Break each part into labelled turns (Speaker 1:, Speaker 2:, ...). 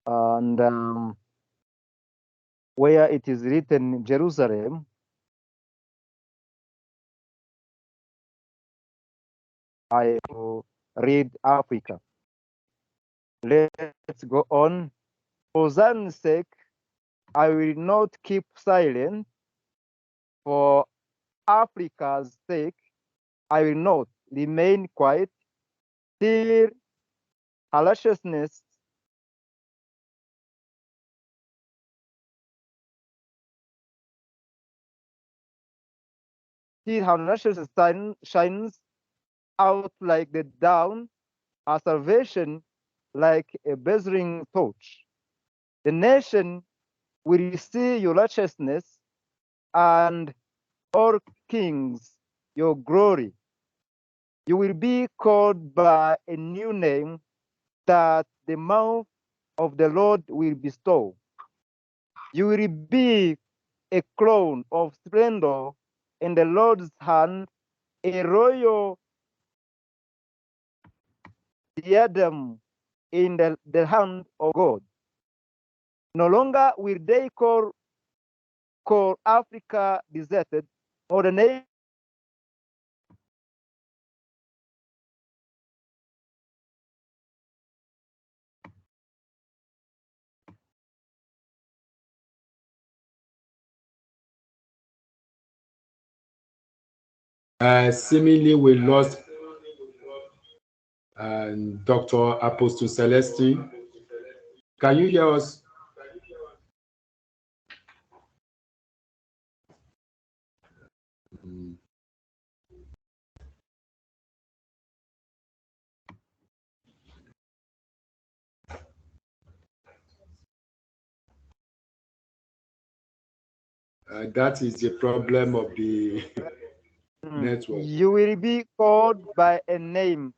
Speaker 1: and where it is written Jerusalem, I will read Africa. Let's go on. For Zion's sake, I will not keep silent. For Africa's sake, I will not remain quiet till her righteousness shines out like the dawn, our salvation like a blazing torch. The nation will see your righteousness, and all kings your glory. You will be called by a new name that the mouth of the Lord will bestow. You will be a crown of splendor in the Lord's hand, a royal diadem in the hand of God. No longer will they call Africa deserted, or the nation
Speaker 2: Seemingly, we lost Dr. Apostle Celestin. Can you hear us? That is the problem of the network.
Speaker 1: You will be called by a name.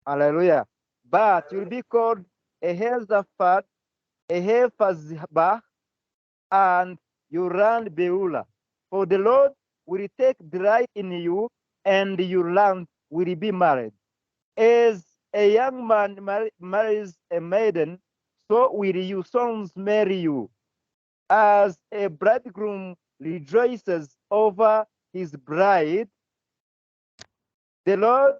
Speaker 1: Hallelujah. But you will be called a Hezaphat, a Hephazibah, and you run Beulah. For the Lord will take delight in you, and your land will be married. As a young man marries a maiden, so will your sons marry you. As a bridegroom rejoices over his bride, the Lord,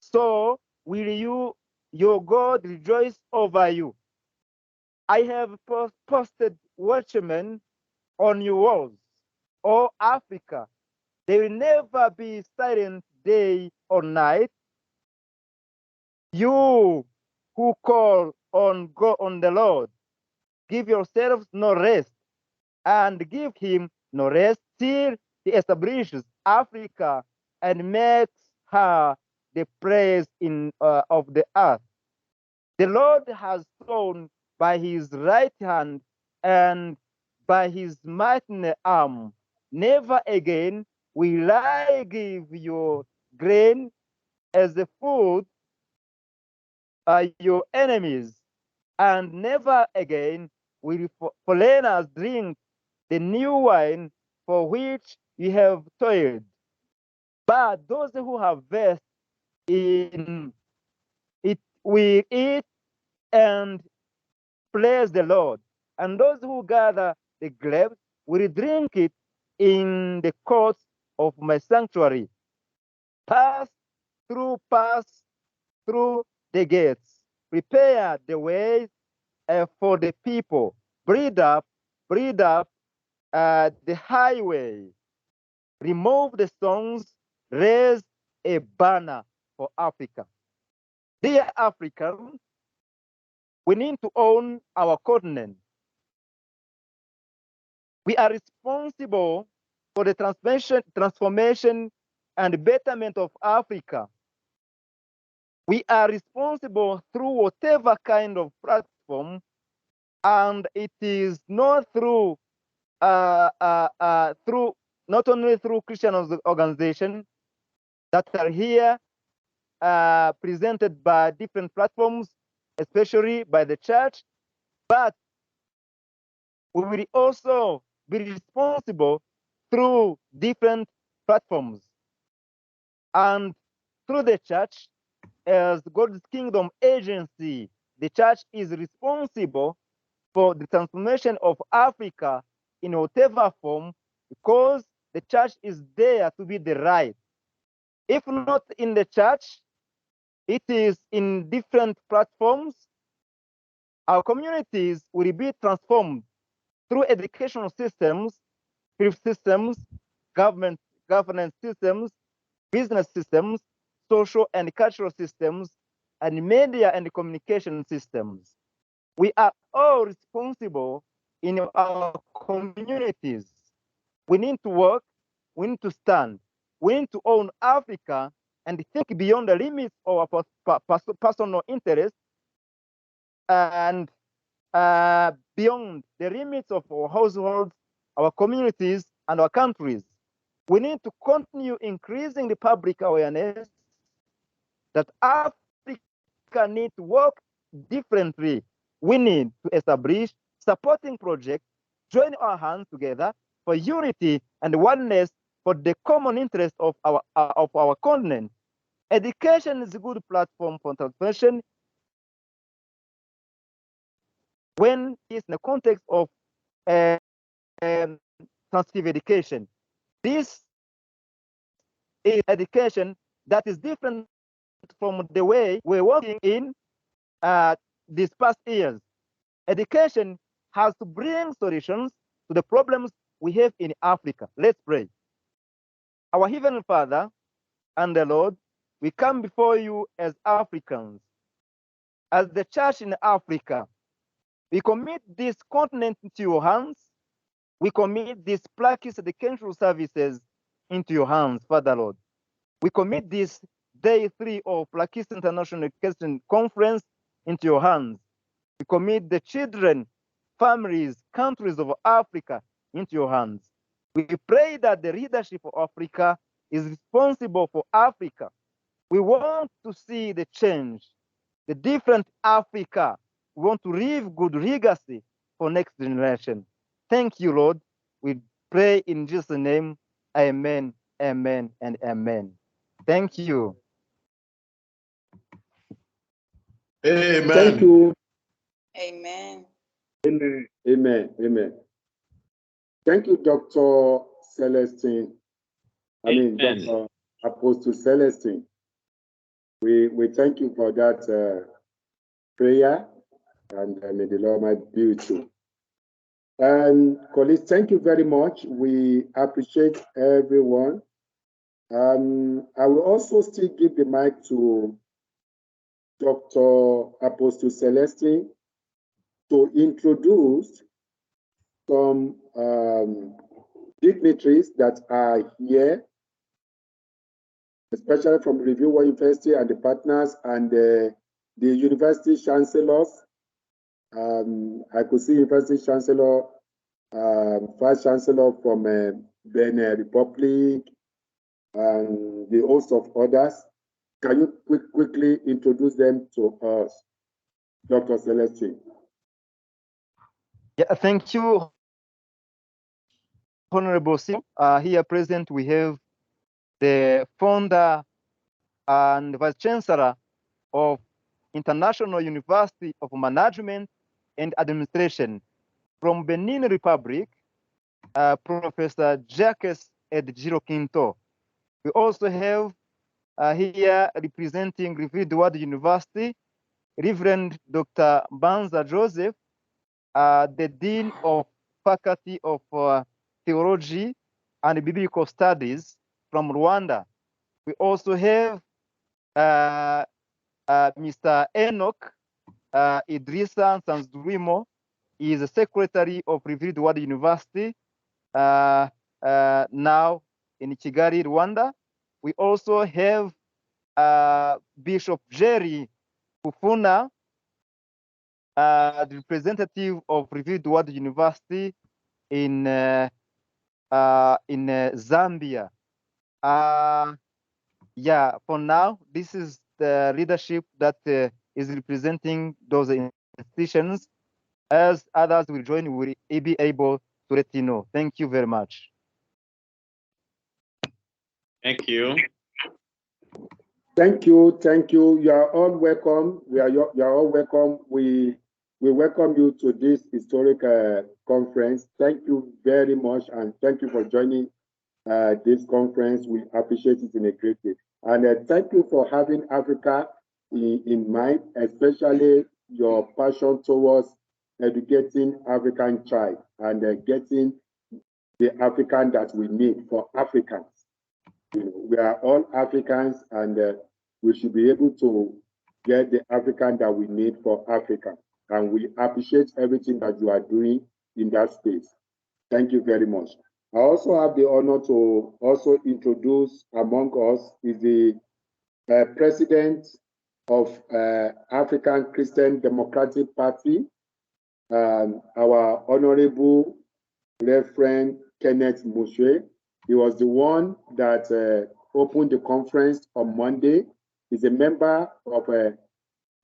Speaker 1: so will you, your God, rejoice over you. I have posted watchmen on your walls, O Africa. They will never be silent day or night. You who call on God, on the Lord, give yourselves no rest, and give him no rest till he establishes Africa and makes her the praise of the earth. The Lord has thrown by his right hand and by his mighty arm. Never again will I give your grain as the food your enemies, and never again will foreigners drink the new wine for which you have toiled. But those who have versed in it will eat and praise the Lord. And those who gather the grapes will drink it in the courts of my sanctuary. Pass through the gates. Prepare the way for the people. Breed up the highway. Remove the stones. Raise a banner for Africa. Dear Africans, we need to own our continent. We are responsible for the transformation and betterment of Africa. We are responsible through whatever kind of platform, and it is not through not only through Christian organizations that are here presented by different platforms, especially by the church, but we will also be responsible through different platforms and through the church as God's kingdom agency the church is responsible for the transformation of Africa in whatever form, because the church is there to be the right. If not in the church, it is in different platforms. Our communities will be transformed through educational systems, health systems, governance systems, business systems, social and cultural systems, and media and communication systems. We are all responsible in our communities. We need to work, we need to stand, we need to own Africa and think beyond the limits of our personal interests and beyond the limits of our households, our communities, and our countries. We need to continue increasing the public awareness that Africa needs to work differently. We need to establish supporting projects, join our hands together for unity and oneness for the common interest of our continent. Education is a good platform for transformation when it's in the context of transformative education. This is education that is different from the way we're working in these past years. Education has to bring solutions to the problems we have in Africa. Let's pray. Our Heavenly Father and the Lord, we come before you as Africans, as the church in Africa. We commit this continent into your hands. We commit these PRAKIS educational services into your hands, Father Lord. We commit this day 3 of PRAKIS International Education Conference into your hands. We commit the children, families, countries of Africa into your hands. We pray that the leadership of Africa is responsible for Africa. We want to see the change, the different Africa. We want to leave good legacy for next generation. Thank you, Lord. We pray in Jesus' name. Amen, amen, and amen. Thank you.
Speaker 2: Amen.
Speaker 3: Thank you.
Speaker 4: Amen.
Speaker 3: Amen. Amen. Amen. Thank you, Dr. Celestin. Dr. Apostle Celestin. We thank you for that prayer, and may the Lord might be with you. And colleagues, thank you very much. We appreciate everyone. I will also still give the mic to Dr. Apostle Celestin to introduce some dignitaries that are here, especially from Review World University and the partners and the university chancellors. I could see University Chancellor, Vice Chancellor from Benin Republic, and the host of others. Can you quickly introduce them to us, Dr. Celestin?
Speaker 1: Yeah, thank you, Honorable Sim. Here present, we have the founder and Vice Chancellor of International University of Management and Administration from Benin Republic, Professor Jacques Edjiro Quinto. We also have here representing Greenbuild University, Reverend Dr. Banza Joseph, the Dean of Faculty of Theology and Biblical Studies from Rwanda. We also have Mr. Enoch Idrissa Sanzurimo. He is the Secretary of Greenbuild University now in Kigali, Rwanda. We also have Bishop Jerry Kufuna, the representative of Greenbuild University in Zambia. Yeah, for now, this is the leadership that is representing those institutions. As others will join, we will be able to let you know. Thank you very much.
Speaker 5: Thank you.
Speaker 3: Thank you, thank you. You are all welcome. You are all welcome. We welcome you to this historic conference. Thank you very much, and thank you for joining this conference. We appreciate it in a great way. And thank you for having Africa in mind, especially your passion towards educating African child and getting the African that we need for Africans. You know, we are all Africans, and we should be able to get the African that we need for Africa. And we appreciate everything that you are doing in that space. Thank you very much. I also have the honor to also introduce among us is the president of African Christian Democratic Party, our Honorable Reverend Kenneth Moshoe. He was the one that opened the conference on Monday. He's a member of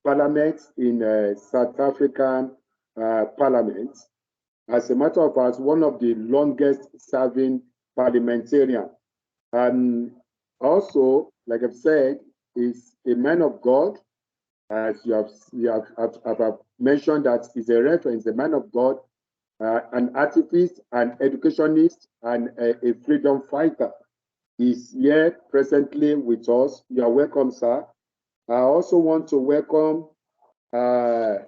Speaker 3: Parliament in South African Parliament. As a matter of fact, one of the longest serving parliamentarians. And also, like I've said, is a man of God. As you have mentioned, that is a reference, a man of God, an activist, an educationist, and a freedom fighter. Is here presently with us. You are welcome, sir. I also want to welcome our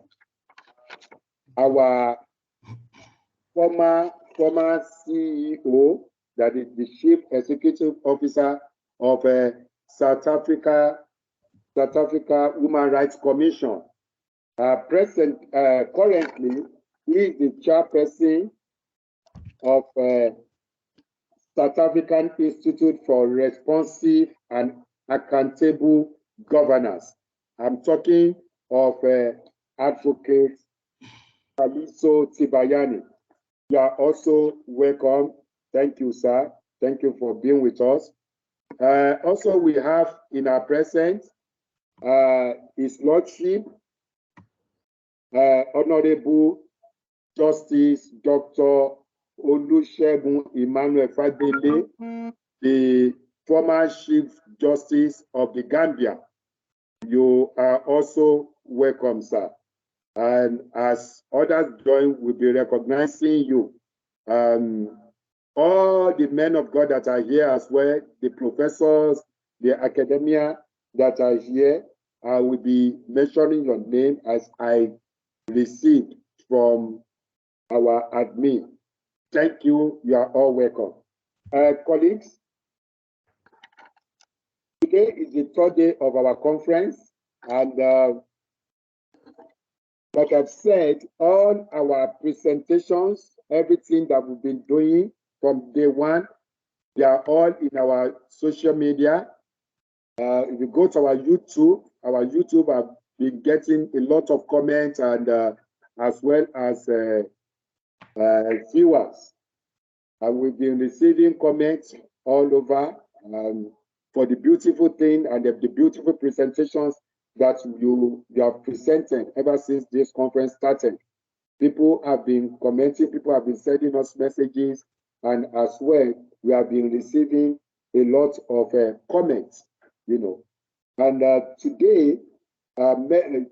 Speaker 3: former CEO, that is the Chief Executive Officer of South Africa Human Rights Commission. Currently, he is the chairperson of South African Institute for Responsive and Accountable Governance. I'm talking of Advocate Tseliso Thipanyane. You are also welcome. Thank you, sir. Thank you for being with us. Also, we have in our presence His Lordship, Honorable Justice Dr. Olusola Emmanuel Fagbele, the former Chief Justice of the Gambia. You are also welcome, sir. And as others join, we'll be recognizing you. All the men of God that are here as well, the professors, the academia that are here, I will be mentioning your name as I received from our admin. Thank you. You are all welcome. Colleagues, today is the third day of our conference, and like I've said, all our presentations, everything that we've been doing from day one, they are all in our social media. If you go to our YouTube have been getting a lot of comments, and as well as viewers. And we've been receiving comments all over for the beautiful thing and the beautiful presentations that you have presented ever since this conference started. People have been commenting, people have been sending us messages, and as well, we have been receiving a lot of comments, you know. And today, a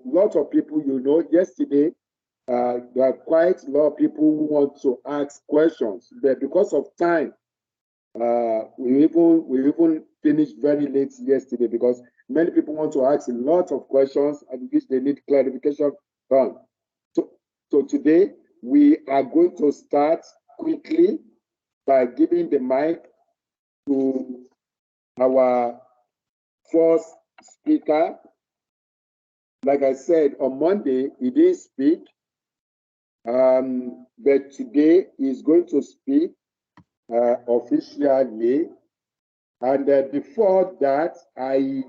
Speaker 3: lot of people, you know, yesterday, there are quite a lot of people who want to ask questions, but because of time, we even finished very late yesterday because many people want to ask a lot of questions and which they need clarification on. So today we are going to start quickly by giving the mic to our first speaker. Like I said, on Monday he didn't speak, but today he's going to speak officially. And before that, I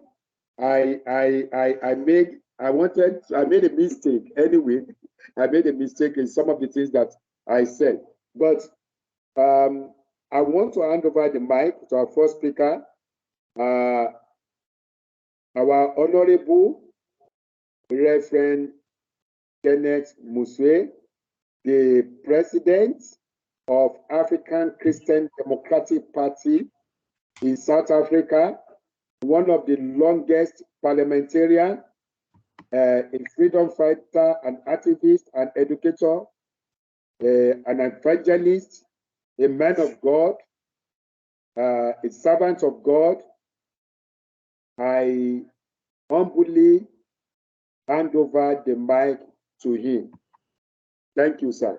Speaker 3: made a mistake. Anyway, I made a mistake in some of the things that I said. But I want to hand over the mic to our first speaker, our Honorable Reverend Kenneth Moshoe, the President of African Christian Democratic Party in South Africa, one of the longest parliamentarian, a freedom fighter, an activist, an educator, an evangelist, a man of God, a servant of God. I humbly hand over the mic to him. Thank you, sir.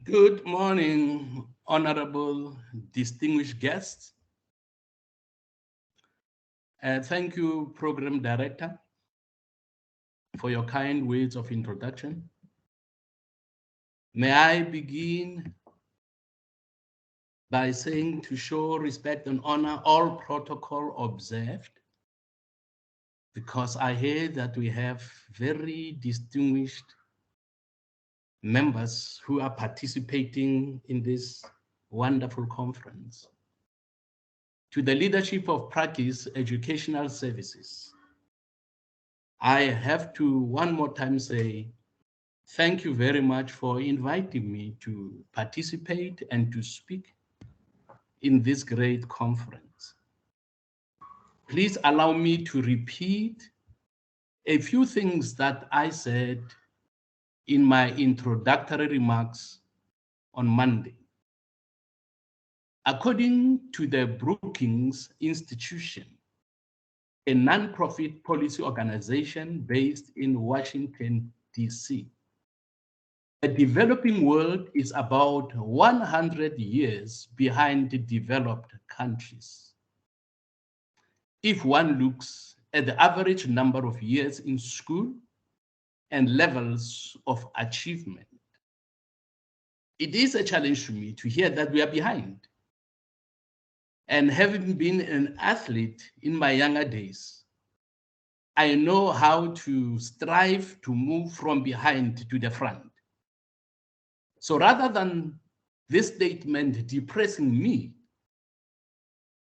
Speaker 5: Good morning, honorable distinguished guests. Thank you, Program Director, for your kind words of introduction. May I begin by saying, to show respect and honor, all protocol observed, because I hear that we have very distinguished members who are participating in this wonderful conference. To the leadership of PRAKIS Educational Services, I have to one more time say thank you very much for inviting me to participate and to speak in this great conference. Please allow me to repeat a few things that I said in my introductory remarks on Monday. According to the Brookings Institution, a non-profit policy organization based in Washington, D.C., the developing world is about 100 years behind the developed countries. If one looks at the average number of years in school and levels of achievement, it is a challenge to me to hear that we are behind. And having been an athlete in my younger days, I know how to strive to move from behind to the front. So rather than this statement depressing me,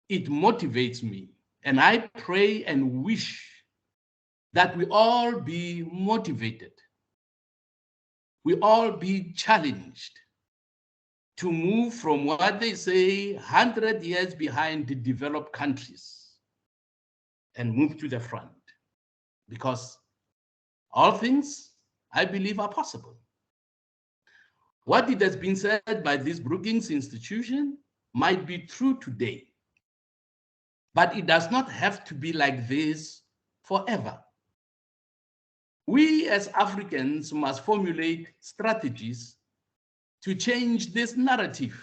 Speaker 5: it motivates me. And I pray and wish that we all be motivated. We all be challenged to move from what they say 100 years behind the developed countries and move to the front, because all things, I believe, are possible. What it has been said by this Brookings institution might be true today, but it does not have to be like this forever. We as Africans must formulate strategies to change this narrative.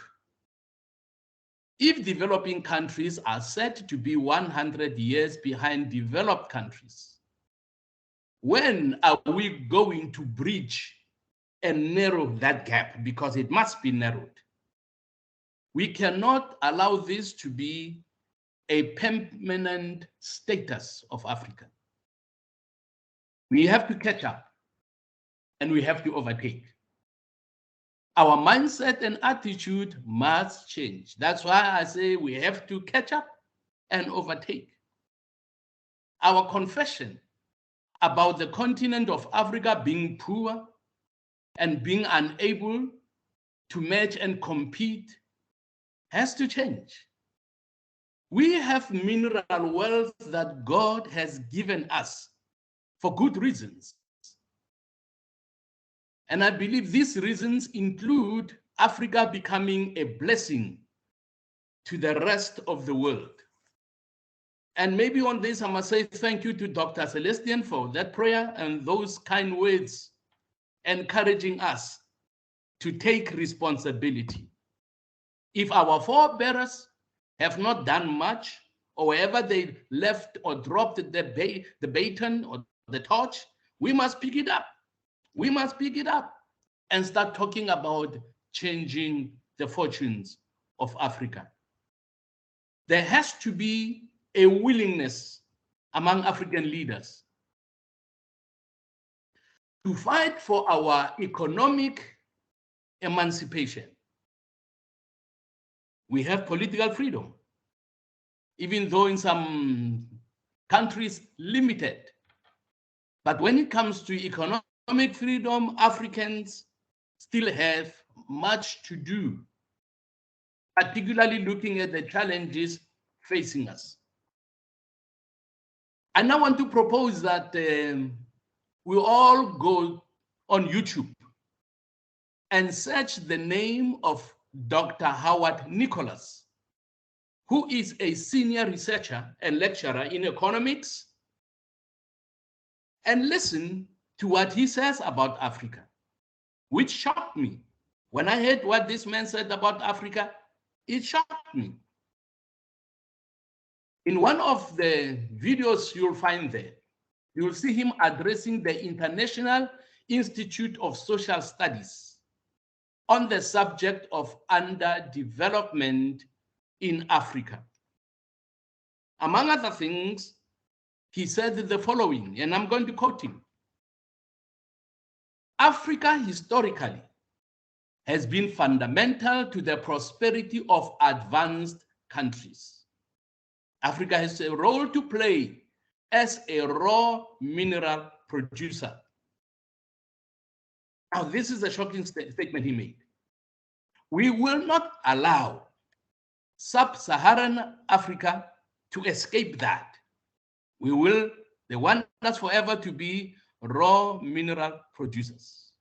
Speaker 5: If developing countries are said to be 100 years behind developed countries, when are we going to bridge and narrow that gap? Because it must be narrowed. We cannot allow this to be a permanent status of Africa. We have to catch up and we have to overtake. Our mindset and attitude must change. That's why I say we have to catch up and overtake. Our confession about the continent of Africa being poor and being unable to match and compete has to change. We have mineral wealth that God has given us for good reasons. And I believe these reasons include Africa becoming a blessing to the rest of the world. And maybe on this, I must say thank you to Dr. Celestin for that prayer and those kind words encouraging us to take responsibility. If our forebears have not done much, or wherever they left or dropped the baton or the torch, we must pick it up. We must pick it up and start talking about changing the fortunes of Africa. There has to be a willingness among African leaders to fight for our economic emancipation. We have political freedom, even though in some countries limited. But when it comes to economic freedom, Africans still have much to do particularly looking at the challenges facing us. I now want to propose that we all go on YouTube and search the name of Dr. Howard Nicholas, who is a senior researcher and lecturer in economics, and listen to what he says about Africa, which shocked me. When I heard what this man said about Africa, it shocked me. In one of the videos you'll find there, you'll see him addressing the International Institute of Social Studies on the subject of underdevelopment in Africa. Among other things, he said the following, and I'm going to quote him. Africa historically has been fundamental to the prosperity of advanced countries. Africa has a role to play as a raw mineral producer. Now, this is a shocking statement he made. We will not allow sub-Saharan Africa to escape that. They want us forever to be raw mineral producers.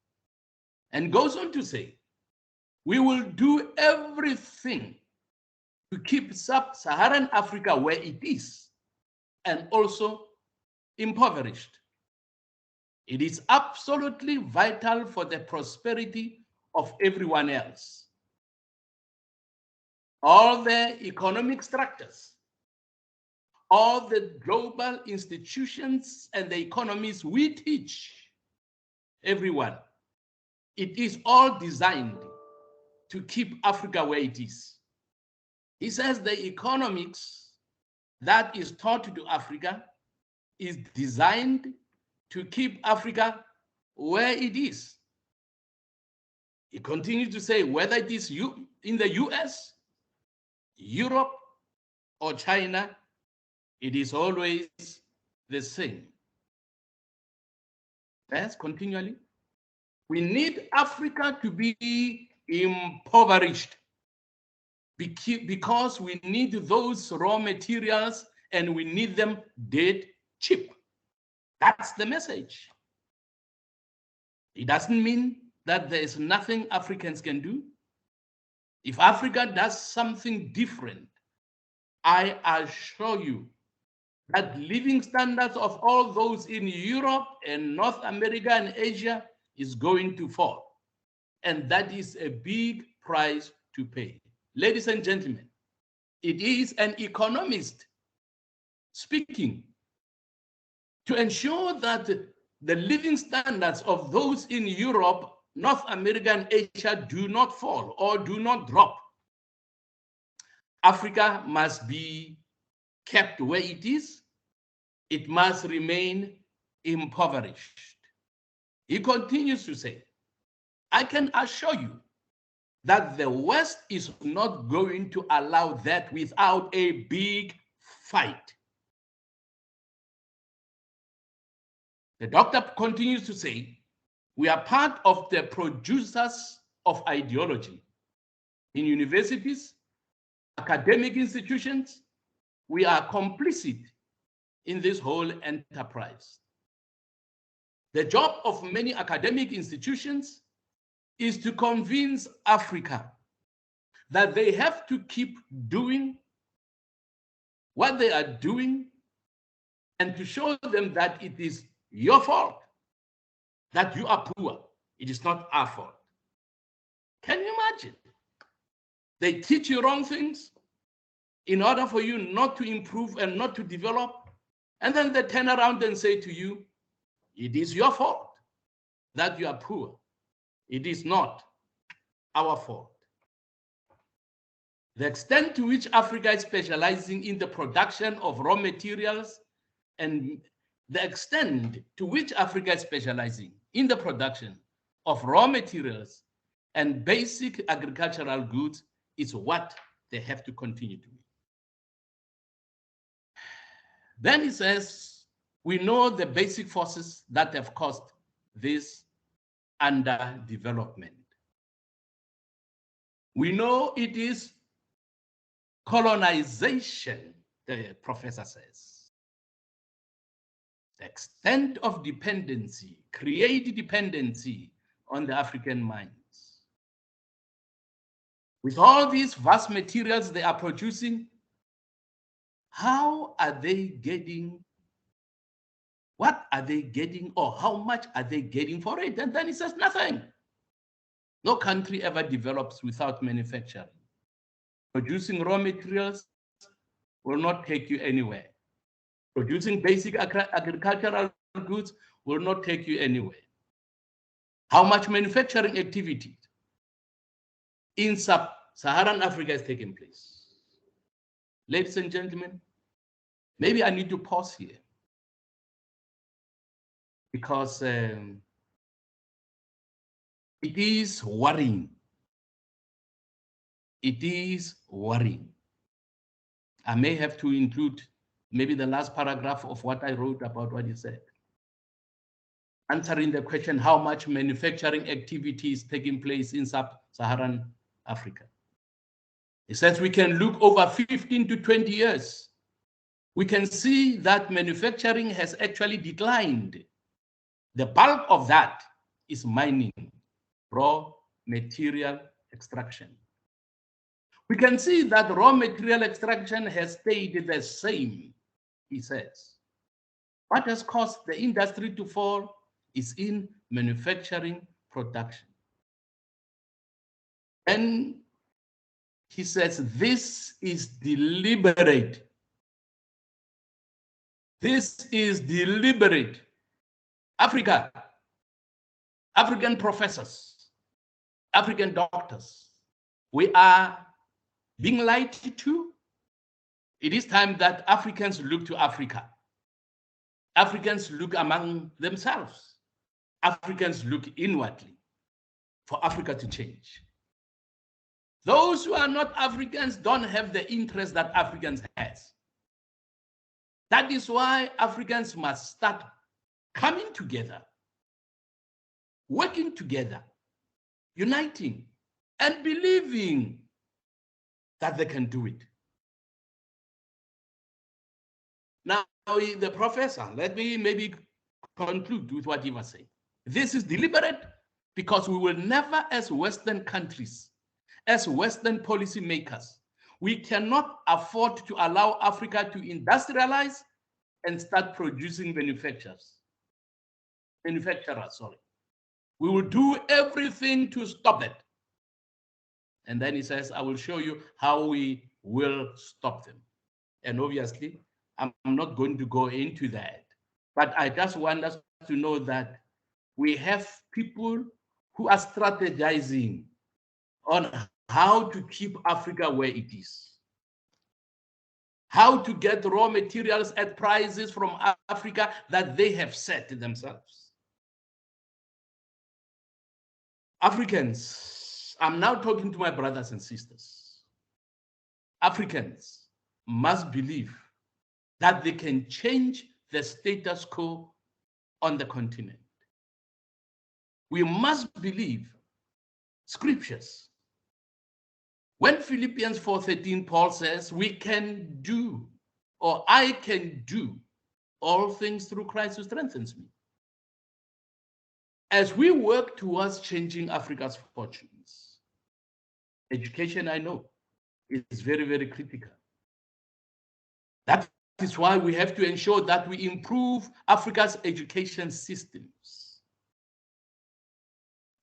Speaker 5: And goes on to say, we will do everything to keep sub-Saharan Africa where it is and also impoverished. It is absolutely vital for the prosperity of everyone else. All the economic structures, all the global institutions and the economies we teach everyone, it is all designed to keep Africa where it is. He says the economics that is taught to Africa is designed to keep Africa where it is. He continues to say, whether it is in the US, Europe, or China, it is always the same. Yes, continually. We need Africa to be impoverished because we need those raw materials and we need them dead cheap. That's the message. It doesn't mean that there is nothing Africans can do. If Africa does something different, I assure you that living standards of all those in Europe and North America and Asia is going to fall. And that is a big price to pay. Ladies and gentlemen, it is an economist speaking to ensure that the living standards of those in Europe, North America, and Asia do not fall or do not drop. Africa must be kept where it is. It must remain impoverished. He continues to say, I can assure you that the West is not going to allow that without a big fight. The doctor continues to say, we are part of the producers of ideology in universities, academic institutions. We are complicit in this whole enterprise. The job of many academic institutions is to convince Africa that they have to keep doing what they are doing and to show them that it is your fault that you are poor. It is not our fault. Can you imagine? They teach you wrong things in order for you not to improve and not to develop. And then they turn around and say to you, it is your fault that you are poor. It is not our fault. The extent to which Africa is specializing in the production of raw materials and the extent to which Africa is specializing in the production of raw materials and basic agricultural goods is what they have to continue to do. Then he says, we know the basic forces that have caused this underdevelopment. We know it is colonization, the professor says. The extent of dependency, create dependency on the African mines. With all these vast materials they are producing, how are they getting, what are they getting, or how much are they getting for it? And then he says nothing. No country ever develops without manufacturing. Producing raw materials will not take you anywhere. Producing basic agricultural goods will not take you anywhere. How much manufacturing activity in sub-Saharan Africa is taking place? Ladies and gentlemen, maybe I need to pause here because it is worrying. It is worrying. I may have to include maybe the last paragraph of what I wrote about what he said. Answering the question, how much manufacturing activity is taking place in sub-Saharan Africa. He says we can look over 15 to 20 years. We can see that manufacturing has actually declined. The bulk of that is mining, raw material extraction. We can see that raw material extraction has stayed the same, he says. What has caused the industry to fall is in manufacturing production. And he says this is deliberate. This is deliberate. Africa, African professors, African doctors, we are being lied to. It is time that Africans look to Africa. Africans look among themselves. Africans look inwardly for Africa to change. Those who are not Africans don't have the interest that Africans has. That is why Africans must start coming together, working together, uniting, and believing that they can do it. Now, the professor, let me maybe conclude with what he was saying. This is deliberate because we will never, as Western countries, as Western policymakers, we cannot afford to allow Africa to industrialize and start producing manufacturers. We will do everything to stop it. And then he says, I will show you how we will stop them. And obviously, I'm not going to go into that. But I just want us to know that we have people who are strategizing on how to keep Africa where it is. How to get raw materials at prices from Africa that they have set themselves. Africans, I'm now talking to my brothers and sisters. Africans must believe that they can change the status quo on the continent. We must believe scriptures. When Philippians 4:13, Paul says, we can do, or I can do all things through Christ who strengthens me. As we work towards changing Africa's fortunes, education, I know, is very, very critical. That is why we have to ensure that we improve Africa's education systems.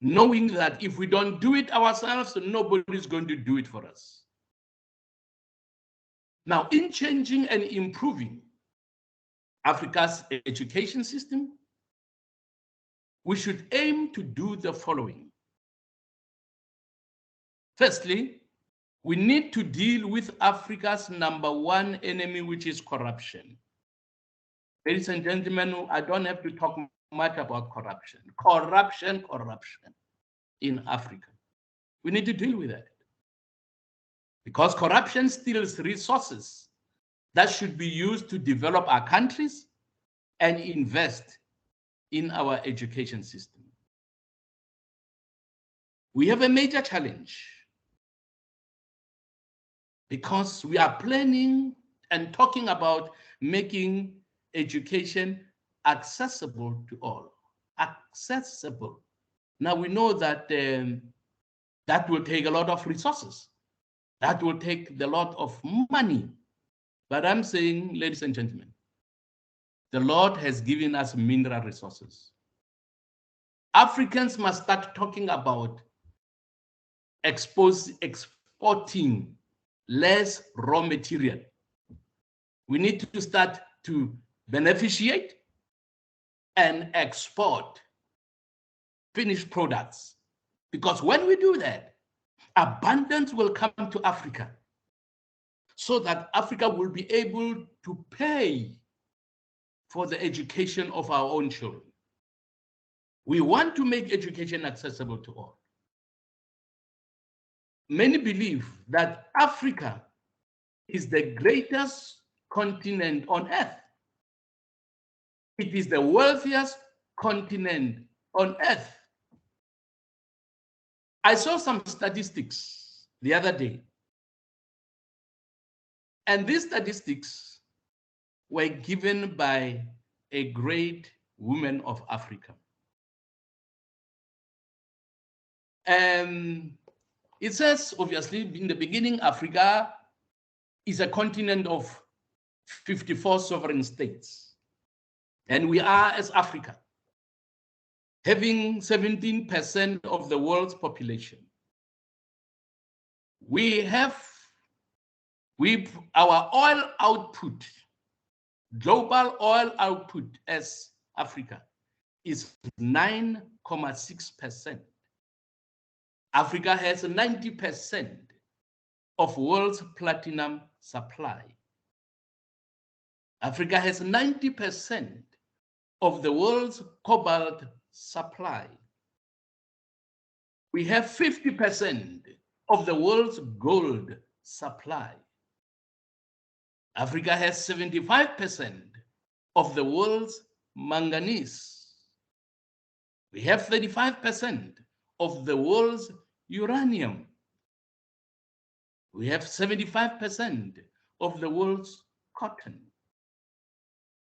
Speaker 5: Knowing that if we don't do it ourselves, nobody is going to do it for us. Now, in changing and improving Africa's education system, we should aim to do the following. Firstly, we need to deal with Africa's #1 enemy, which is corruption. Ladies and gentlemen, I don't have to talk much about corruption. Corruption in Africa. We need to deal with that. Because corruption steals resources that should be used to develop our countries and invest in our education system. We have a major challenge. because we are planning and talking about making education accessible to all. Accessible. Now we know that that will take a lot of resources. That will take a lot of money. But I'm saying, ladies and gentlemen, the Lord has given us mineral resources. Africans must start talking about exporting less raw material. We need to start to beneficiate and export finished products. Because when we do that, abundance will come to Africa so that Africa will be able to pay for the education of our own children. We want to make education accessible to all. Many believe that Africa is the greatest continent on earth. It is the wealthiest continent on earth. I saw some statistics the other day, and these statistics were given by a great woman of Africa. It says, obviously, in the beginning, Africa is a continent of 54 sovereign states. And we are, as Africa, having 17% of the world's population. Our oil output, global oil output as Africa, is 9.6%. Africa has 90% of world's platinum supply. Africa has 90% of the world's cobalt supply. We have 50% of the world's gold supply. Africa has 75% of the world's manganese. We have 35% of the world's uranium. We have 75% of the world's cotton.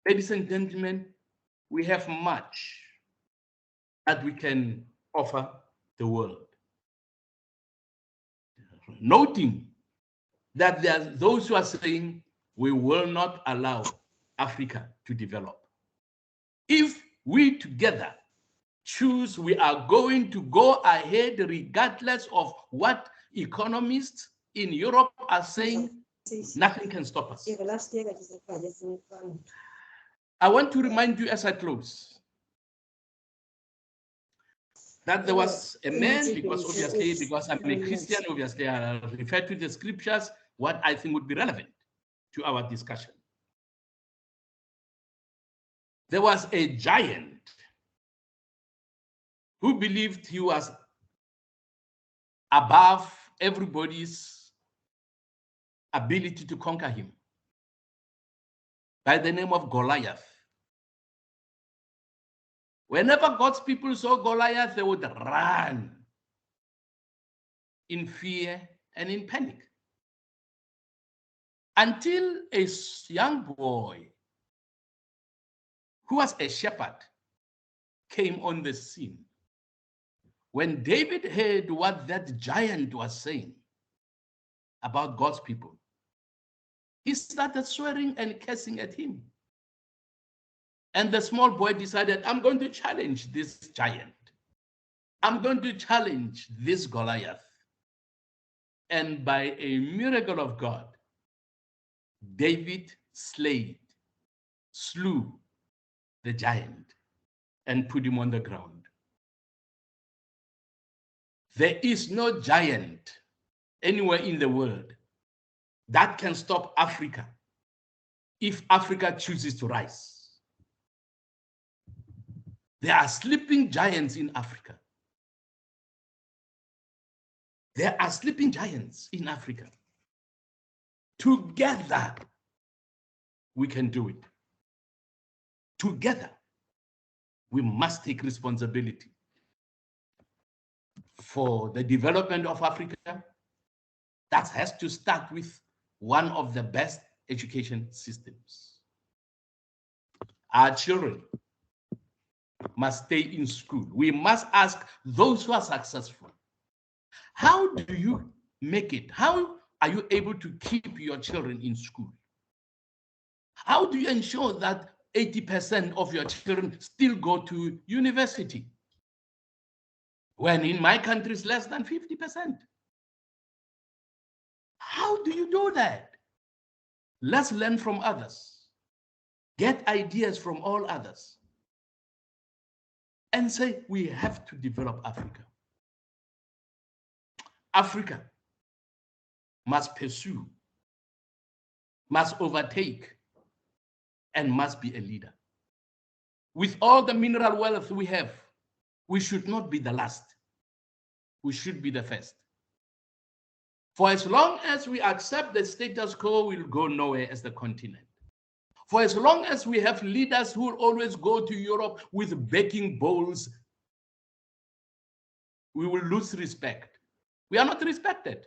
Speaker 5: Ladies and gentlemen, we have much that we can offer the world. Noting that there are those who are saying we will not allow Africa to develop. If we together choose we are going to go ahead regardless of what economists in Europe are saying, nothing can stop us. I want to remind you as I close that there was a man, because I'm a Christian, obviously I refer to the scriptures, what I think would be relevant to our discussion. There was a giant who believed he was above everybody's ability to conquer him, by the name of Goliath. Whenever God's people saw Goliath, they would run in fear and in panic. Until a young boy who was a shepherd came on the scene. When David heard what that giant was saying about God's people, he started swearing and cursing at him. And the small boy decided, I'm going to challenge this giant. I'm going to challenge this Goliath. And by a miracle of God, David slew the giant and put him on the ground. There is no giant anywhere in the world that can stop Africa if Africa chooses to rise. There are sleeping giants in Africa. There are sleeping giants in Africa. Together, we can do it. Together, we must take responsibility for the development of Africa. That has to start with one of the best education systems. Our children must stay in school. We must ask those who are successful, how do you make it? How are you able to keep your children in school? How do you ensure that 80% of your children still go to university? When in my country it's less than 50%. How do you do that? Let's learn from others. Get ideas from all others. And say, we have to develop Africa. Africa must pursue, must overtake, and must be a leader. With all the mineral wealth we have, we should not be the last. We should be the first. For as long as we accept the status quo, we'll go nowhere as the continent. For as long as we have leaders who will always go to Europe with begging bowls, we will lose respect. We are not respected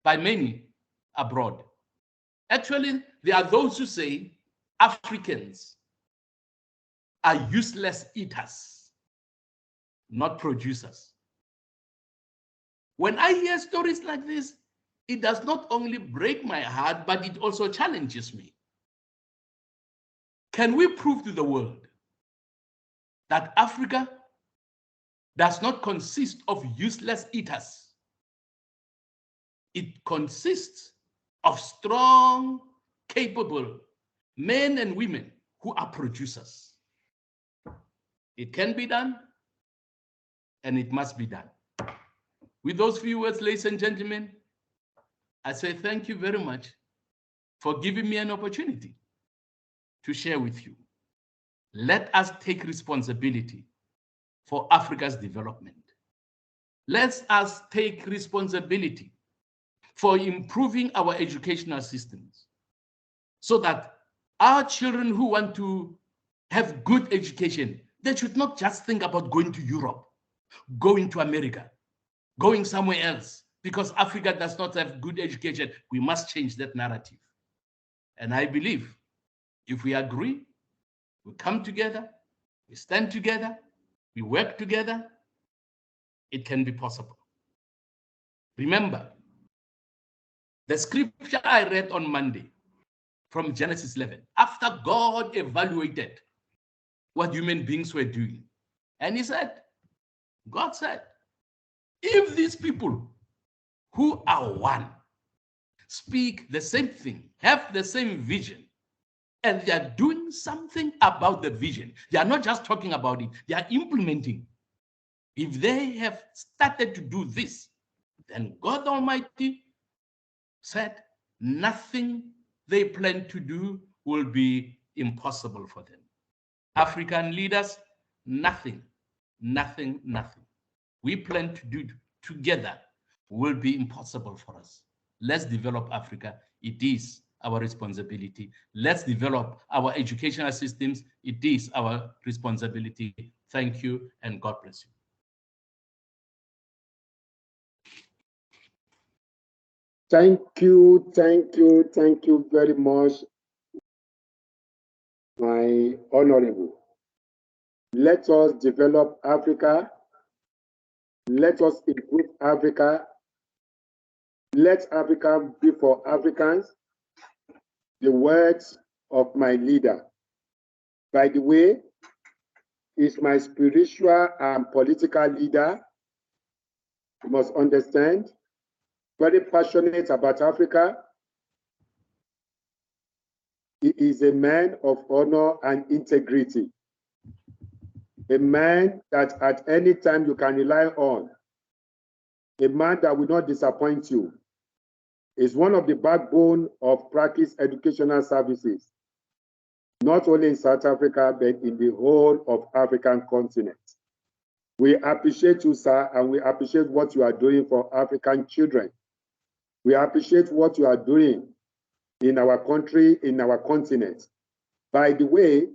Speaker 5: by many abroad. Actually, there are those who say Africans are useless eaters, not producers. When I hear stories like this, it does not only break my heart, but it also challenges me. Can we prove to the world that Africa does not consist of useless eaters? It consists of strong, capable men and women who are producers. It can be done, and it must be done. With those few words, ladies and gentlemen, I say thank you very much for giving me an opportunity to share with you. Let us take responsibility for Africa's development. Let us take responsibility for improving our educational systems so that our children who want to have good education, they should not just think about going to Europe, going to America, going somewhere else, because Africa does not have good education. We must change that narrative. And I believe if we agree, we come together, we stand together, we work together, it can be possible. Remember, the scripture I read on Monday from Genesis 11, after God evaluated what human beings were doing, and he said, God said, if these people who are one speak the same thing, have the same vision, and they are doing something about the vision, they are not just talking about it, they are implementing. If they have started to do this, then God Almighty said nothing they plan to do will be impossible for them. African leaders, nothing we plan to do together will be impossible for us. Let's develop Africa. It is our responsibility. Let's develop our educational systems. It is our responsibility. Thank you, and God bless you.
Speaker 3: Thank you very much, my honorable. Let us develop Africa. Let us improve Africa. Let Africa be for Africans. The words of my leader, by the way, is my spiritual and political leader. You must understand, very passionate about Africa. He is a man of honor and integrity. A man that at any time you can rely on. A man that will not disappoint you. Is one of the backbone of PRAKIS Educational Services, not only in South Africa, but in the whole of African continent. We appreciate you, sir, and we appreciate what you are doing for African children. We appreciate what you are doing in our country, in our continent. By the way,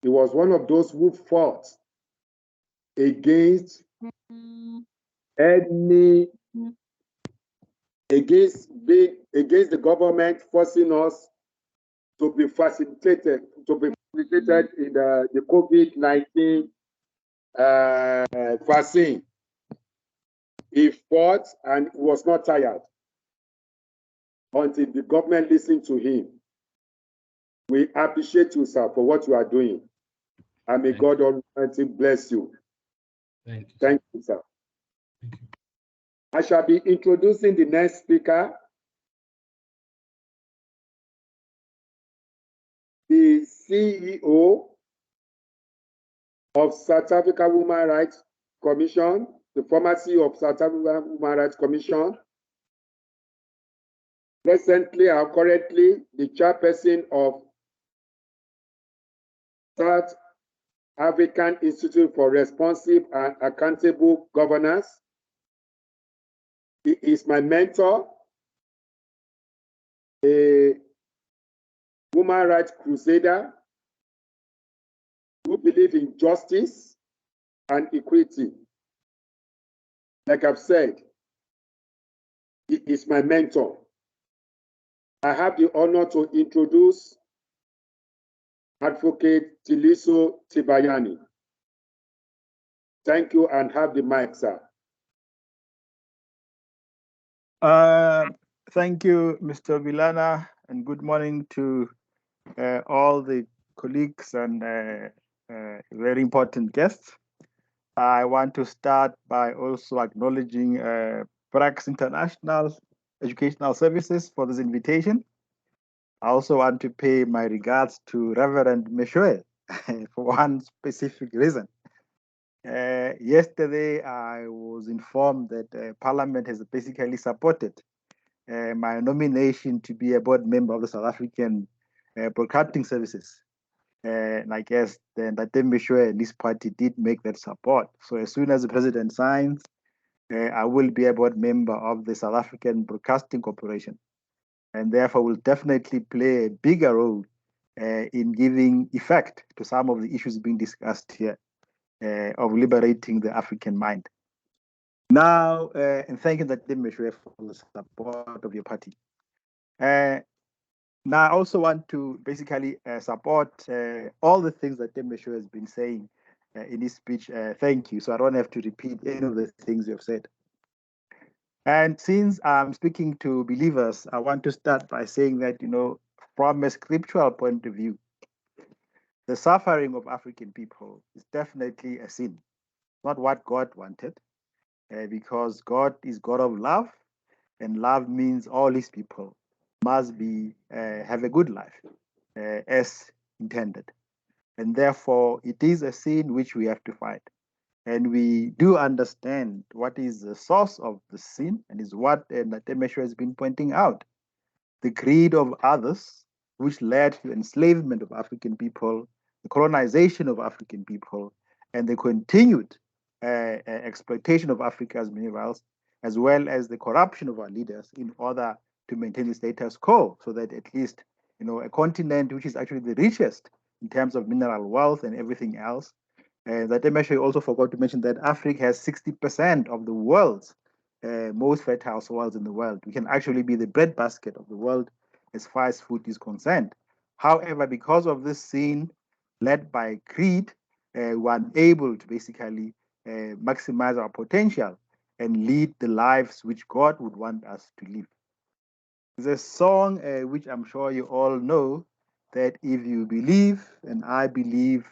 Speaker 3: he was one of those who fought against any against the government forcing us to be facilitated in the COVID-19 vaccine. He fought and was not tired until the government listened to him. We appreciate you, sir, for what you are doing. And may God Almighty bless you.
Speaker 5: Thank you.
Speaker 3: Thank you, sir.
Speaker 5: Thank you.
Speaker 3: I shall be introducing the next speaker, the CEO of South Africa Human Rights Commission, the former CEO of South Africa Human Rights Commission, presently and currently the chairperson of South African Institute for Responsive and Accountable Governance. He is my mentor, a human rights crusader who believes in justice and equity. Like I've said, he is my mentor. I have the honor to introduce Advocate Tseliso Thipanyane. Thank you and have the mic, sir.
Speaker 6: Thank you, Mr. Vilana, and good morning to all the colleagues and very important guests. I want to start by also acknowledging PRAKIS International Educational Services for this invitation. I also want to pay my regards to Reverend Moshoe for one specific reason. Yesterday, I was informed that Parliament has basically supported my nomination to be a board member of the South African Broadcasting Services. And I guess then that Moshoe and this party did make that support. So as soon as the president signs, I will be a board member of the South African Broadcasting Corporation, and therefore will definitely play a bigger role in giving effect to some of the issues being discussed here of liberating the African mind. Now, and thank you, Moshoe, for the support of your party. Now, I also want to basically support all the things that Moshoe has been saying in his speech. Thank you. So I don't have to repeat any of the things you have said. And since I'm speaking to believers, I want to start by saying that, from a scriptural point of view, the suffering of African people is definitely a sin, not what God wanted, because God is God of love, and love means all his people must be have a good life as intended. And therefore, it is a sin which we have to fight. And we do understand what is the source of the sin, and is what Moshoe has been pointing out. The greed of others, which led to enslavement of African people, the colonization of African people, and the continued exploitation of Africa's minerals, as well as the corruption of our leaders in order to maintain the status quo, so that at least, a continent which is actually the richest in terms of mineral wealth and everything else. That Moshoe also forgot to mention that Africa has 60% of the world's most fertile soils in the world. We can actually be the breadbasket of the world as far as food is concerned. However, because of this sin led by greed, we're unable to basically maximize our potential and lead the lives which God would want us to live. There's a song which I'm sure you all know, that if you believe and I believe,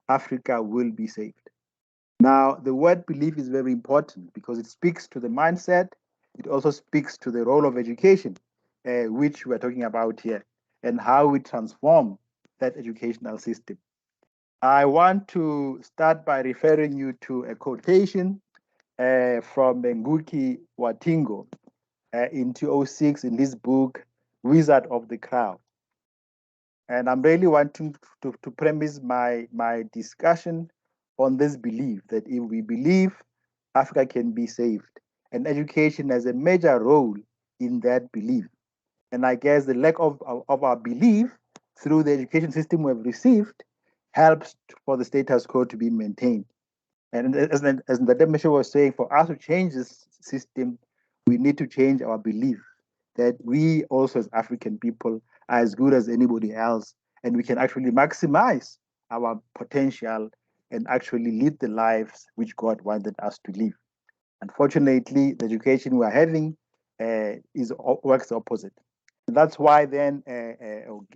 Speaker 6: Africa will be saved. Now, the word belief is very important because it speaks to the mindset. It also speaks to the role of education, which we're talking about here, and how we transform that educational system. I want to start by referring you to a quotation from Ngugi wa Thiong'o in 2006 in his book, Wizard of the Crown. And I'm really wanting to premise my discussion on this belief that if we believe, Africa can be saved, and education has a major role in that belief. And I guess the lack of our belief through the education system we've received helps for the status quo to be maintained. And as Moshoe was saying, for us to change this system, we need to change our belief that we also as African people are as good as anybody else, and we can actually maximize our potential and actually lead the lives which God wanted us to live. Unfortunately, the education we're having works the opposite. And that's why then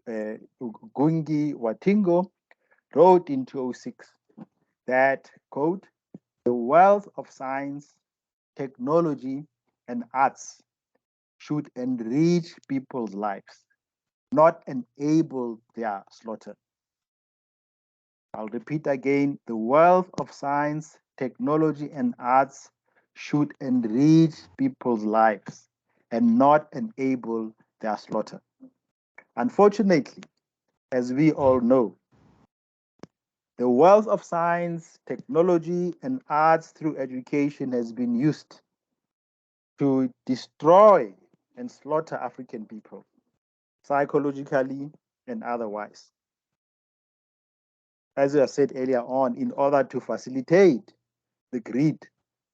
Speaker 6: Gungi Watingo wrote in 2006 that, quote, the wealth of science, technology, and arts should enrich people's lives, not enable their slaughter. I'll repeat again, the wealth of science, technology, and arts should enrich people's lives and not enable their slaughter. Unfortunately, as we all know, the wealth of science, technology, and arts through education has been used to destroy and slaughter African people, psychologically and otherwise. As I said earlier on, in order to facilitate the greed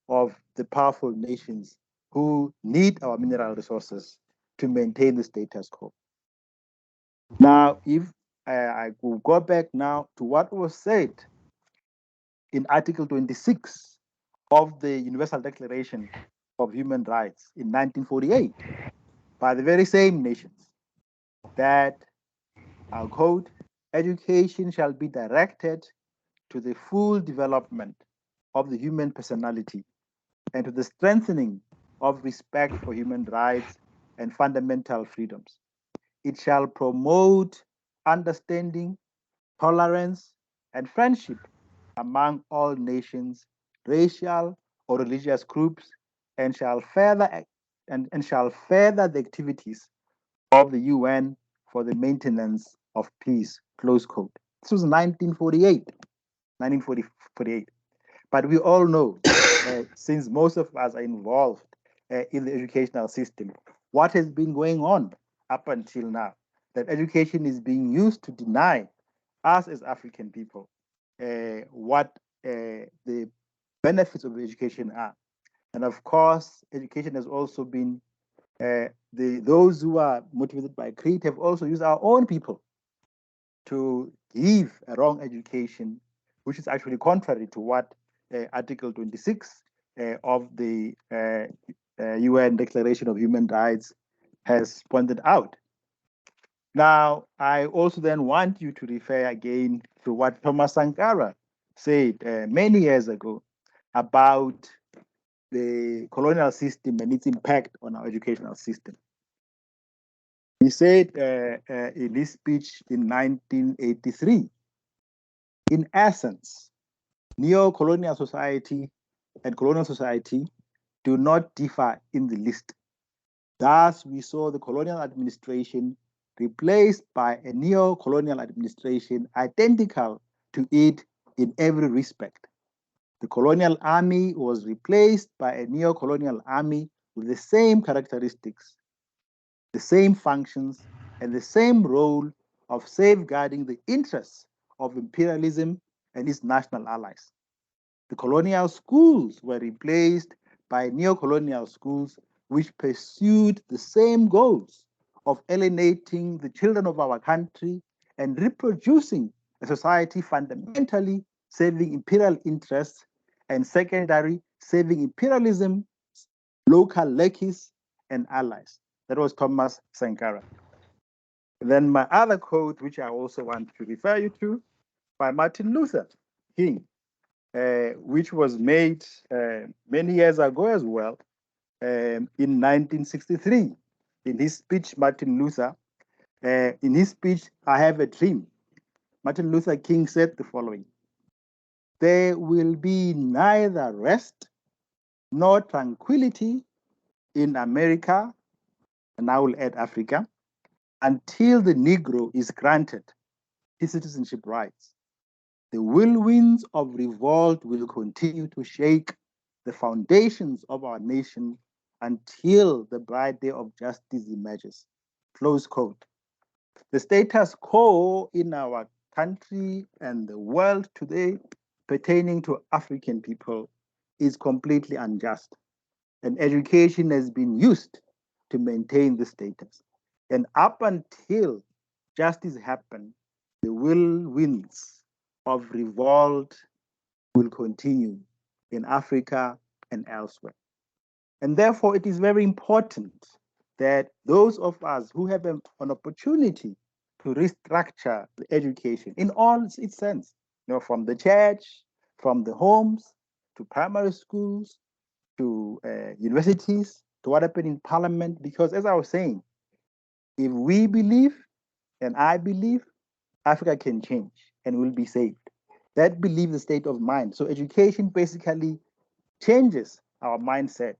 Speaker 6: of the powerful nations who need our mineral resources to maintain the status quo. Now, if I will go back now to what was said in Article 26 of the Universal Declaration of Human Rights in 1948 by the very same nations, that, I'll quote, education shall be directed to the full development of the human personality and to the strengthening of respect for human rights and fundamental freedoms. It shall promote understanding, tolerance, and friendship among all nations, racial or religious groups, and shall further the activities of the UN for the maintenance of peace, close quote. This was 1948. But we all know, since most of us are involved in the educational system, what has been going on up until now, that education is being used to deny us as African people what the benefits of education are. And of course, education has also been, those who are motivated by greed have also used our own people to give a wrong education, which is actually contrary to what Article 26 of the UN Declaration of Human Rights has pointed out. Now, I also then want you to refer again to what Thomas Sankara said many years ago about the colonial system and its impact on our educational system. He said in his speech in 1983, in essence, neo-colonial society and colonial society do not differ in the least. Thus, we saw the colonial administration replaced by a neo-colonial administration identical to it in every respect. The colonial army was replaced by a neo-colonial army with the same characteristics, the same functions, and the same role of safeguarding the interests of imperialism and its national allies. The colonial schools were replaced by neo-colonial schools which pursued the same goals of alienating the children of our country and reproducing a society fundamentally serving imperial interests and secondary serving imperialism, local lackeys, and allies. That was Thomas Sankara. Then my other quote, which I also want to refer you to, by Martin Luther King, which was made many years ago as well, in 1963. In his speech, Martin Luther, in his speech, I Have a Dream, Martin Luther King said the following: there will be neither rest nor tranquility in America, and I will add Africa, until the Negro is granted his citizenship rights. The whirlwinds of revolt will continue to shake the foundations of our nation until the bright day of justice emerges. Close quote. The status quo in our country and the world today pertaining to African people is completely unjust. And education has been used to maintain the status. And up until justice happens, the whirlwinds of revolt will continue in Africa and elsewhere. And therefore, it is very important that those of us who have an opportunity to restructure the education in all its sense, from the church, from the homes, to primary schools, to universities, to what happened in parliament, because as I was saying, if we believe, and I believe, Africa can change and will be saved. That belief, the state of mind. So education basically changes our mindset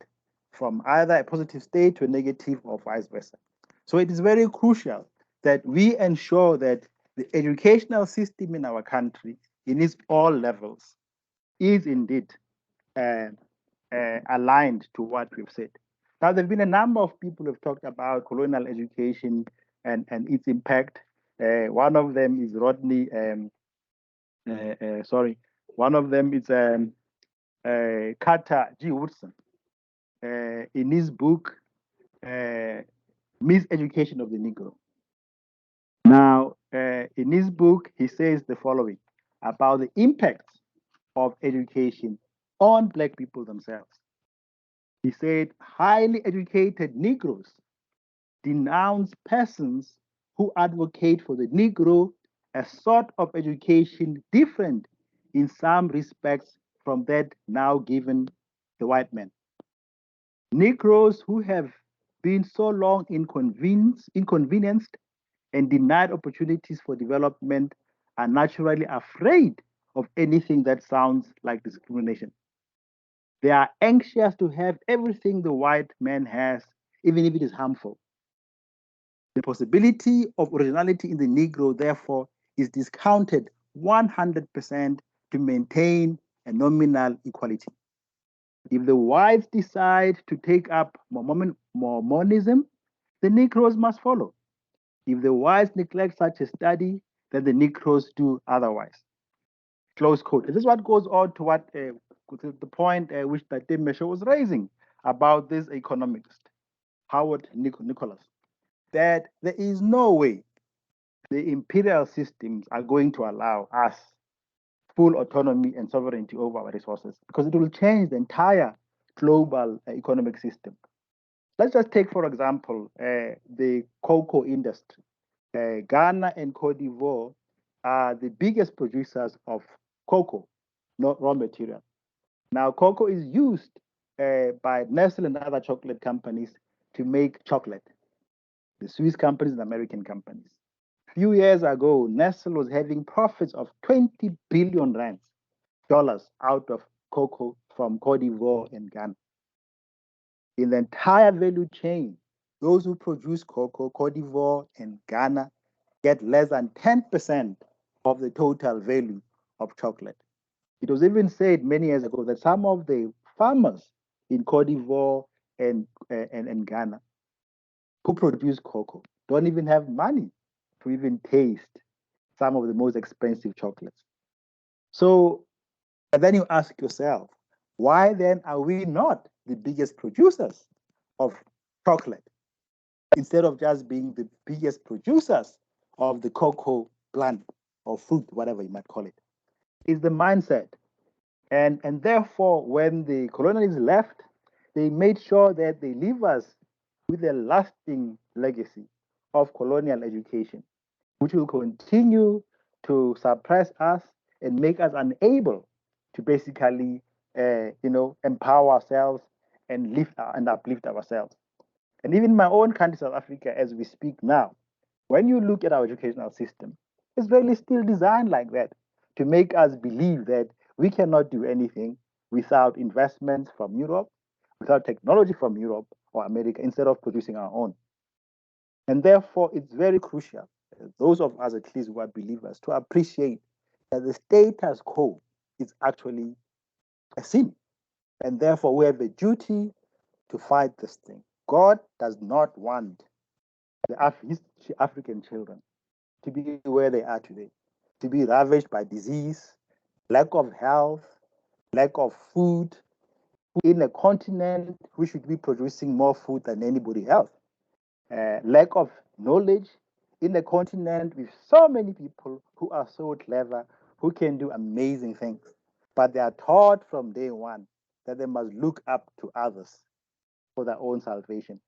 Speaker 6: from either a positive state to a negative or vice versa. So it is very crucial that we ensure that the educational system in our country, in its all levels, is indeed aligned to what we've said. Now, there have been a number of people who have talked about colonial education and its impact. One of them is Rodney, one of them is Carter G. Woodson. In his book, Miseducation of the Negro. Now, in his book, he says the following about the impact of education on Black people themselves. He said, highly educated Negroes denounce persons who advocate for the Negro a sort of education different in some respects from that now given the white man. Negroes who have been so long inconvenienced and denied opportunities for development are naturally afraid of anything that sounds like discrimination. They are anxious to have everything the white man has, even if it is harmful. The possibility of originality in the Negro, therefore, is discounted 100% to maintain a nominal equality. If the whites decide to take up Mormonism, the Negroes must follow. If the whites neglect such a study, then the Negroes do otherwise. Close quote. This is what goes on to what the point which that Moshoe was raising about this economist, Howard Nicholas, that there is no way the imperial systems are going to allow us full autonomy and sovereignty over our resources, because it will change the entire global economic system. Let's just take, for example, the cocoa industry. Ghana and Cote d'Ivoire are the biggest producers of cocoa, not raw material. Now, cocoa is used by Nestle and other chocolate companies to make chocolate, the Swiss companies and American companies. A few years ago, Nestle was having profits of 20 billion rand out of cocoa from Cote d'Ivoire and Ghana. In the entire value chain, those who produce cocoa, Cote d'Ivoire and Ghana, get less than 10% of the total value of chocolate. It was even said many years ago that some of the farmers in Cote d'Ivoire and Ghana who produce cocoa don't even have money to even taste some of the most expensive chocolates. So, and then you ask yourself, why then are we not the biggest producers of chocolate instead of just being the biggest producers of the cocoa plant or fruit, whatever you might call it? It's the mindset. And therefore, when the colonialists left, they made sure that they leave us with a lasting legacy of colonial education, which will continue to suppress us and make us unable to basically, empower ourselves and lift and uplift ourselves. And even my own country, South Africa, as we speak now, when you look at our educational system, it's really still designed like that to make us believe that we cannot do anything without investments from Europe, without technology from Europe or America, instead of producing our own. And therefore, it's very crucial, those of us at least who are believers, to appreciate that the status quo is actually a sin. And therefore, we have a duty to fight this thing. God does not want his African children to be where they are today, to be ravaged by disease, lack of health, lack of food, in a continent which should be producing more food than anybody else. lack of knowledge in a continent with so many people who are so clever, who can do amazing things. But they are taught from day one that they must look up to others for their own salvation.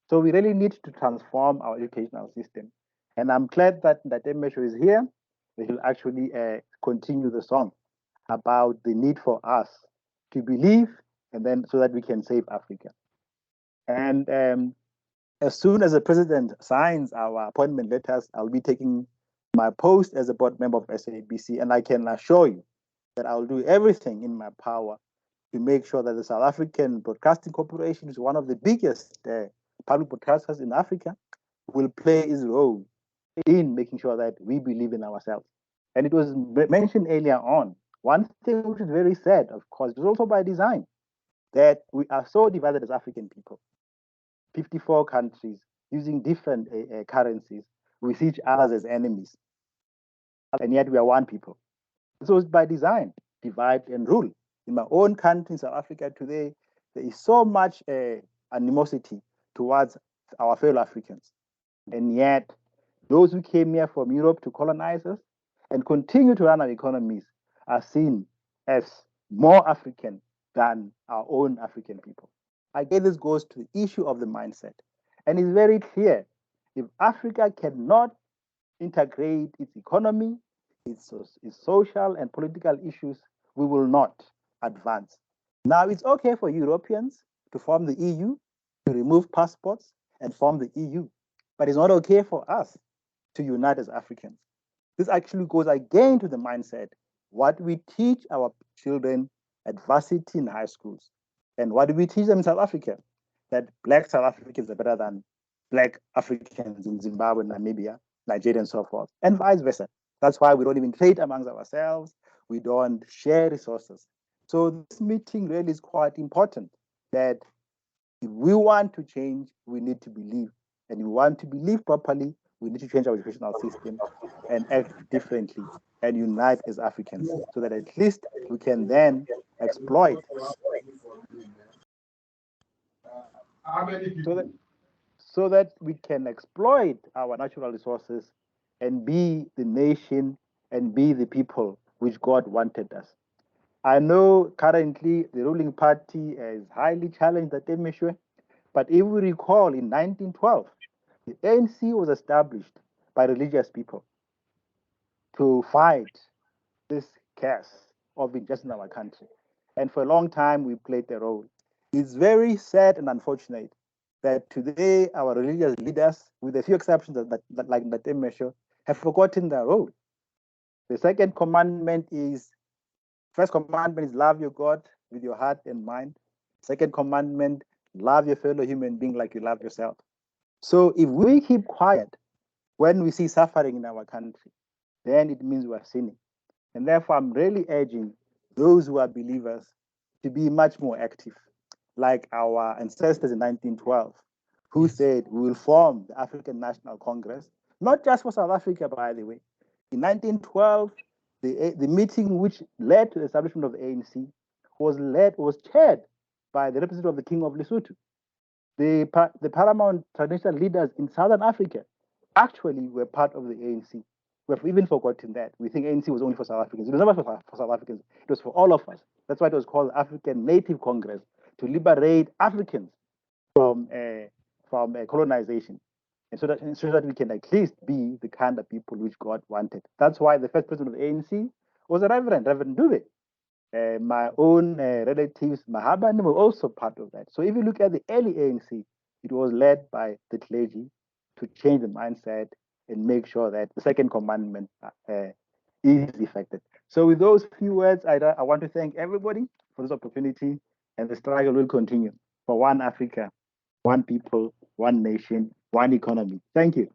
Speaker 6: So we really need to transform our educational system. And I'm glad that Moshoe is here. We will actually continue the song about the need for us to believe, and then so that we can save Africa. And as soon as the president signs our appointment letters, I'll be taking my post as a board member of SABC, and I can assure you that I'll do everything in my power to make sure that the South African Broadcasting Corporation is one of the biggest public broadcasters in Africa, will play its role in making sure that we believe in ourselves. And it was mentioned earlier on, one thing which is very sad, of course, is also by design, that we are so divided as African people. 54 countries using different currencies. We see each other as enemies, and yet we are one people. So it's by design, divide and rule. In my own country, in South Africa today, there is so much animosity towards our fellow Africans. And yet, those who came here from Europe to colonize us and continue to run our economies are seen as more African than our own African people. Again, this goes to the issue of the mindset. And it's very clear, if Africa cannot integrate its economy, its social and political issues, we will not advance. Now, it's okay for Europeans to form the EU, to remove passports and form the EU, but it's not okay for us to unite as Africans. This actually goes again to the mindset, what we teach our children at varsity in high schools. And what do we teach them in South Africa? That Black South Africans are better than Black Africans in Zimbabwe, Namibia, Nigeria, and so forth, and vice versa. That's why we don't even trade amongst ourselves. We don't share resources. So this meeting really is quite important, that if we want to change, we need to believe. And if we want to believe properly, we need to change our educational system and act differently and unite as Africans so that at least we can then exploit. So that we can exploit our natural resources and be the nation and be the people which God wanted us. I know currently the ruling party is highly challenged at Moshoe, but if we recall in 1912, the ANC was established by religious people to fight this curse of injustice in our country. And for a long time, we played the role. It's very sad and unfortunate that today our religious leaders, with a few exceptions like Moshoe, have forgotten their role. The second commandment is, first commandment is love your God with your heart and mind. Second commandment, love your fellow human being like you love yourself. So if we keep quiet when we see suffering in our country, then it means we are sinning. And therefore, I'm really urging those who are believers to be much more active, like our ancestors in 1912, who said we will form the African National Congress, not just for South Africa, by the way. In 1912, the meeting which led to the establishment of the ANC was chaired by the representative of the King of Lesotho. The paramount traditional leaders in Southern Africa actually were part of the ANC. We've even forgotten that. We think ANC was only for South Africans. It was never for South Africans. It was for all of us. That's why it was called African Native Congress, to liberate Africans from colonization, and so that we can at least be the kind of people which God wanted. That's why the first president of the ANC was a Reverend Dube. My own relatives, Mahabani, were also part of that. So if you look at the early ANC, it was led by the clergy to change the mindset and make sure that the second commandment is effective. So with those few words, I want to thank everybody for this opportunity, and the struggle will continue for one Africa, one people, one nation, one economy. Thank you.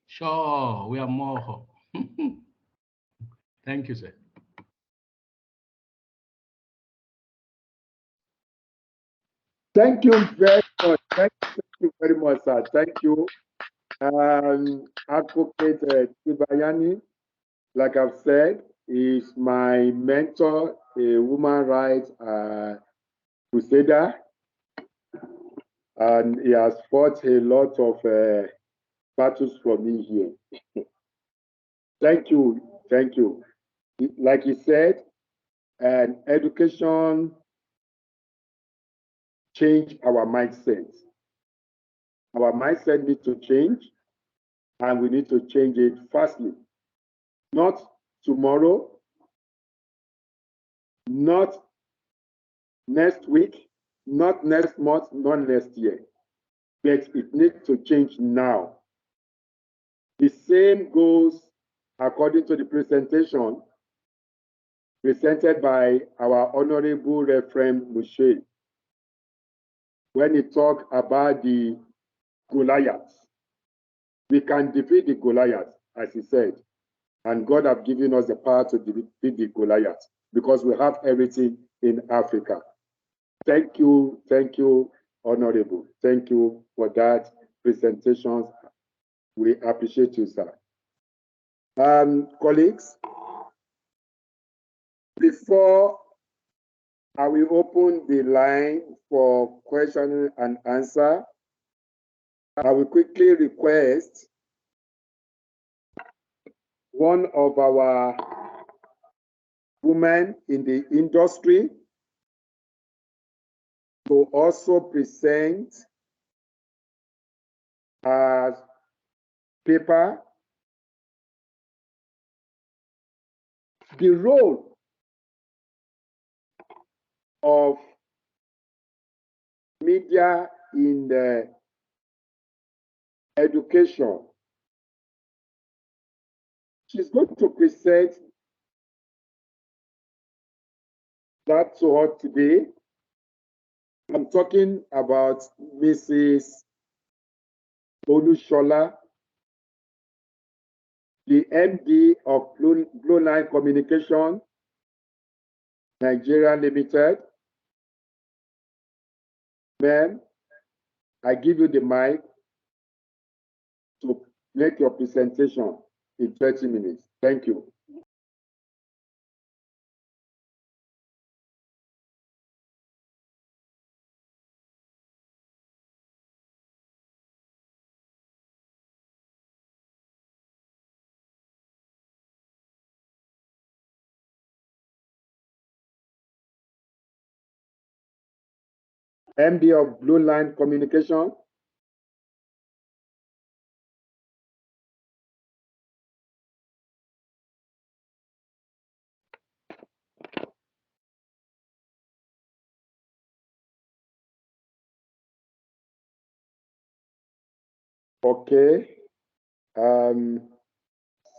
Speaker 5: Sure, we are more. Thank you, sir.
Speaker 3: Thank you very much. Thank you very much, sir. Thank you. Advocate Thipanyane, like I've said, is my mentor, a human rights crusader, and he has fought a lot of battles for me here. Thank you. Thank you. Like you said, and education change our mindset. Our mindset needs to change, and we need to change it fastly. Not tomorrow, not next week, not next month, not next year. But it needs to change now. The same goes according to the presentation presented by our Honorable Reverend Moshoe when he talked about the Goliath. We can defeat the Goliath, as he said, and God has given us the power to defeat the Goliath because we have everything in Africa. Thank you, Honorable. Thank you for that presentation. We appreciate you, sir. Colleagues, before I will open the line for question and answer, I will quickly request one of our women in the industry to also present a paper, the role of media in the education. She's going to present that to her today. I'm talking about Mrs. Olusola, the MD of Bluelines Communication, Nigeria Limited. Ma'am, I give you the mic to make your presentation in 30 minutes. Thank you. MD of Bluelines Communication. Okay.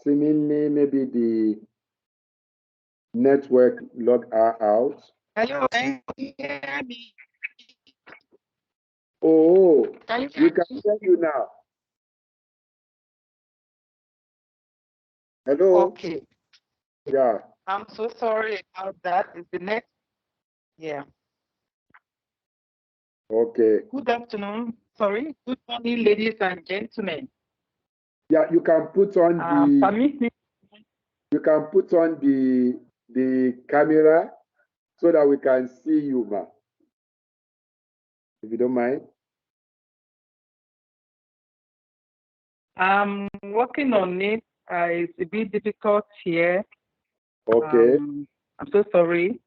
Speaker 3: Seemingly, maybe the network logged her out.
Speaker 4: Hello, can you hear me?
Speaker 3: Oh,
Speaker 4: Can you
Speaker 3: we
Speaker 4: hear
Speaker 3: can
Speaker 4: me?
Speaker 3: hear you now. Hello?
Speaker 4: Okay.
Speaker 3: Yeah.
Speaker 4: I'm so sorry about that. It's the next. Yeah.
Speaker 3: Okay.
Speaker 4: Good afternoon. Sorry. Good morning, ladies and gentlemen.
Speaker 3: Yeah, you can put on
Speaker 4: Permit me.
Speaker 3: you can put on the camera so that we can see you, ma. If you don't mind.
Speaker 4: I'm working on it. It's a bit difficult here.
Speaker 3: Okay.
Speaker 4: I'm so sorry.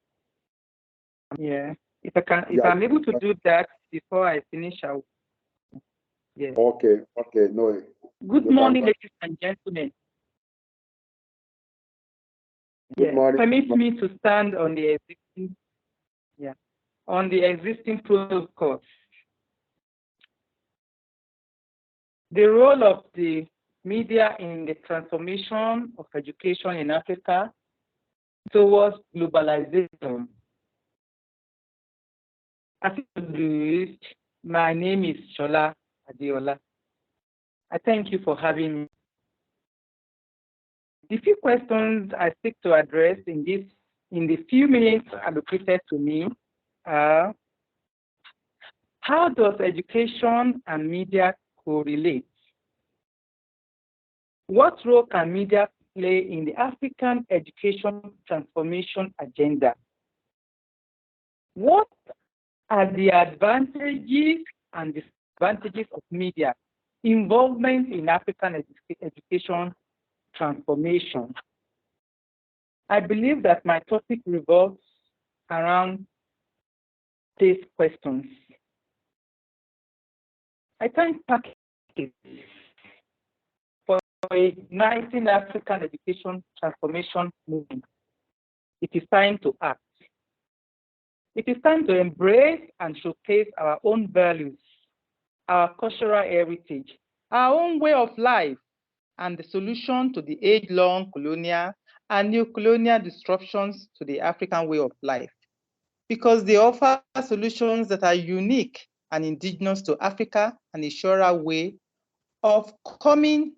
Speaker 4: Yeah. If
Speaker 3: Yeah.
Speaker 4: I'm able to do that before I finish, I'll. Yeah.
Speaker 3: Okay. Okay. No.
Speaker 4: Good morning, ladies and gentlemen.
Speaker 3: Good morning.
Speaker 4: Permit me to stand on the existing protocol. The role of the media in the transformation of education in Africa towards globalization. As introduced, my name is Shola Adeola. I thank you for having me. The few questions I seek to address in the few minutes allocated to me are: how does education and media correlate? What role can media play in the African education transformation agenda? What are the advantages and disadvantages of media involvement in African education transformation. I believe that my topic revolves around these questions. I thank PRAKIS for igniting African education transformation movement. It is time to act. It is time to embrace and showcase our own values, our cultural heritage, our own way of life, and the solution to the age-long colonial and neo-colonial disruptions to the African way of life, because they offer solutions that are unique and indigenous to Africa and a surer way of coming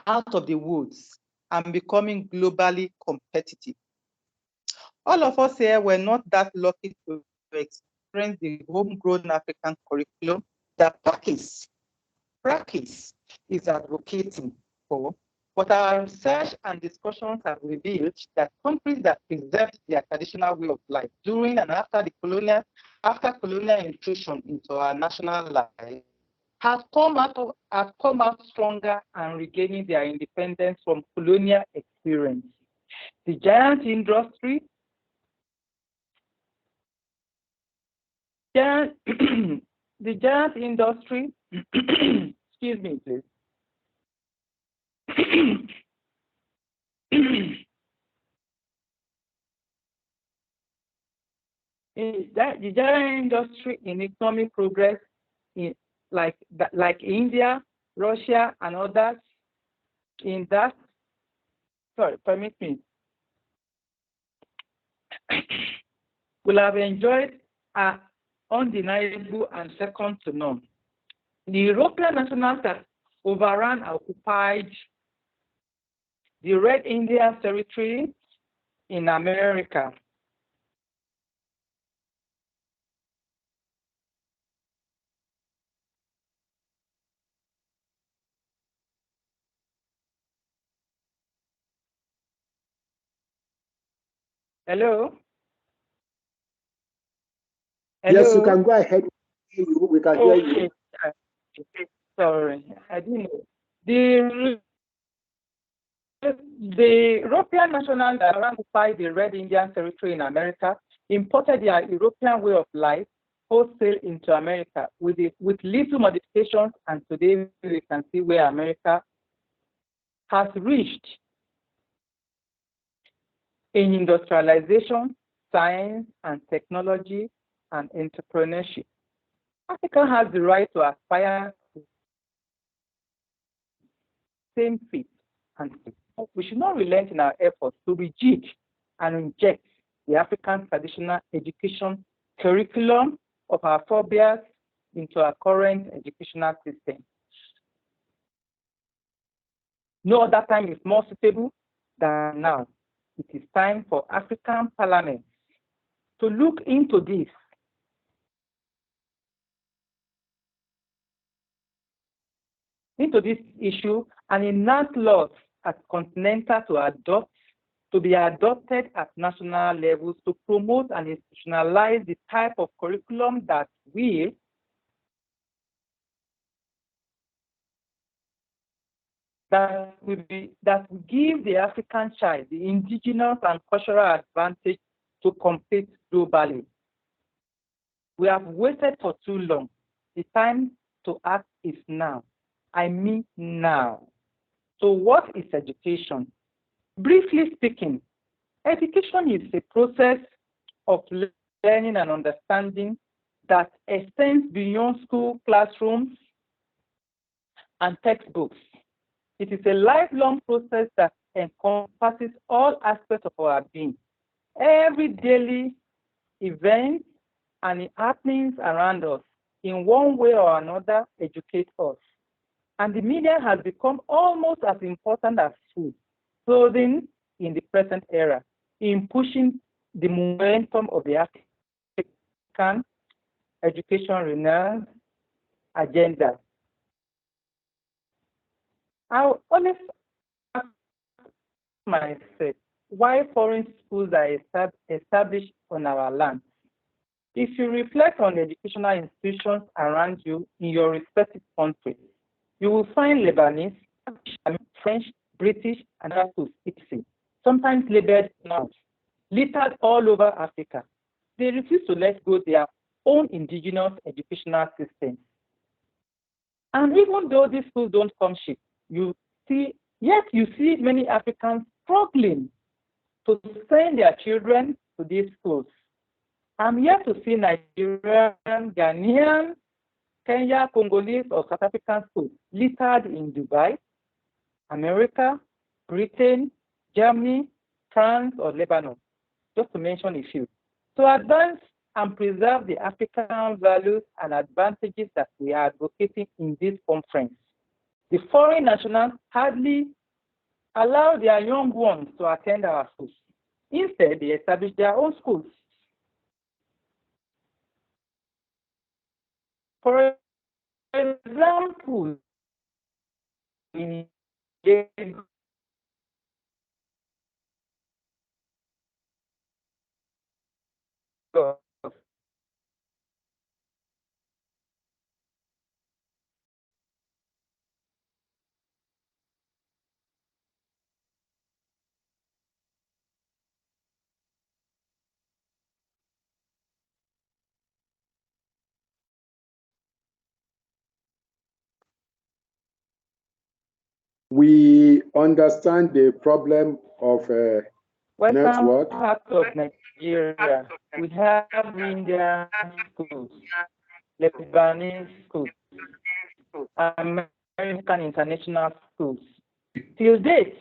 Speaker 4: out of the woods and becoming globally competitive. All of us here were not that lucky to experience the homegrown African curriculum that PRAKIS is advocating for, but our research and discussions have revealed that countries that preserved their traditional way of life during and after colonial intrusion into our national life have come out stronger and regaining their independence from colonial experience. The giant industry, excuse me, please. The giant industry in economic progress, like India, Russia, and others, permit me, will have enjoyed are undeniable and second to none. The European nationals that overran and occupied the Red Indian Territory in America. Hello? Hello?
Speaker 3: Yes, you can go ahead. We can hear you.
Speaker 4: Sorry, I didn't know. The European nationals that occupied the Red Indian Territory in America imported their European way of life wholesale into America with little modifications, and today we can see where America has reached in industrialization, science and technology, and entrepreneurship. Africa has the right to aspire to the same feat, and we should not relent in our efforts to rejig and inject the African traditional education curriculum of our forebears into our current educational system. No other time is more suitable than now. It is time for African parliaments to look into this issue and enact laws at continental to be adopted at national levels to promote and institutionalize the type of curriculum that will give the African child the indigenous and cultural advantage to compete globally. We have waited for too long. The time to act is now. I mean now. So what is education? Briefly speaking, education is a process of learning and understanding that extends beyond school classrooms and textbooks. It is a lifelong process that encompasses all aspects of our being. Every daily event and happenings around us, in one way or another, educate us. And the media has become almost as important as food, clothing in the present era, in pushing the momentum of the African education renewal agenda. I always ask myself why foreign schools are established on our land. If you reflect on educational institutions around you in your respective countries, you will find Lebanese, French, British, and other schools, etc., sometimes labeled now, littered all over Africa. They refuse to let go their own indigenous educational systems. And even though these schools don't come cheap, you see many Africans struggling to send their children to these schools. I'm yet to see Nigerian, Ghanaian, Kenya, Congolese, or South African schools littered in Dubai, America, Britain, Germany, France, or Lebanon, just to mention a few. To advance and preserve the African values and advantages that we are advocating in this conference, the foreign nationals hardly allow their young ones to attend our schools. Instead, they establish their own schools. For example, in
Speaker 3: We understand the problem of
Speaker 4: Western
Speaker 3: network.
Speaker 4: part of Nigeria, we have Indian schools, Lebanese schools, American international schools. Till date,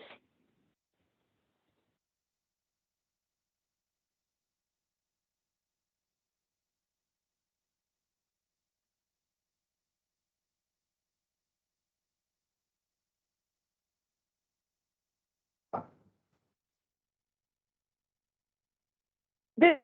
Speaker 4: they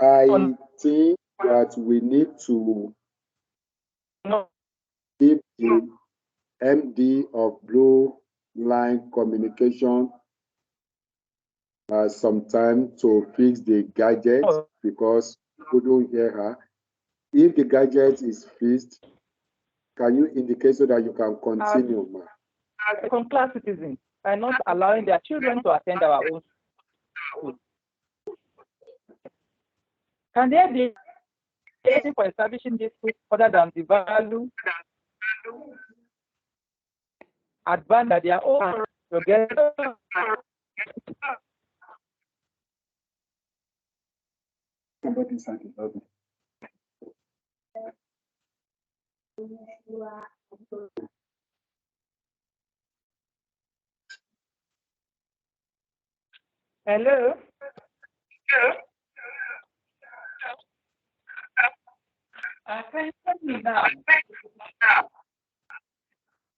Speaker 3: I think that we need to give the MD of Blueline Communication some time to fix the gadget because we don't hear her. If the gadget is fixed, can you indicate so that you can continue, ma'am?
Speaker 4: Second-class citizens by not allowing their children to attend our own school. Can there be anything for establishing this school other than the value advanced that they are all together?
Speaker 3: Somebody said it.
Speaker 4: Hello?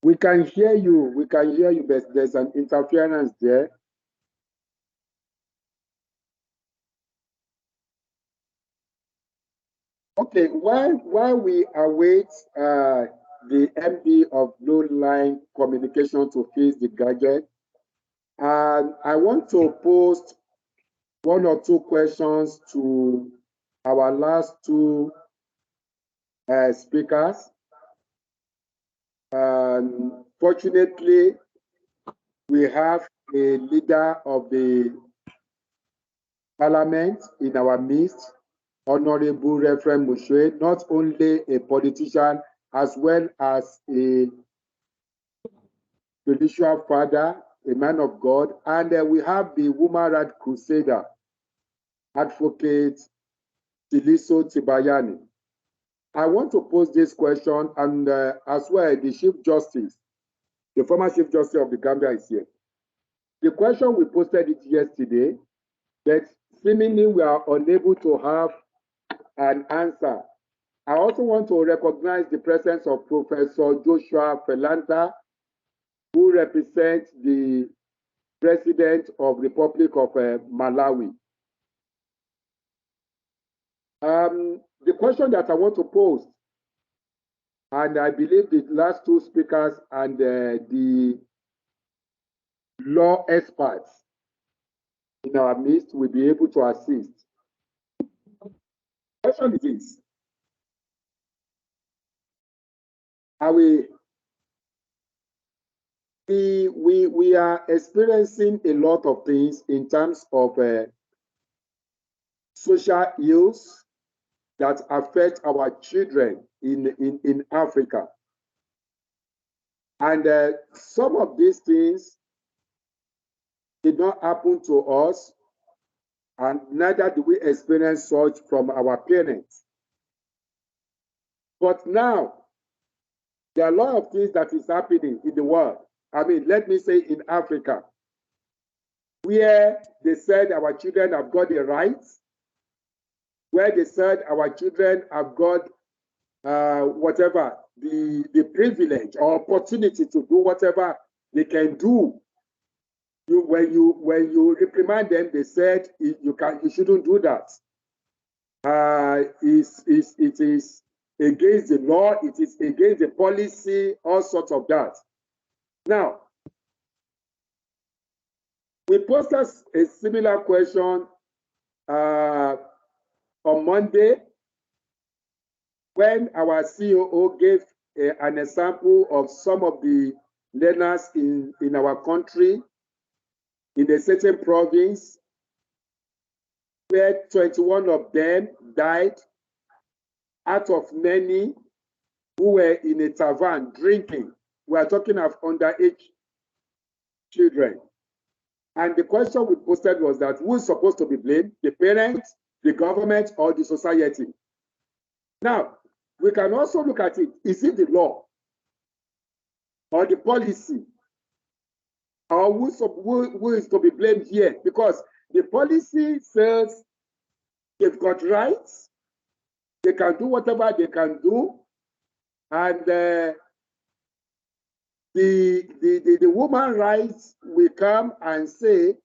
Speaker 3: We can hear you. We can hear you, but there's an interference there. Okay, while we await the MD of Blueline Communication to fix the gadget, I want to post one or two questions to our last two speakers. Fortunately, we have a leader of the parliament in our midst, Honorable Reverend Moshoe, not only a politician, as well as a spiritual father, a man of God, and we have the woman right crusader, advocate Tseliso Thipanyane. I want to pose this question, and as well, the Chief Justice, the former Chief Justice of the Gambia is here. The question, we posted it yesterday, but seemingly we are unable to have an answer. I also want to recognize the presence of Professor Joshua Felanta, who represents the President of the Republic of Malawi. The question that I want to pose, and I believe the last two speakers and the law experts in our midst will be able to assist. The question is this: we are experiencing a lot of things in terms of social ills that affect our children in Africa. And some of these things did not happen to us, and neither do we experience such from our parents. But now, there are a lot of things that is happening in the world. I mean, let me say in Africa, where they said our children have got the rights, where they said our children have got whatever, the privilege or opportunity to do whatever they can do. When you reprimand them, they said you shouldn't do that. It is against the law, it is against the policy, all sorts of that. Now, we posted a similar question on Monday when our COO gave an example of some of the learners in our country in a certain province where 21 of them died out of many who were in a tavern drinking. We are talking of underage children. And the question we posted was that who is supposed to be blamed? The parents, the government, or the society? Now, we can also look at it. Is it the law or the policy? Or who is to be blamed here? Because the policy says they've got rights, they can do whatever they can do, and the woman rights will come and say,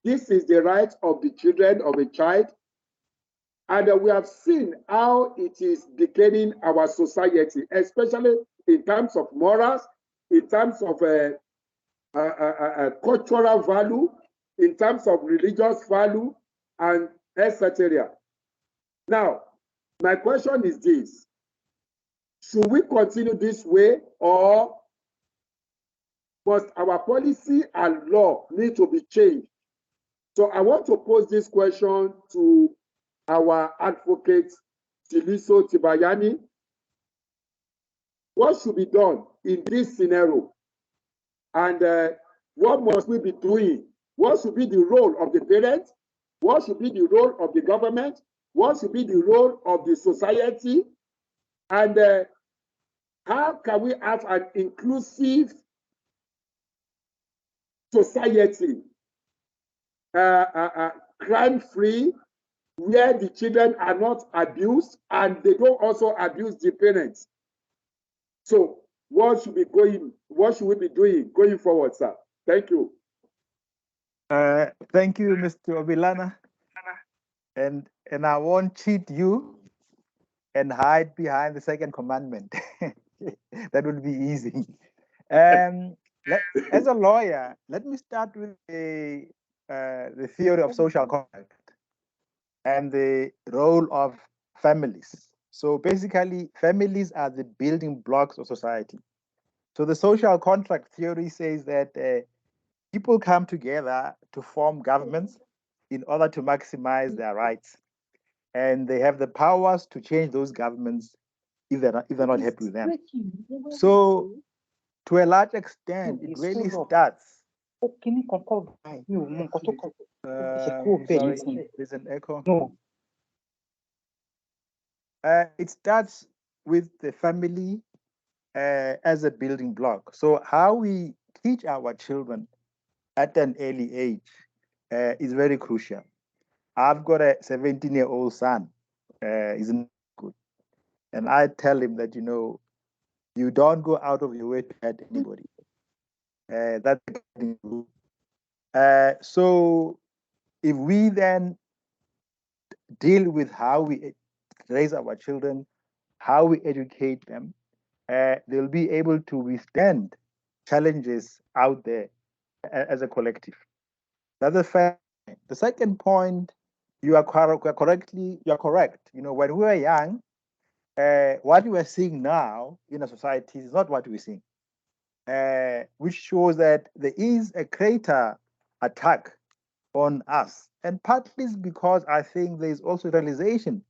Speaker 3: this is the right of the children of a child. And we have seen how it is decaying our society, especially in terms of morals, in terms of cultural value, in terms of religious value, and etc. Now, my question is this: should we continue this way, or must our policy and law need to be changed? So I want to pose this question to our advocate, Tseliso Thipanyane. What should be done in this scenario? And what must we be doing? What should be the role of the parents? What should be the role of the government? What should be the role of the society? And how can we have an inclusive society, crime-free, where the children are not abused and they don't also abuse the parents? So what should we be doing going forward, sir? Thank you.
Speaker 6: Thank you, Mr. Obilana. And I won't cheat you and hide behind the second commandment. That would be easy. As a lawyer, let me start with the theory of social contract and the role of families. So basically, families are the building blocks of society. So the social contract theory says that people come together to form governments in order to maximize their rights. And they have the powers to change those governments if they're not happy with them. So to a large extent, it really starts. Sorry, there's an echo. No. It starts with the family as a building block. So how we teach our children at an early age is very crucial. I've got a 17-year-old son, he's not good. And I tell him that, you don't go out of your way to hurt anybody. That's so if we then deal with how we raise our children, how we educate them, they'll be able to withstand challenges out there as a collective. That's the first. The second point, you are correct. You know, when we were young, what we are seeing now in a society is not what we're seeing, which shows that there is a greater attack on us. And partly is because I think there is also realization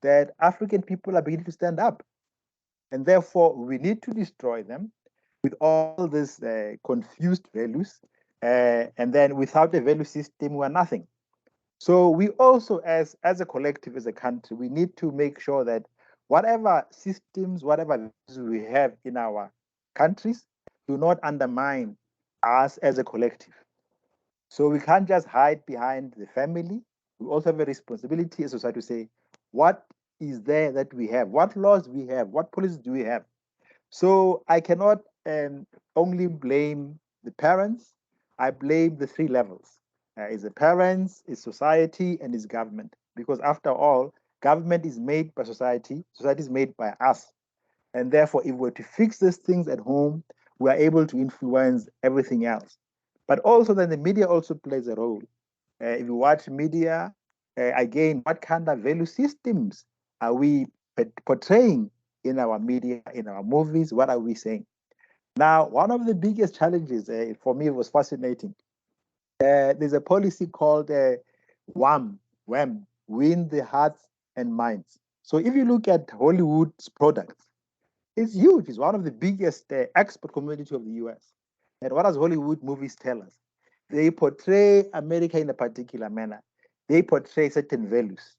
Speaker 6: that African people are beginning to stand up. And therefore, we need to destroy them with all these confused values. And then without a value system, we are nothing. So we also, as a collective, as a country, we need to make sure that whatever systems, whatever values we have in our countries, do not undermine us as a collective. So we can't just hide behind the family. We also have a responsibility as a society to say, what is there that we have? What laws we have? What policies do we have? So I cannot only blame the parents. I blame the three levels. It's the parents, it's society, and it's government. Because after all, government is made by society, society is made by us. And therefore, if we're to fix these things at home, we are able to influence everything else. But also then the media also plays a role. If you watch media, again, what kind of value systems are we portraying in our media, in our movies? What are we saying? Now, one of the biggest challenges for me was fascinating. There's a policy called WHAM, win the hearts and minds. So if you look at Hollywood's products, it's huge. It's one of the biggest export community of the US. And what does Hollywood movies tell us? They portray America in a particular manner. They portray certain values,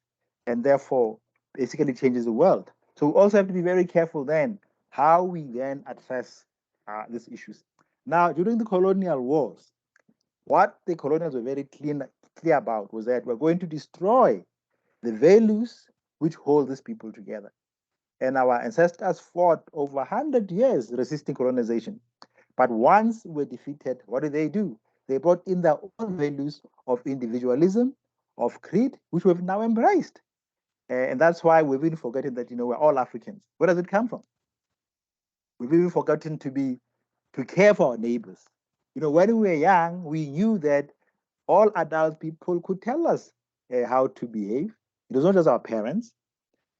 Speaker 6: and therefore basically changes the world. So we also have to be very careful then how we then address these issues. Now, during the colonial wars, what the colonials were very clear about was that we're going to destroy the values which hold these people together. And our ancestors fought over 100 years resisting colonization. But once we're defeated, what did they do? They brought in their own values of individualism, of creed, which we've now embraced. And that's why we've been forgetting that, you know, we're all Africans. Where does it come from? We've even forgotten to care for our neighbors. You know, when we were young, we knew that all adult people could tell us how to behave. It was not just our parents.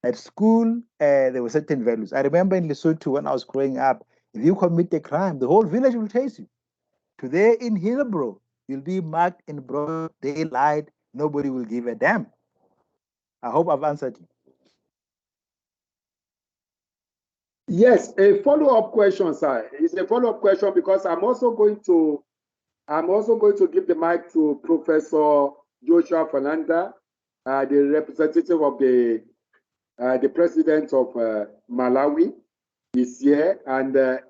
Speaker 6: At school, there were certain values. I remember in Lesotho when I was growing up, if you commit a crime, the whole village will chase you. Today in Hillbrow, you'll be marked in broad daylight. Nobody will give a damn. I hope I've answered you.
Speaker 3: Yes, a follow-up question, sir. It's a follow-up question because I'm also going to give the mic to Professor Joshua Fernanda, the representative of the president of Malawi is here, and the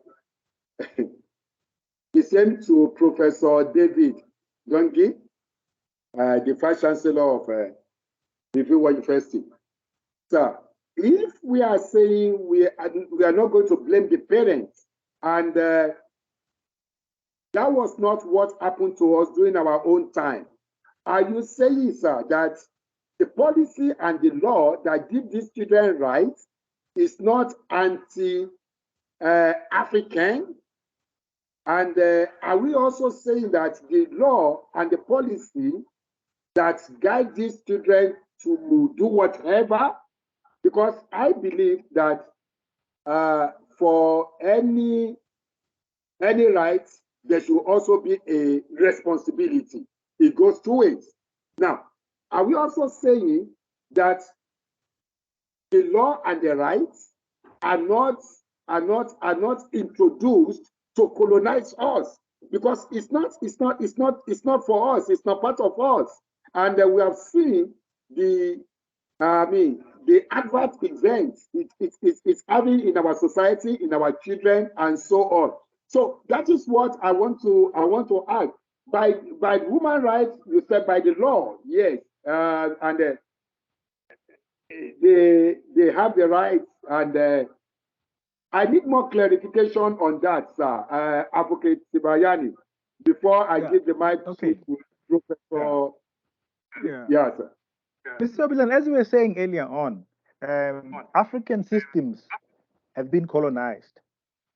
Speaker 3: same to Professor David Dongi, the Vice Chancellor of Ziphora University. Sir, if we are saying we are not going to blame the parents, and that was not what happened to us during our own time, are you saying, sir, that the policy and the law that give these children rights is not anti-African? And are we also saying that the law and the policy that guide these children to do whatever? Because I believe that for any rights, there should also be a responsibility. It goes two ways. Now, are we also saying that the law and the rights are not introduced to colonize us? Because it's not for us. It's not part of us. And we have seen the adverse events it's having in our society, in our children, and so on. So that is what I want to ask. By human rights, you said by the law, yes, and they have the rights, and I need more clarification on that, sir. Advocate Thipanyane, before I give the mic to Professor. Yeah, sir.
Speaker 6: Mr. Bilan, as we were saying earlier on, African systems have been colonized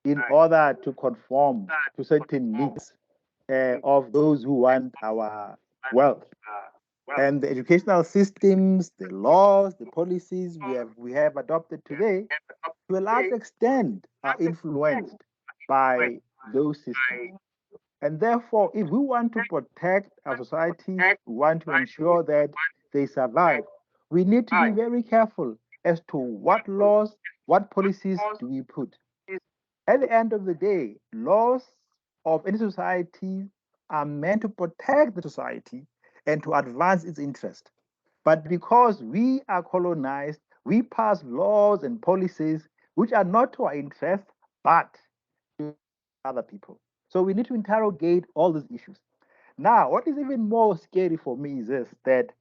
Speaker 6: in order to conform to certain needs of those who want our wealth. And the educational systems, the laws, the policies we have adopted today, to a large extent, are influenced by those systems. And therefore, if we want to protect our societies, we want to ensure that they survive, we need to be very careful as to what laws, what policies do we put. At the end of the day, laws of any society are meant to protect the society and to advance its interest. But because we are colonized, we pass laws and policies which are not to our interest, but to other people. So we need to interrogate all these issues. Now, what is even more scary for me is this, that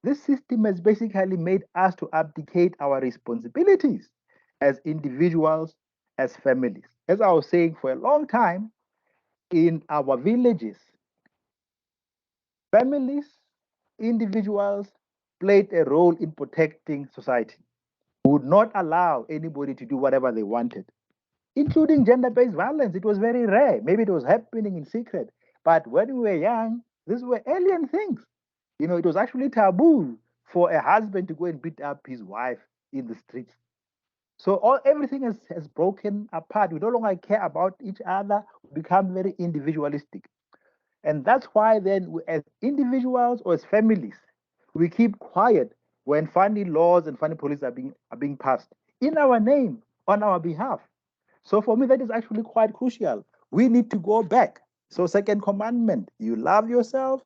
Speaker 6: this system has basically made us to abdicate our responsibilities as individuals, as families. As I was saying, for a long time in our villages, families, individuals played a role in protecting society. We would not allow anybody to do whatever they wanted, including gender-based violence. It was very rare. Maybe it was happening in secret. But when we were young, these were alien things. You know, it was actually taboo for a husband to go and beat up his wife in the streets. So everything has broken apart. We no longer care about each other. We become very individualistic. And that's why then, as individuals or as families, we keep quiet when funny laws and funny policies are being passed in our name, on our behalf. So for me, that is actually quite crucial. We need to go back. So second commandment, you love yourself,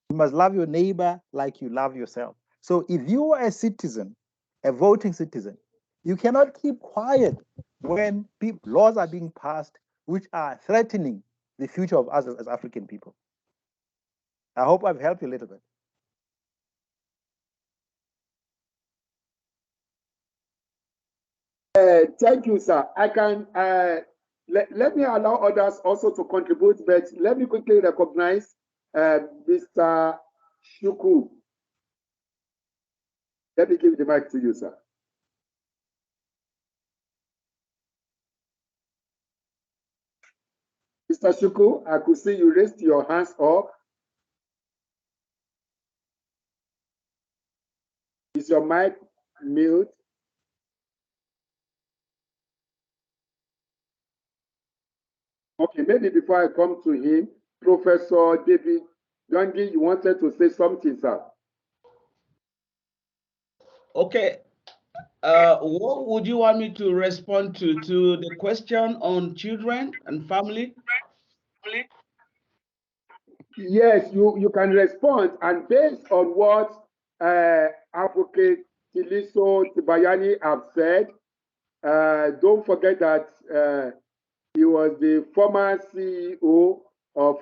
Speaker 6: you must love your neighbor like you love yourself. So if you are a citizen, a voting citizen, you cannot keep quiet when laws are being passed which are threatening the future of us as African people. I hope I've helped you a little bit.
Speaker 3: Thank you, sir. I can let me allow others also to contribute, but let me quickly recognize Mr. Shuku. Let me give the mic to you, sir. Mr. Shuku, I could see you raised your hands up. Is your mic mute? Okay, maybe before I come to him, Professor David Gangi, you wanted to say something, sir.
Speaker 5: Okay. What would you want me to respond to the question on children and family?
Speaker 3: Yes, you can respond, and based on what Advocate Tseliso Thipanyane have said, don't forget that he was the former CEO of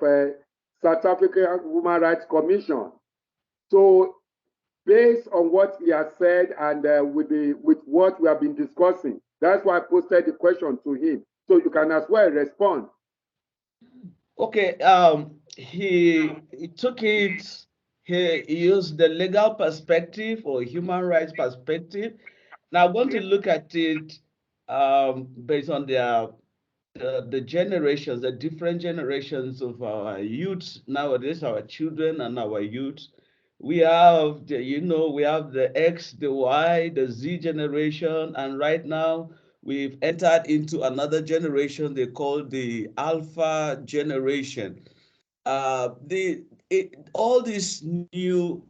Speaker 3: South African Human Rights Commission. So based on what he has said and with what we have been discussing, that's why I posted the question to him. So you can as well respond.
Speaker 5: Okay, he took it, he used the legal perspective or human rights perspective. Now I'm going to look at it based on the generations, the different generations of our youths nowadays, our children and our youth. We have we have the X, the Y, the Z generation, and right now we've entered into another generation they call the Alpha generation. All these new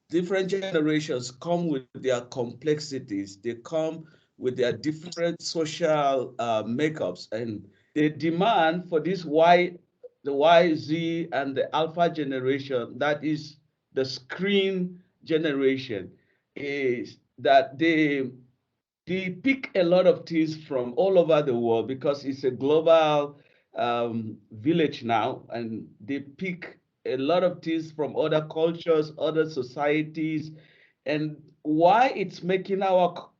Speaker 5: different generations come with their complexities. They come with their different social makeups, and the demand for this the Y, Z, and the Alpha generation, that is the screen generation, is that they pick a lot of things from all over the world because it's a global village now, and they pick a lot of things from other cultures, other societies, and why it's making our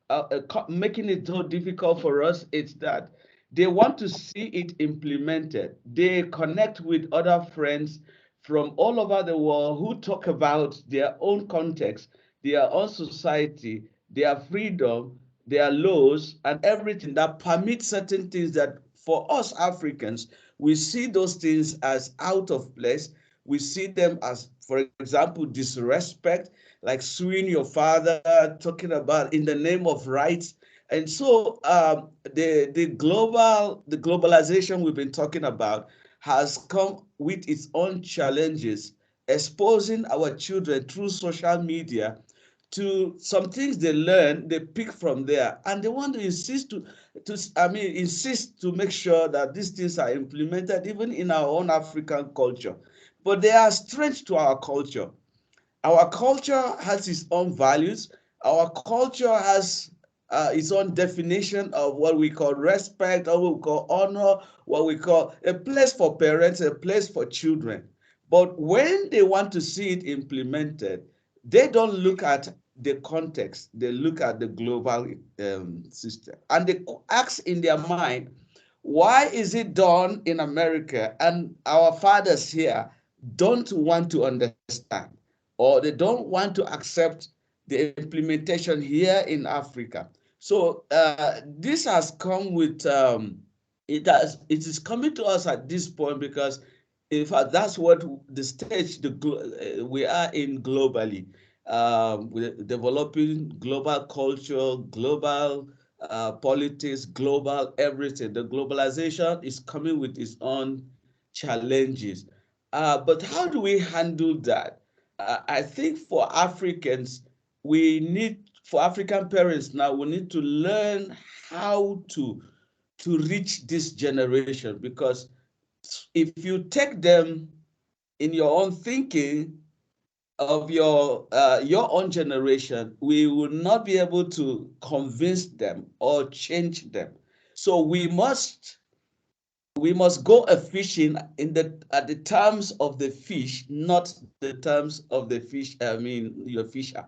Speaker 7: making it so difficult for us is that they want to see it implemented. They connect with other friends from all over the world who talk about their own context, their own society, their freedom, their laws, and everything that permit certain things that for us Africans, we see those things as out of place. We see them as, for example, disrespect, like suing your father, talking about in the name of rights. And so the globalization we've been talking about has come with its own challenges, exposing our children through social media to some things they learn, they pick from there, and they want to insist to make sure that these things are implemented even in our own African culture. But they are strange to our culture. Our culture has its own values. Our culture has its own definition of what we call respect, or what we call honor, what we call a place for parents, a place for children. But when they want to see it implemented, they don't look at the context. They look at the global system. And they ask in their mind, why is it done in America and our fathers here don't want to understand, or they don't want to accept the implementation here in Africa? So this has come with, it is coming to us at this point because in fact, that's what the stage we are in globally. We're developing global culture, global politics, global everything. The globalization is coming with its own challenges. But how do we handle that? I think for Africans, for African parents now, we need to learn how to reach this generation, because if you take them in your own thinking of your own generation, we will not be able to convince them or change them. So we must go a fishing at the terms of the fish, not the terms of the fish. I mean, your fisher.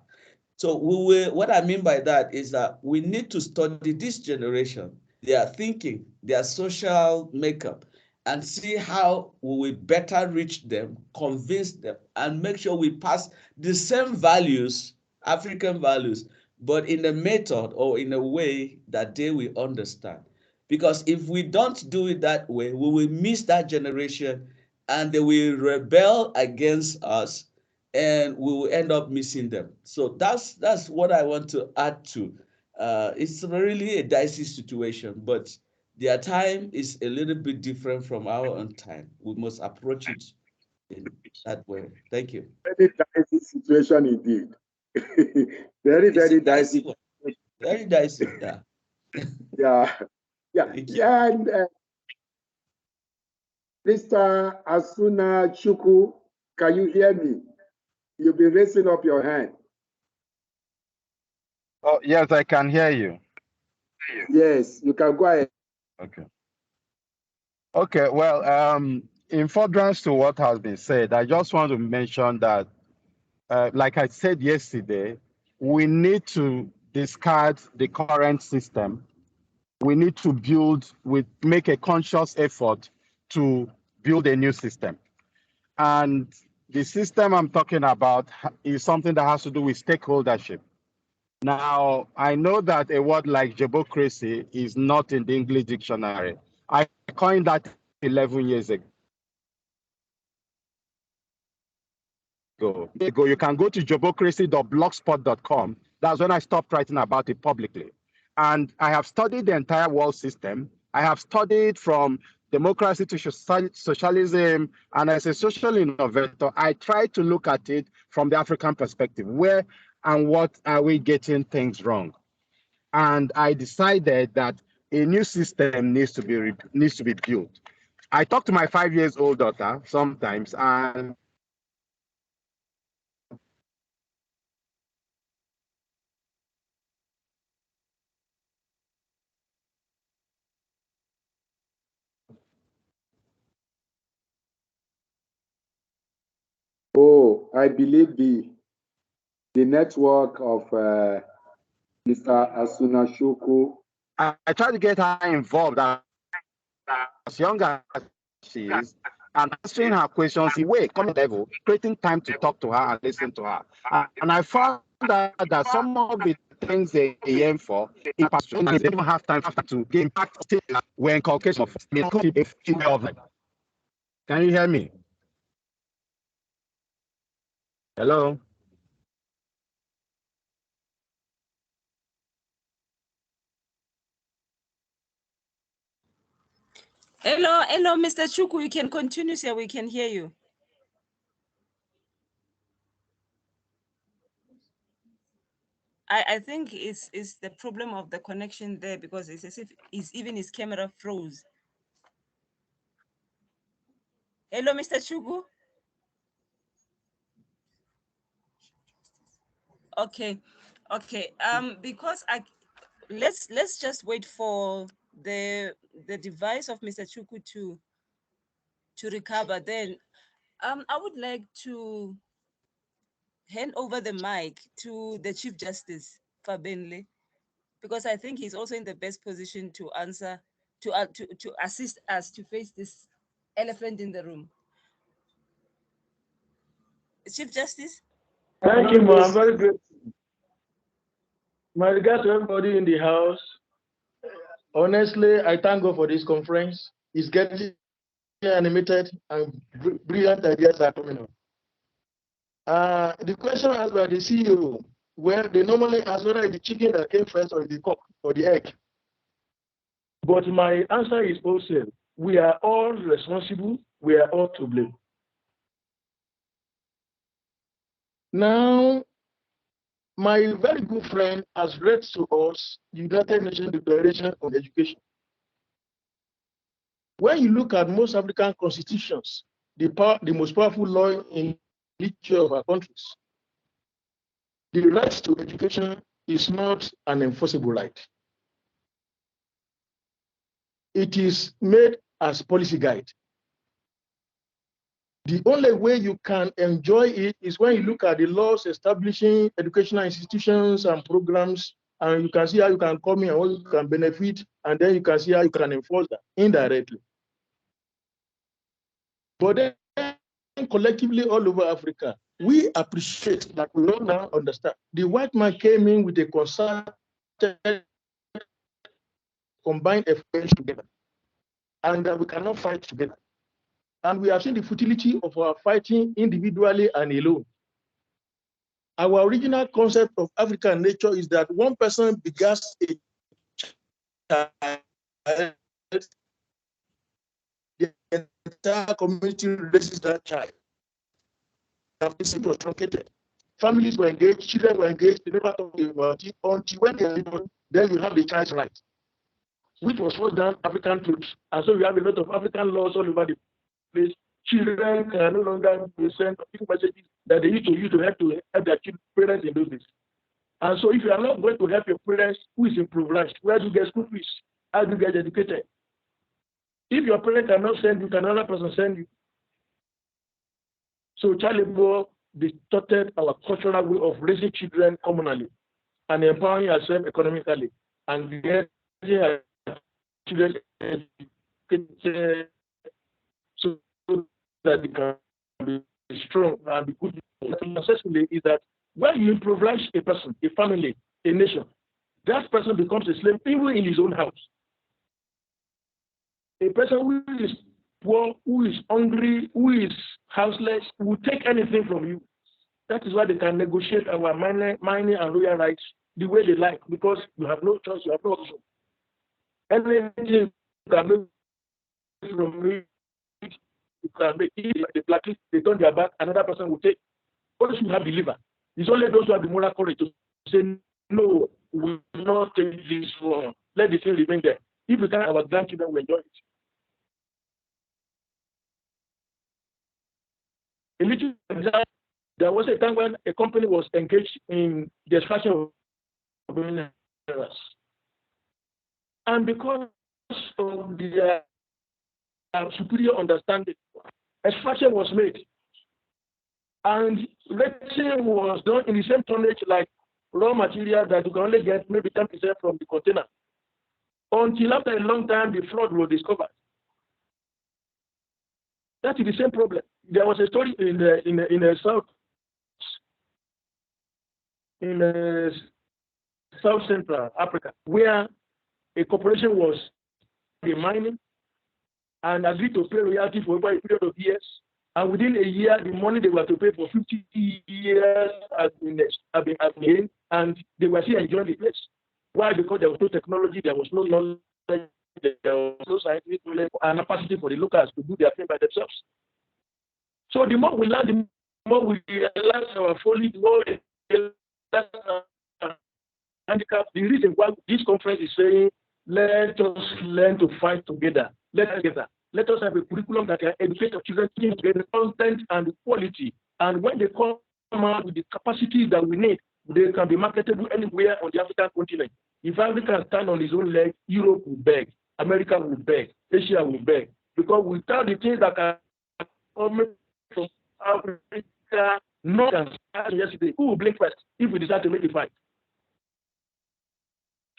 Speaker 7: So what I mean by that is that we need to study this generation, their thinking, their social makeup, and see how we will better reach them, convince them, and make sure we pass the same values, African values, but in a method or in a way that they will understand. Because if we don't do it that way, we will miss that generation and they will rebel against us and we will end up missing them. So that's what I want to add to. It's really a dicey situation, but their time is a little bit different from our own time. We must approach it in that way. Thank you.
Speaker 3: Very dicey situation indeed. Very dicey.
Speaker 7: Very dicey, yeah.
Speaker 3: Yeah. And Mr. Asuna Chuku, can you hear me? You've been raising up your hand.
Speaker 1: Oh, yes, I can hear you.
Speaker 3: Yes, you can go ahead.
Speaker 1: Okay, well, in furtherance to what has been said, I just want to mention that, like I said yesterday, we need to discard the current system. We need to make a conscious effort to build a new system. And the system I'm talking about is something that has to do with stakeholdership. Now, I know that a word like jabocracy is not in the English dictionary. I coined that 11 years ago. You can go to jabocracy.blogspot.com. That's when I stopped writing about it publicly. And I have studied the entire world system. I have studied from democracy to socialism, and as a social innovator, I try to look at it from the African perspective. Where and what are we getting things wrong? And I decided that a new system needs to be built. I talk to my 5-year-old daughter sometimes, and
Speaker 3: Oh, I believe the network of Mr. Asuna Shoko.
Speaker 8: I tried to get her involved as young as she is, and answering her questions in a way, coming level, creating time to talk to her and listen to her. And I found out that some of the things they aim for in pursuit, they don't even have time to get impact when inculcation of life. Can you hear me? Hello?
Speaker 9: Hello, Mr. Chuku, you can continue, sir. We can hear you. I think it's the problem of the connection there, because it's as if even his camera froze. Hello, Mr. Chuku. Okay. Because let's just wait for the device of Mr. Chuku to recover. Then I would like to hand over the mic to the Chief Justice Fabenle, because I think he's also in the best position to answer, to assist us to face this elephant in the room. Chief Justice.
Speaker 10: Thank you, Ma. I'm very grateful. My regards to everybody in the house. Honestly, I thank God for this conference. It's getting animated and brilliant ideas are coming up. The question asked by the CEO, where they normally ask whether it's the chicken that came first or the cock or the egg. But my answer is also, we are all responsible, we are all to blame. Now, my very good friend has read to us the United Nations Declaration on Education. When you look at most African constitutions, the most powerful law in each of our countries, the right to education is not an enforceable right. It is made as policy guide. The only way you can enjoy it is when you look at the laws establishing educational institutions and programs, and you can see how you can come in and what you can benefit, and then you can see how you can enforce that indirectly. But then collectively all over Africa, we appreciate that we all now understand. The white man came in with a concerted, combined efforts together, and we cannot fight together. And we have seen the futility of our fighting individually and alone. Our original concept of African nature is that one person begets a child, the entire community raises that child. It was truncated. Families were engaged, children were engaged, they never talked about it until when they are, then you have the child's rights, which was forced down African troops. And so we have a lot of African laws all over the place. Children can no longer send messages that they used to use to help their parents in those days. And so if you are not going to help your parents who is impoverished, where do you get school fees? How do you get educated? If your parent cannot send you, can another person send you? So child labor distorted our cultural way of raising children communally and empowering ourselves economically and getting our children educated so that they can be strong and be good. Successfully is that when you improvise a person, a family, a nation, that person becomes a slave even in his own house. A person who is poor, who is hungry, who is houseless, will take anything from you. That is why they can negotiate our mining and royal rights the way they like, because you have no choice, you have no option. Anything you can make from me, you can make it, the blacklist, they turn their back, another person will take. Those who have the liver, it's only those who have the moral courage to say, no, we will not take this one. Let the thing remain there. If we can, our grandchildren will enjoy it. A little example, there was a time when a company was engaged in the extraction of minerals. And because of the superior understanding, extraction was made. And letting was done in the same tonnage like raw material that you can only get maybe 10% from the container. Until after a long time, the fraud was discovered. That is the same problem. There was a story in South Central Africa where a corporation was mining and agreed to pay royalty for over a period of years. And within a year, the money they were to pay for 50 years has been gained, and they were still enjoying the place. Why? Because there was no technology, there was no knowledge, there was no scientific knowledge and capacity for the locals to do their thing by themselves. So the more we learn, the more we realize our folly, the more we realize our handicap. The reason why this conference is saying, let us learn to fight together. Let us have a curriculum that can educate our children to get the content and the quality. And when they come out with the capacity that we need, they can be marketable anywhere on the African continent. If Africa stand on its own leg, Europe will beg, America will beg, Asia will beg. Because without the things that can come from Africa, not as yesterday, who will blink first if we decide to make a fight?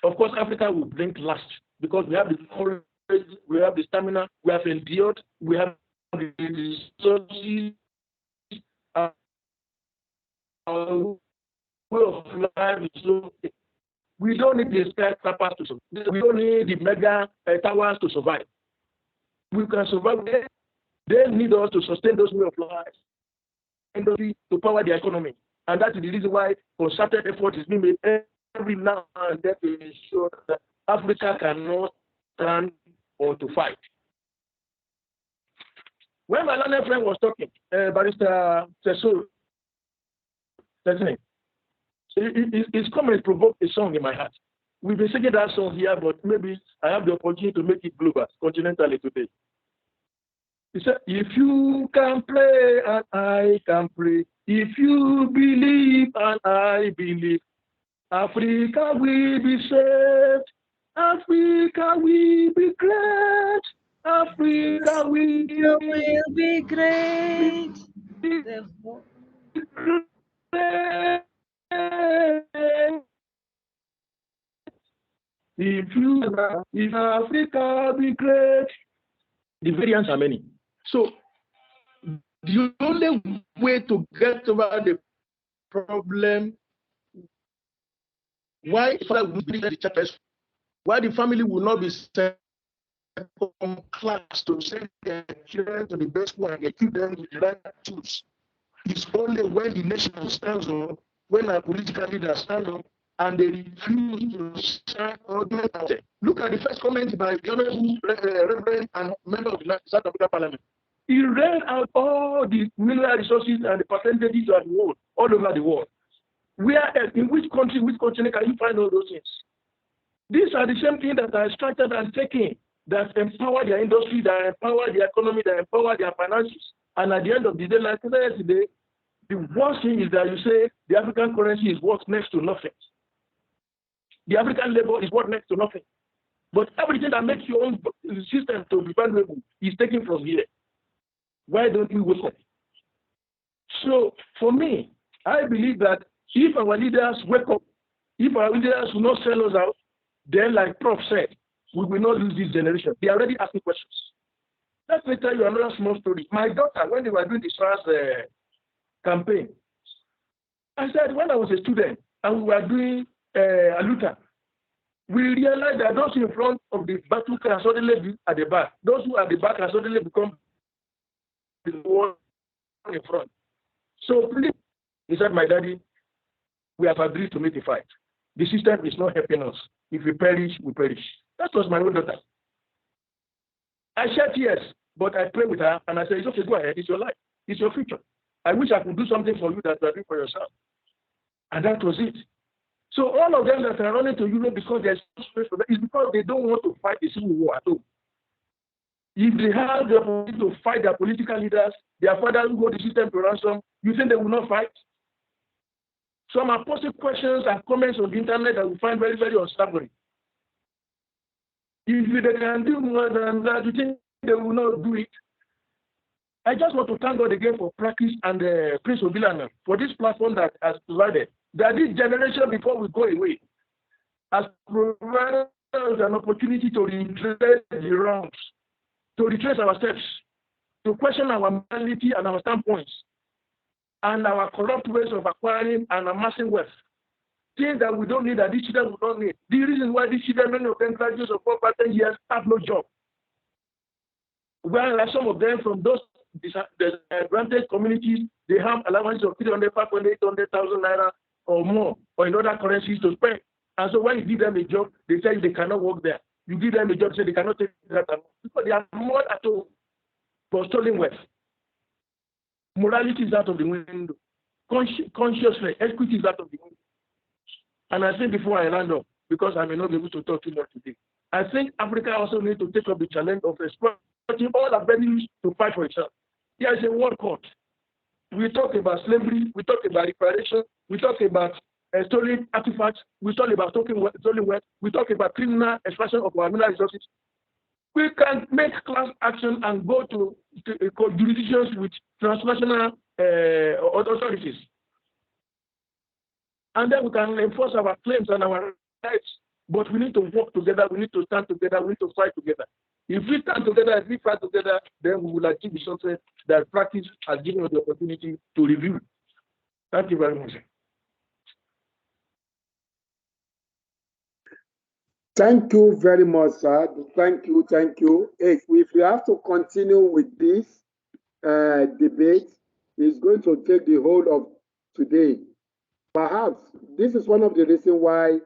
Speaker 10: Of course, Africa will blink last because we have the courage, we have the stamina, we have endured, we have the resources, our way of life is so. We don't need the skyscrapers to survive. We don't need the mega towers to survive. We can survive. They need us to sustain those way of life, industry to power the economy, and that is the reason why concerted effort is being made every now and then to ensure that Africa cannot stand or to fight. When my learned friend was talking, Barrister Tseliso, his comment provoked a song in my heart. We've been singing that song here, but maybe I have the opportunity to make it global, continentally today. He said, if you can pray and I can pray, if you believe and I believe, Africa will be saved, Africa will be great, Africa will
Speaker 9: be great.
Speaker 10: If Africa be great, the variants are many. So the only way to get over the problem, why the chairperson, why the family will not be sent from class to send their children to the best school and equip them with the right tools. It's only when the nation stands up, when our political leaders stand up, and they refuse to stand argument out there. Look at the first comment by the Honorable Reverend and member of the South African Parliament. He read out all the mineral resources and the percentages of the world, all over the world. Where, in which country, which continent can you find all those things? These are the same things that are extracted and taken, that empower their industry, that empower the economy, that empower their finances. And at the end of the day, like I said yesterday, the worst thing is that you say the African currency is worth next to nothing. The African labor is worth next to nothing. But everything that makes your own system to be valuable is taken from here. Why don't we work? So for me, I believe that if our leaders wake up, if our leaders will not sell us out, then like Prof said, we will not lose this generation. They are already asking questions. Let me tell you another small story. My daughter, when they were doing the SARS campaign, I said, when I was a student and we were doing Aluta, we realized that those in front of the battle can suddenly be at the back. Those who are at the back can suddenly become the one in front. So please, he said, my daddy, we have agreed to make a fight. The system is not helping us. If we perish, we perish. That was my own daughter. I shed tears, but I prayed with her and I said, it's okay, go ahead, it's your life, it's your future. I wish I could do something for you that you are doing for yourself. And that was it. So all of them that are running to Europe because there's no space for them is because they don't want to fight the civil war at all. If they have the opportunity to fight their political leaders, their fathers who hold the system to ransom, you think they will not fight? Some are posting questions and comments on the internet that we find very, very unstaggering. If they can do more than that, you think they will not do it? I just want to thank God again for PRAKIS and Prince Obilana for this platform that has provided that this generation, before we go away, has provided us an opportunity to retrace the wrongs, to retrace ourselves, to question our morality and our standpoints, and our corrupt ways of acquiring and amassing wealth. Things that we don't need, that these children will not need. The reason why these children, many of them graduates of 4 or 10 years, have no job. Whereas some of them from those disadvantaged communities, they have allowances of 300, 500, 800,000 naira or more, or in other currencies to spend. And so when you give them a job, they say they cannot work there. You give them a job, say they cannot take that because they are more at all for stolen wealth. Morality is out of the window. Consciousness, equity is out of the window. And I think before I land up, because I may not be able to talk too much today, I think Africa also needs to take up the challenge of exploiting all avenues to fight for itself. There is a world court. We talk about slavery, we talk about reparation, we talk about stolen artifacts, we talk about stolen wealth, we talk about criminal extraction of our mineral resources. We can make class action and go to jurisdictions with transnational authorities. And then we can enforce our claims and our rights. But we need to work together, we need to stand together, we need to fight together. If we stand together, if we fight together, then we will achieve the success that practice has given us the opportunity to review. Thank you very much.
Speaker 3: Thank you very much, sir. Thank you, thank you. If we have to continue with this debate, it's going to take the whole of today. Perhaps this is one of the reasons why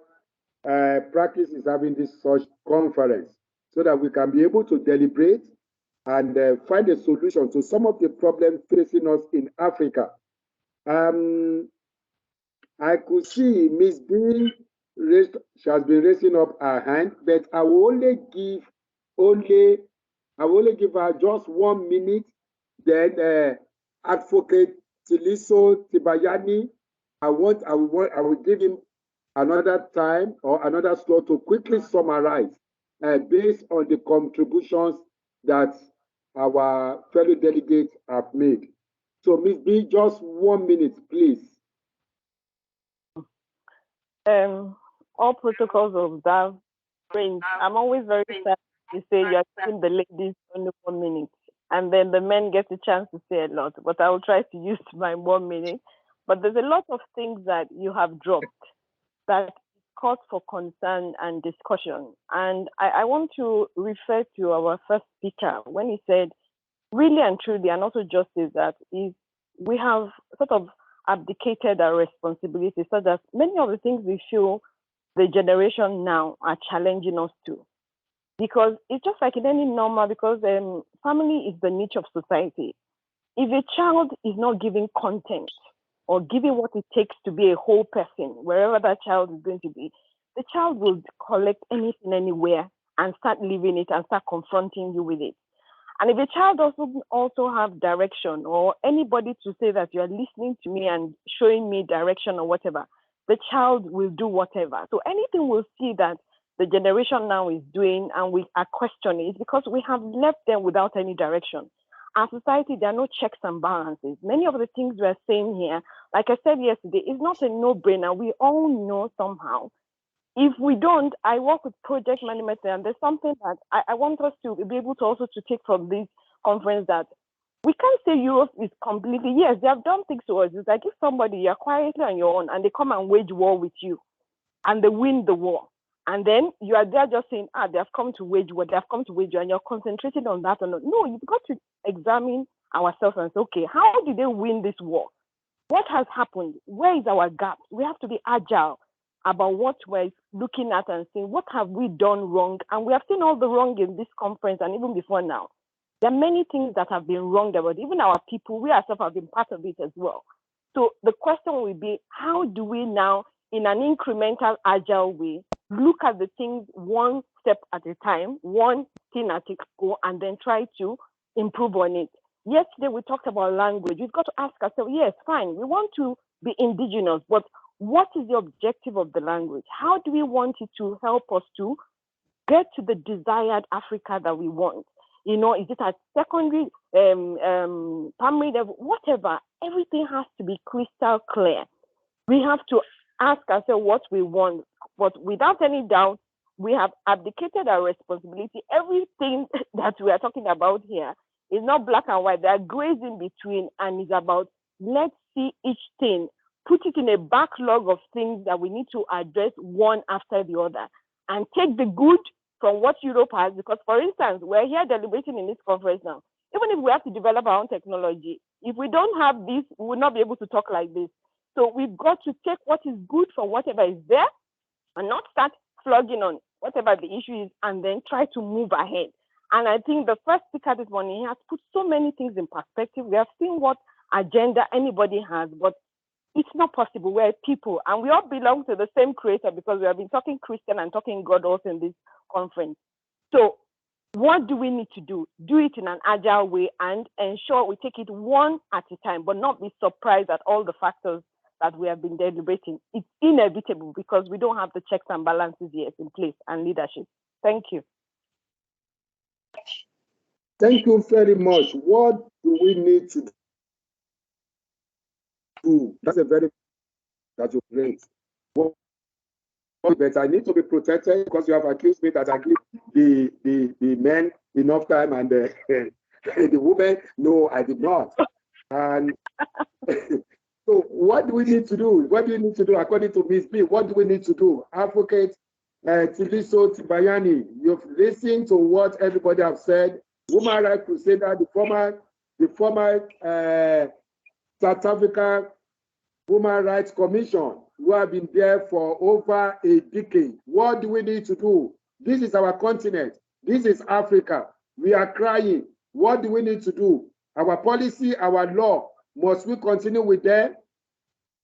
Speaker 3: Practice is having this such conference, so that we can be able to deliberate and find a solution to some of the problems facing us in Africa. I could see Miss B she has been raising up her hand, but I will only give her just 1 minute. Then Advocate Tseliso Thipanyane, I will give him another time or another slot to quickly summarize based on the contributions that our fellow delegates have made. So, Ms. B, just 1 minute, please.
Speaker 11: All protocols observed. I'm always very sad to say you're giving the ladies only 1 minute, and then the men get a chance to say a lot. But I will try to use my 1 minute. But there's a lot of things that you have dropped that cause for concern and discussion. And I want to refer to our first speaker when he said, really and truly, and also justice, that is, we have sort of abdicated our responsibility so that many of the things we feel the generation now are challenging us to. Because it's just like in any normal, because family is the niche of society. If a child is not giving content or giving what it takes to be a whole person, wherever that child is going to be, the child will collect anything, anywhere, and start living it and start confronting you with it. And if a child doesn't also have direction or anybody to say that you are listening to me and showing me direction or whatever, the child will do whatever. So anything we'll see that the generation now is doing and we are questioning is because we have left them without any direction. Our society, there are no checks and balances. Many of the things we are saying here, like I said yesterday, is not a no-brainer. We all know somehow. If we don't, I work with project management, and there's something that I want us to be able to also to take from this conference, that we can't say Europe is completely, yes, they have done things to us. It's like if somebody, you're quietly on your own and they come and wage war with you and they win the war. And then you are there just saying, they have come to wage war, they have come to wage war, and you're concentrating on that or not. No, you've got to examine ourselves and say, okay, how did they win this war? What has happened? Where is our gap? We have to be agile about what we're looking at and saying, what have we done wrong? And we have seen all the wrong in this conference and even before now. There are many things that have been wrong about even our people. We ourselves have been part of it as well. So the question will be, how do we now, in an incremental, agile way, look at the things one step at a time, one thing at a go, and then try to improve on it? Yesterday, we talked about language. We've got to ask ourselves, yes, fine, we want to be indigenous, but what is the objective of the language? How do we want it to help us to get to the desired Africa that we want? You know, is it at secondary, primary level, whatever? Everything has to be crystal clear. We have to ask ourselves what we want, but without any doubt, we have abdicated our responsibility. Everything that we are talking about here is not black and white. There are grays in between, and it's about let's see each thing, put it in a backlog of things that we need to address one after the other, and take the good from what Europe has. Because, for instance, we're here deliberating in this conference now. Even if we have to develop our own technology, if we don't have this, we will not be able to talk like this. So we've got to take what is good from whatever is there and not start flogging on whatever the issue is and then try to move ahead. And I think the first speaker this morning, he has put so many things in perspective. We have seen what agenda anybody has, but it's not possible. We're people and we all belong to the same creator because we have been talking Christian and talking God also in this conference. So what do we need to do? Do it in an agile way and ensure we take it one at a time, but not be surprised at all the factors that we have been deliberating. It's inevitable because we don't have the checks and balances yet in place and leadership. Thank you.
Speaker 3: Thank you very much. What do we need to do? That's a very that you raised. But I need to be protected because you have accused me that I give the men enough time and the women. No, I did not. And so what do we need to do? What do we need to do according to Ms. B? What do we need to do? Advocate Tseliso Thipanyane, you've listened to what everybody have said. Woman Rights Crusader, the former South Africa Human Rights Commission, who have been there for over a decade. What do we need to do? This is our continent. This is Africa. We are crying. What do we need to do? Our policy, our law, must we continue with them?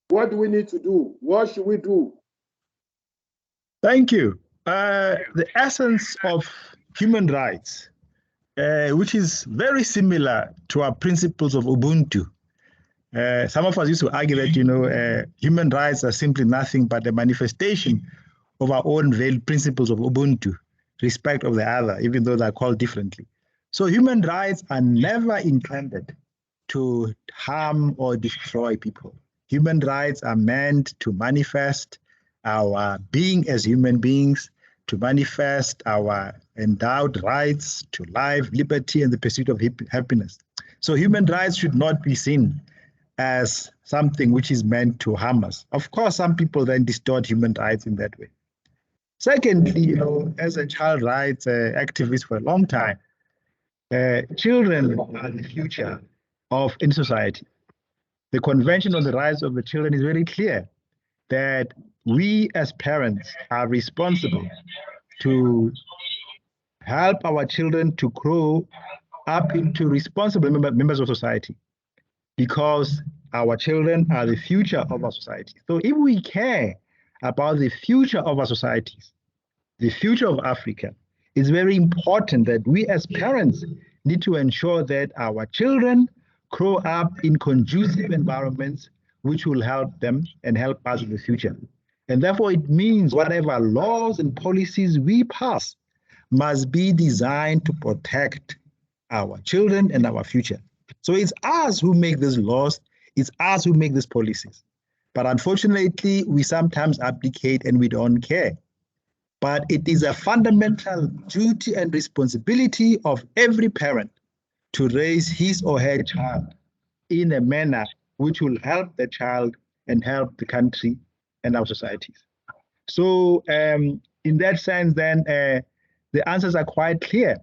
Speaker 3: What do we need to do? What should we do?
Speaker 12: Thank you. The essence of human rights, which is very similar to our principles of Ubuntu. Some of us used to argue that, human rights are simply nothing but a manifestation of our own veiled principles of Ubuntu, respect of the other, even though they're called differently. So human rights are never intended to harm or destroy people. Human rights are meant to manifest our being as human beings, to manifest our endowed rights to life, liberty, and the pursuit of happiness. So human rights should not be seen as something which is meant to harm us. Of course, some people then distort human rights in that way. Secondly, as a child rights activist for a long time, children are the future of any society. The Convention on the Rights of the Children is very clear that we as parents are responsible to help our children to grow up into responsible members of society, because our children are the future of our society. So if we care about the future of our societies, the future of Africa, it's very important that we as parents need to ensure that our children grow up in conducive environments which will help them and help us in the future. And therefore it means whatever laws and policies we pass must be designed to protect our children and our future. So it's us who make these laws, it's us who make these policies. But unfortunately, we sometimes abdicate and we don't care. But it is a fundamental duty and responsibility of every parent to raise his or her child in a manner which will help the child and help the country and our societies. So in that sense, then the answers are quite clear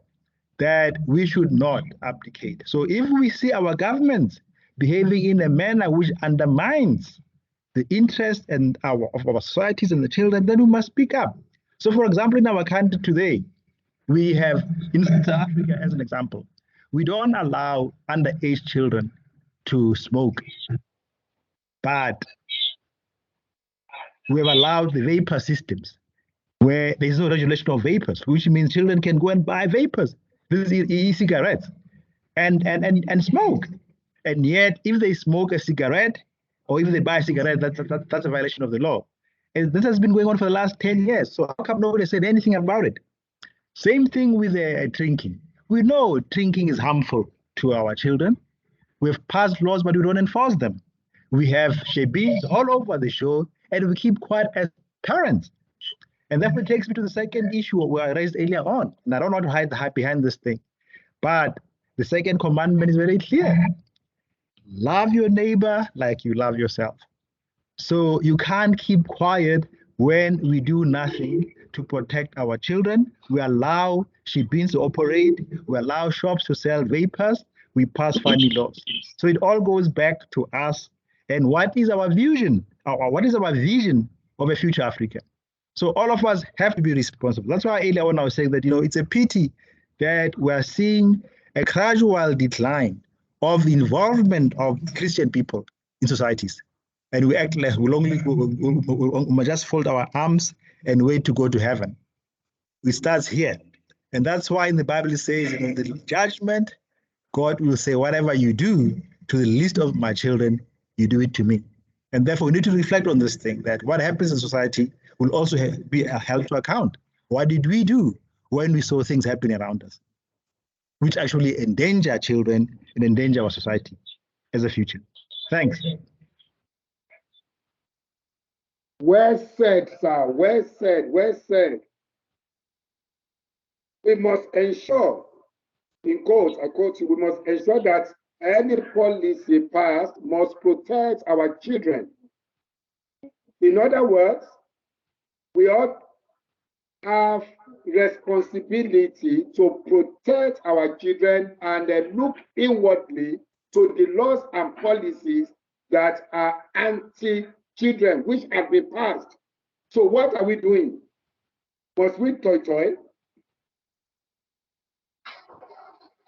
Speaker 12: that we should not abdicate. So if we see our governments behaving in a manner which undermines the interest of our societies and the children, then we must speak up. So for example, in our country today, we have, in South Africa as an example, we don't allow underage children to smoke, but we have allowed the vapor systems where there's no regulation of vapors, which means children can go and buy vapors. This is e-cigarettes and smoke. And yet, if they smoke a cigarette or if they buy a cigarette, that's a violation of the law. And this has been going on for the last 10 years. So how come nobody said anything about it? Same thing with drinking. We know drinking is harmful to our children. We've passed laws, but we don't enforce them. We have Shebis all over the show, and we keep quiet as parents. And that takes me to the second issue where I raised earlier on. And I don't want to hide behind this thing. But the second commandment is very clear. Love your neighbor like you love yourself. So you can't keep quiet when we do nothing to protect our children. We allow shebeens to operate. We allow shops to sell vapors. We pass funny laws. So it all goes back to us. And what is our vision? Or what is our vision of a future Africa? So all of us have to be responsible. That's why earlier when I was saying that, it's a pity that we're seeing a gradual decline of the involvement of Christian people in societies. And we act like we'll just fold our arms and wait to go to heaven. It starts here. And that's why in the Bible it says, in the judgment, God will say, whatever you do to the least of my children, you do it to me. And therefore, we need to reflect on this thing, that what happens in society will also be held to account. What did we do when we saw things happening around us, which actually endanger children and endanger our society as a future? Thanks.
Speaker 3: Well said, sir. Well said. Well said. We must ensure, in quotes, I quote you, we must ensure that any policy passed must protect our children. In other words, we ought have responsibility to protect our children and then look inwardly to the laws and policies that are anti-children, which have been passed. So what are we doing? Must we toy?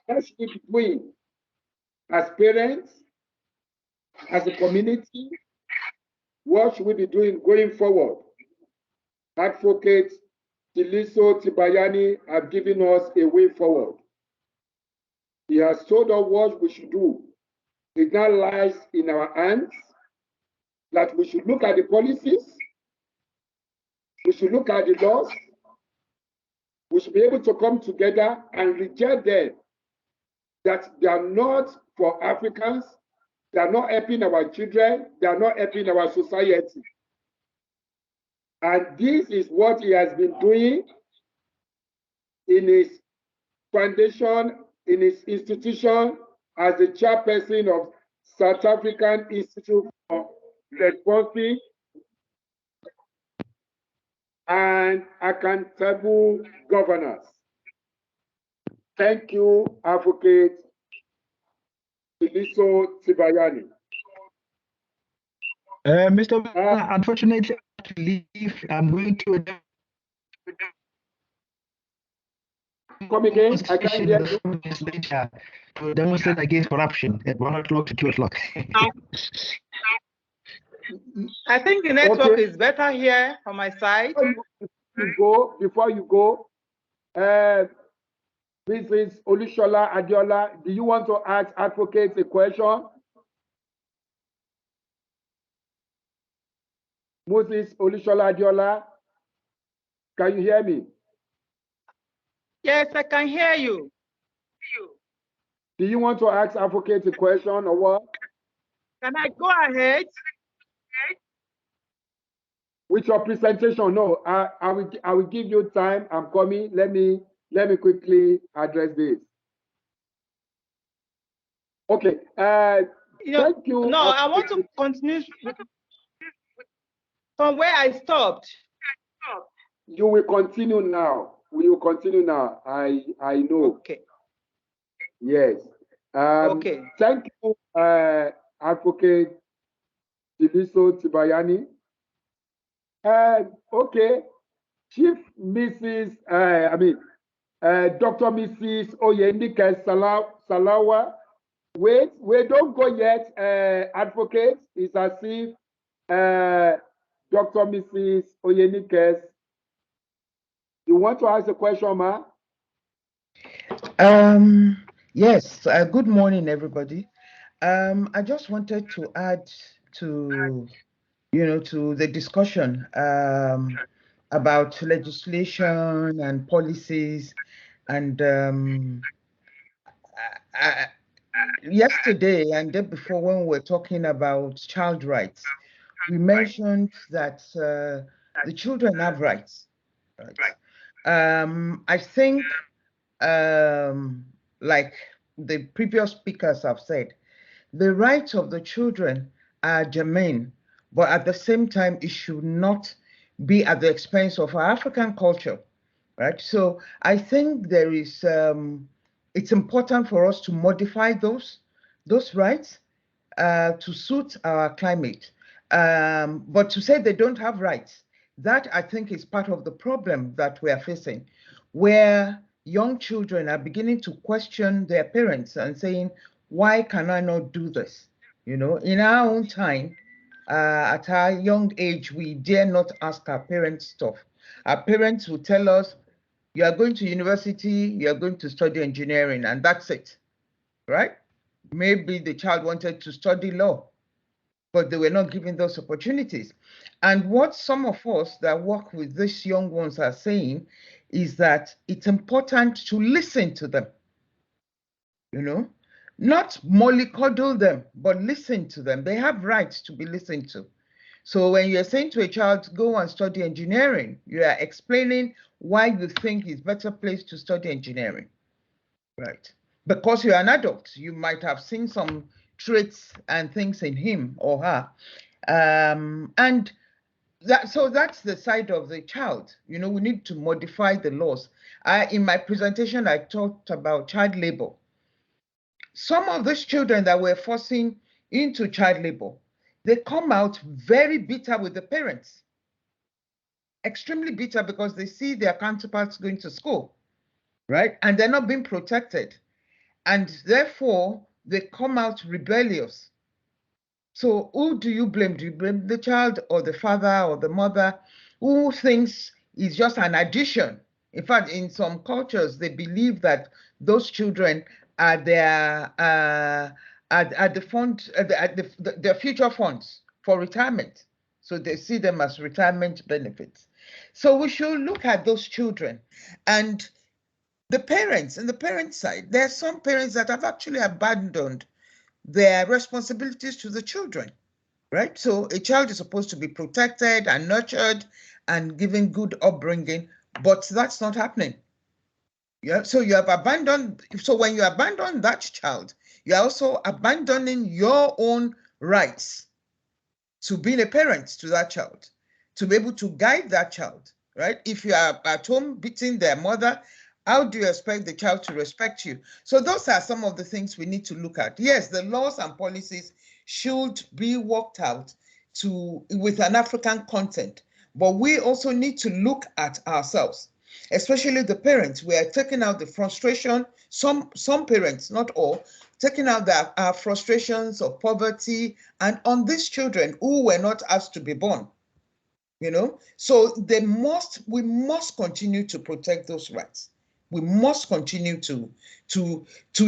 Speaker 3: What should we be doing as parents, as a community? What should we be doing going forward? Advocate Tseliso Thipanyane have given us a way forward. He has told us what we should do. It now lies in our hands that we should look at the policies, we should look at the laws, we should be able to come together and reject them, that they are not for Africans, they are not helping our children, they are not helping our society. And this is what he has been doing in his foundation, in his institution, as the chairperson of South African Institute for Responsive and Accountable Governance. Thank you, Advocate Tseliso Thipanyane.
Speaker 12: Mr. Unfortunately, I have to leave. I'm going to
Speaker 3: come again. I can't hear you.
Speaker 12: Later to demonstrate against corruption at 1 o'clock to 2 o'clock.
Speaker 4: I think the network is better here on my side.
Speaker 3: Before you go, Mrs. Olusola Adeola, do you want to ask Advocate a question? Mrs. Olusola Adeola, can you hear me?
Speaker 4: Yes, I can hear you.
Speaker 3: Do you want to ask Advocate a question or what?
Speaker 4: Can I go ahead?
Speaker 3: With your presentation? No, I will give you time. I'm coming. Let me quickly address this. Okay. Thank you.
Speaker 4: No, I want to continue from where I stopped.
Speaker 3: You will continue now. We will continue now. I know.
Speaker 4: Okay.
Speaker 3: Yes.
Speaker 4: Okay.
Speaker 3: Thank you, Advocate Tseliso Thipanyane. Okay. Chief Mrs. Dr. Mrs. Oyenike Salawa. Wait, don't go yet, Advocate. It's as if Dr. Mrs. Oyenike, you want to ask a question, ma?
Speaker 13: Yes, good morning, everybody. I just wanted to add to, to the discussion about legislation and policies, and yesterday and day before, when we were talking about child rights, we mentioned that the children have rights. Right? I think, like the previous speakers have said, the rights of the children are germane, but at the same time, it should not be at the expense of our African culture, right? So I think there is, it's important for us to modify those rights to suit our climate. But to say they don't have rights, that I think is part of the problem that we are facing, where young children are beginning to question their parents and saying, why can I not do this? You know, in our own time, at our young age, we dare not ask our parents stuff. Our parents will tell us, you are going to university, you are going to study engineering, and that's it, right? Maybe the child wanted to study law, but they were not given those opportunities. And what some of us that work with these young ones are saying is that it's important to listen to them, you know, not mollycoddle them, but listen to them. They have rights to be listened to. So when you're saying to a child, go and study engineering, you are explaining why you think it's better place to study engineering, right? Because you're an adult, you might have seen some traits and things in him or her. And so that's the side of the child. You know, we need to modify the laws. In my presentation, I talked about child labor. Some of these children that we're forcing into child labor, they come out very bitter with the parents, extremely bitter, because they see their counterparts going to school, right? And they're not being protected. And therefore, they come out rebellious. So who do you blame? Do you blame the child or the father or the mother who thinks it's just an addition? In fact, in some cultures, they believe that those children are their their future funds for retirement. So they see them as retirement benefits. So we should look at those children and the parents. On the parent side, there are some parents that have actually abandoned their responsibilities to the children, right? So a child is supposed to be protected and nurtured and given good upbringing, but that's not happening. Yeah, so you have abandoned, so when you abandon that child, you're also abandoning your own rights to being a parent to that child, to be able to guide that child, right? If you are at home beating their mother, how do you expect the child to respect you? So those are some of the things we need to look at. Yes, the laws and policies should be worked out with an African content, but we also need to look at ourselves, especially the parents. We are taking out the frustration, some parents, not all, taking out our frustrations of poverty and on these children who were not asked to be born, you know? So we must continue to protect those rights. We must continue to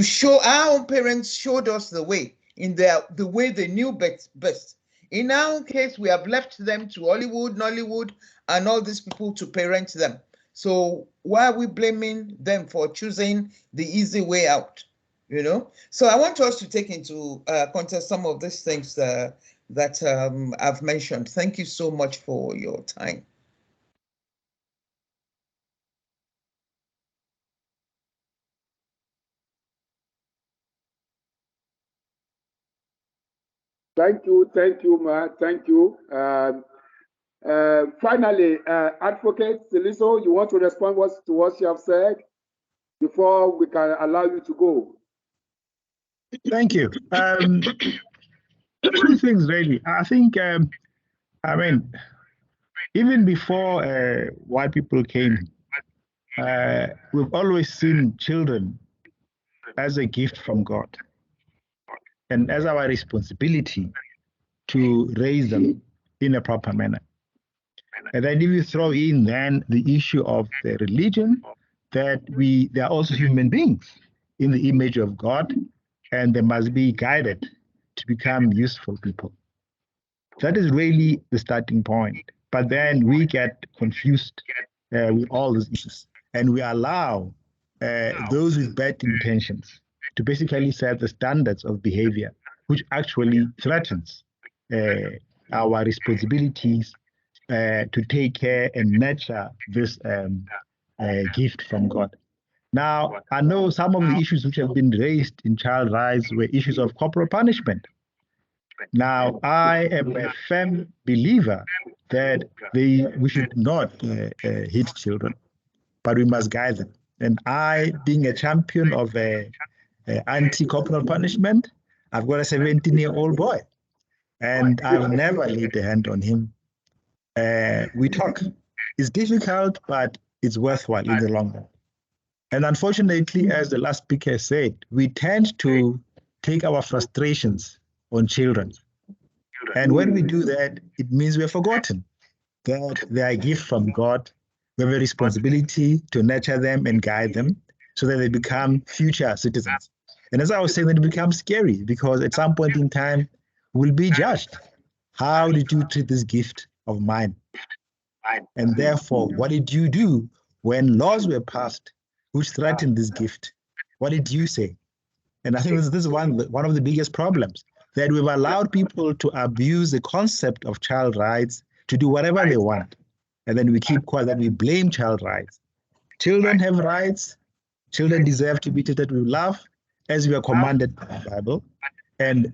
Speaker 13: show, our own parents showed us the way, the way they knew best. In our own case, we have left them to Hollywood, Nollywood, and all these people to parent them. So why are we blaming them for choosing the easy way out? You know, so I want us to take into context some of these things that I've mentioned. Thank you so much for your time.
Speaker 3: Thank you, Ma. Thank you. Finally, Advocate Tseliso, you want to respond to what you have said before we can allow you to go?
Speaker 12: Thank you. Two things really. I think, I mean, even before white people came, we've always seen children as a gift from God and as our responsibility to raise them in a proper manner. And then if you throw in then the issue of the religion, that they are also human beings in the image of God, and they must be guided to become useful people. That is really the starting point. But then we get confused with all these issues, and we allow those with bad intentions to to basically set the standards of behavior, which actually threatens our responsibilities to take care and nurture this gift from God. Now, I know some of the issues which have been raised in child rights were issues of corporal punishment. Now, I am a firm believer that we should not hit children, but we must guide them. And I, being a champion of anti-corporal punishment, I've got a 17-year-old boy, and I've never laid a hand on him. We talk. It's difficult, but it's worthwhile in the long run. And unfortunately, as the last speaker said, we tend to take our frustrations on children. And when we do that, it means we're forgotten that they are a gift from God. We have a responsibility to nurture them and guide them so that they become future citizens. And as I was saying, it becomes scary because at some point in time, we'll be judged. How did you treat this gift of mine? And therefore, what did you do when laws were passed which threatened this gift? What did you say? And I think this is one of the biggest problems, that we've allowed people to abuse the concept of child rights to do whatever they want. And then we keep quiet, that we blame child rights. Children have rights. Children deserve to be treated with love, as we are commanded by the Bible. And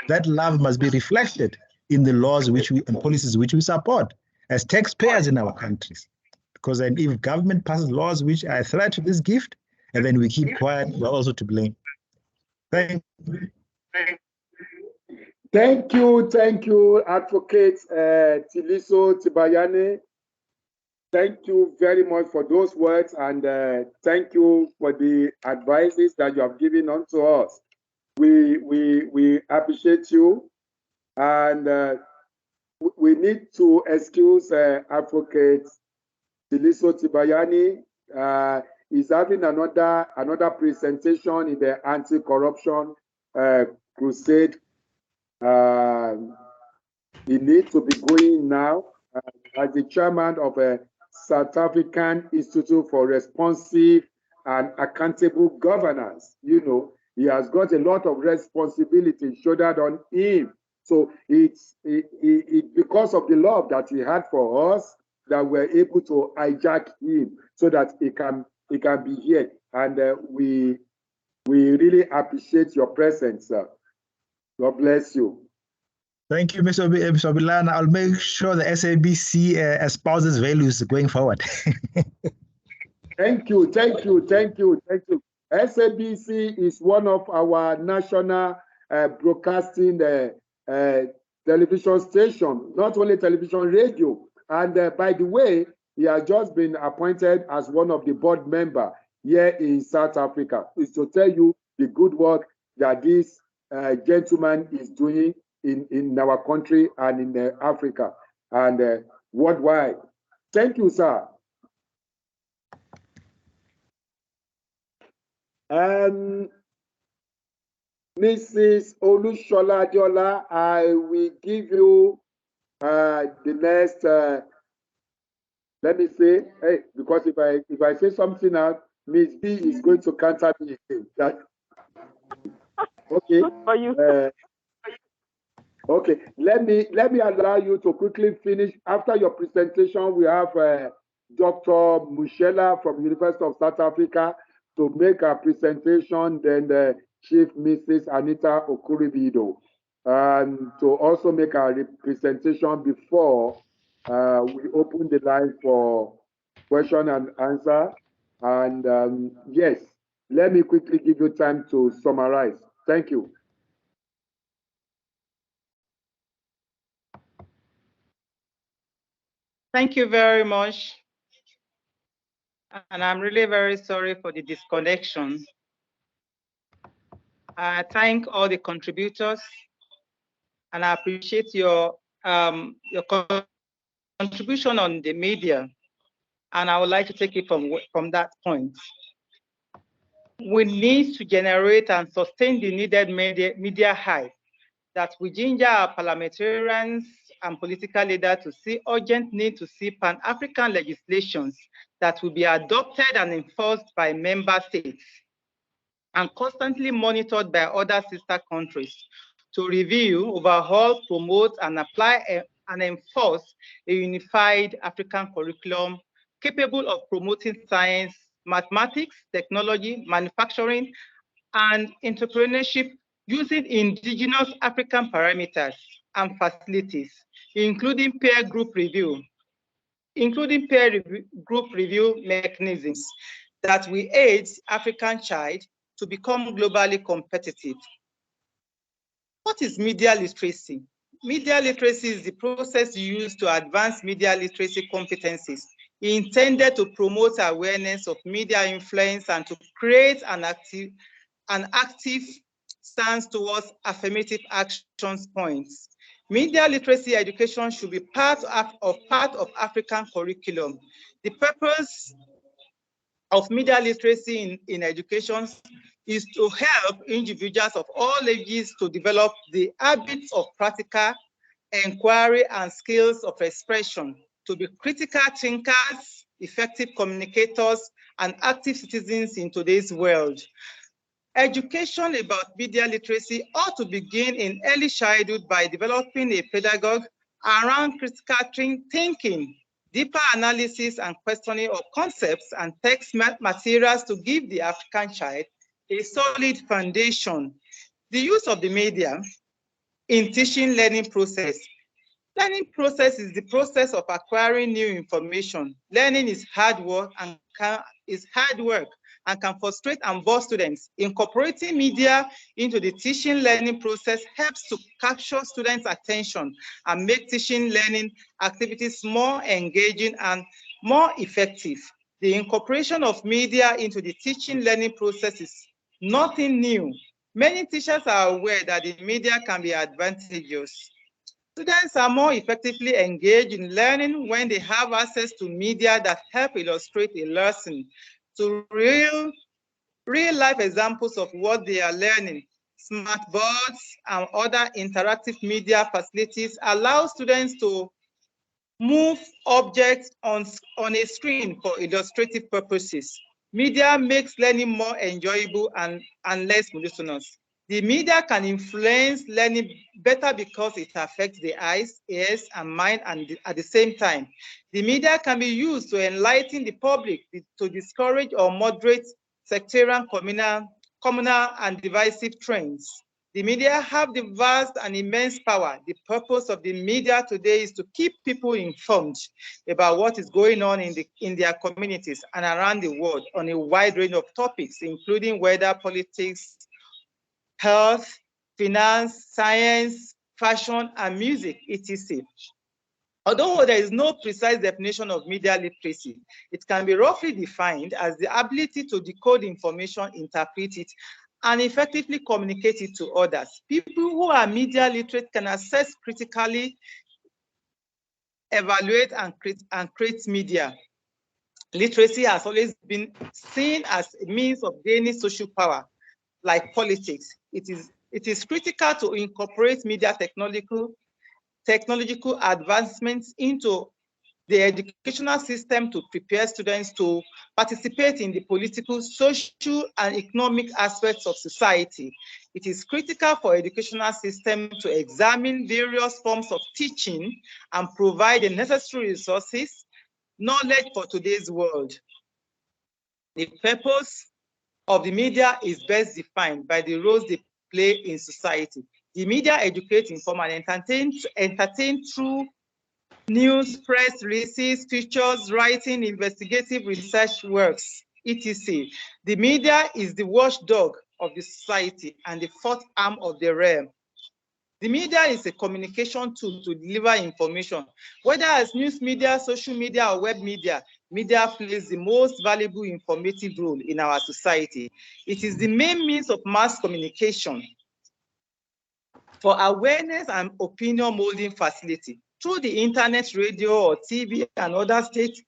Speaker 12: that love must be reflected in the laws and policies which we support as taxpayers in our countries. Because then if government passes laws which are a threat to this gift, and then we keep quiet, we're also to blame. Thank you.
Speaker 3: Thank you, Advocate Tseliso Thipanyane. Thank you very much for those words, and thank you for the advices that you have given unto us. We appreciate you, and we need to excuse Advocate Tseliso Thipanyane. Is having another presentation in the anti-corruption crusade. He needs to be going now as the chairman of a South African Institute for Responsive and Accountable Governance. You know, he has got a lot of responsibility shouldered on him. So it's because of the love that he had for us that we're able to hijack him so that he can be here. And we really appreciate your presence, sir. God bless you.
Speaker 12: Thank you, Mr. Bilana. I'll make sure the SABC espouses values going forward.
Speaker 3: Thank you. SABC is one of our national broadcasting television station, not only television, radio. And by the way, he has just been appointed as one of the board members here in South Africa. Is to tell you the good work that this gentleman is doing in our country and in Africa and worldwide. Thank you, sir. Mrs. Olusola Adeola, I will give you the next. Let me say, hey, because if I say something else, Miss B is going to counter me again. Okay. Okay. Let me allow you to quickly finish. After your presentation, we have Dr. Moichela from University of South Africa to make a presentation. Then the Chief Mrs. Anita Okuribido to also make a presentation before we open the line for question and answer. And yes, let me quickly give you time to summarize. Thank you.
Speaker 4: Thank you very much. And I'm really very sorry for the disconnection. I thank all the contributors, and I appreciate your contribution on the media. And I would like to take it from that point. We need to generate and sustain the needed media hype that we ginger our parliamentarians and political leaders to see urgent need to see Pan-African legislations that will be adopted and enforced by member states. and constantly monitored by other sister countries to review, overhaul, promote, and apply and enforce a unified African curriculum capable of promoting science, mathematics, technology, manufacturing, and entrepreneurship using indigenous African parameters and facilities, including peer group review mechanisms that will aid African child to become globally competitive. What is media literacy? Media literacy is the process used to advance media literacy competencies intended to promote awareness of media influence and to create an active stance towards affirmative actions points. Media literacy education should be part of African curriculum. The purpose of media literacy in education is to help individuals of all ages to develop the habits of practical inquiry and skills of expression, to be critical thinkers, effective communicators, and active citizens in today's world. Education about media literacy ought to begin in early childhood by developing a pedagogue around critical thinking, deeper analysis and questioning of concepts and text materials to give the African child a solid foundation. The use of the media in teaching learning process. Learning process is the process of acquiring new information. Learning is hard work and can frustrate and bore students. Incorporating media into the teaching learning process helps to capture students' attention and make teaching learning activities more engaging and more effective. The incorporation of media into the teaching learning process is nothing new. Many teachers are aware that the media can be advantageous. Students are more effectively engaged in learning when they have access to media that help illustrate a lesson, to real-life examples of what they are learning. Smart boards and other interactive media facilities allow students to move objects on a screen for illustrative purposes. Media makes learning more enjoyable and less monotonous. The media can influence learning better because it affects the eyes, ears, and mind at the same time. The media can be used to enlighten the public, to discourage or moderate sectarian, communal, and divisive trends. The media have the vast and immense power. The purpose of the media today is to keep people informed about what is going on in their communities and around the world on a wide range of topics, including weather, politics, health, finance, science, fashion, and music, etc. Although there is no precise definition of media literacy, it can be roughly defined as the ability to decode information, interpret it, and effectively communicate it to others. People who are media literate can assess critically, evaluate, and create media. Literacy has always been seen as a means of gaining social power, like politics. It is critical to incorporate media technological advancements into the educational system to prepare students to participate in the political, social, and economic aspects of society. It is critical for educational system to examine various forms of teaching and provide the necessary resources, knowledge for today's world. The purpose of the media is best defined by the roles they play in society. The media educate, inform, and entertain through news, press releases, features, writing, investigative research works, etc. The media is the watchdog of the society and the fourth arm of the realm. The media is a communication tool to deliver information. Whether as news media, social media, or web media, media plays the most valuable informative role in our society. It is the main means of mass communication for awareness and opinion molding facility. Through the internet, radio, or TV, and other state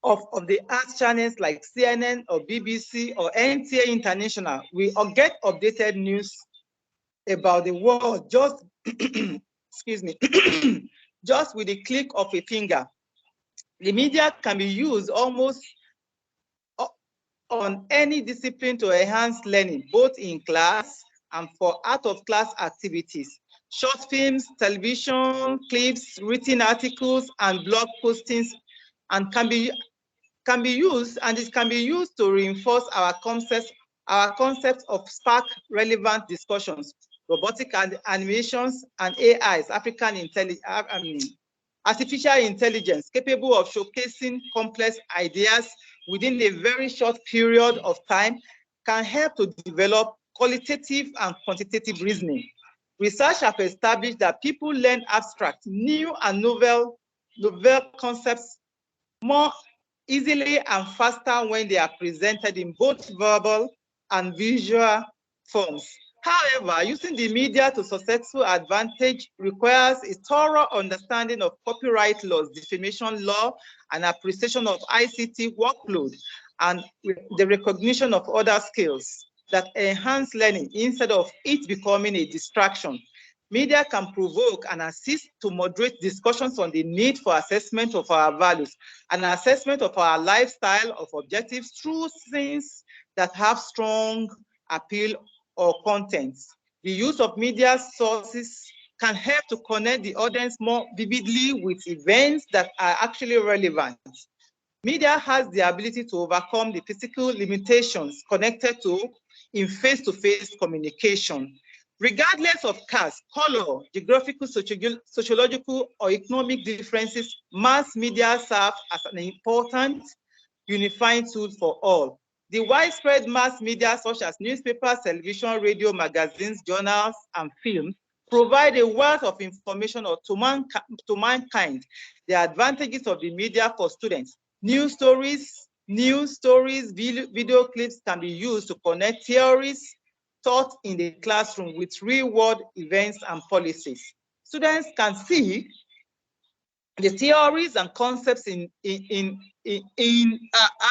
Speaker 4: of the arts channels like CNN or BBC or NTA International, we get updated news about the world just, excuse me, just with the click of a finger. The media can be used almost
Speaker 14: on any discipline to enhance learning, both in class and for out-of-class activities. Short films, television clips, written articles, and blog postings, and can be used to reinforce our concepts of spark relevant discussions, robotic animations, and AIs, artificial intelligence, capable of showcasing complex ideas within a very short period of time, can help to develop qualitative and quantitative reasoning. Research have established that people learn abstract, new and novel concepts more easily and faster when they are presented in both verbal and visual forms. However, using the media to successful advantage requires a thorough understanding of copyright laws, defamation law, and appreciation of ICT workload, and the recognition of other skills that enhance learning instead of it becoming a distraction. Media can provoke and assist to moderate discussions on the need for assessment of our values and assessment of our lifestyle of objectives through things that have strong appeal or contents. The use of media sources can help to connect the audience more vividly with events that are actually relevant. Media has the ability to overcome the physical limitations connected to in face-to-face communication. Regardless of caste, color, geographical, sociological, or economic differences, mass media serve as an important unifying tool for all. The widespread mass media, such as newspapers, television, radio, magazines, journals, and films, provide a wealth of information to mankind. The advantages of the media for students. News stories, video clips can be used to connect theories taught in the classroom with real-world events and policies. Students can see the theories and concepts in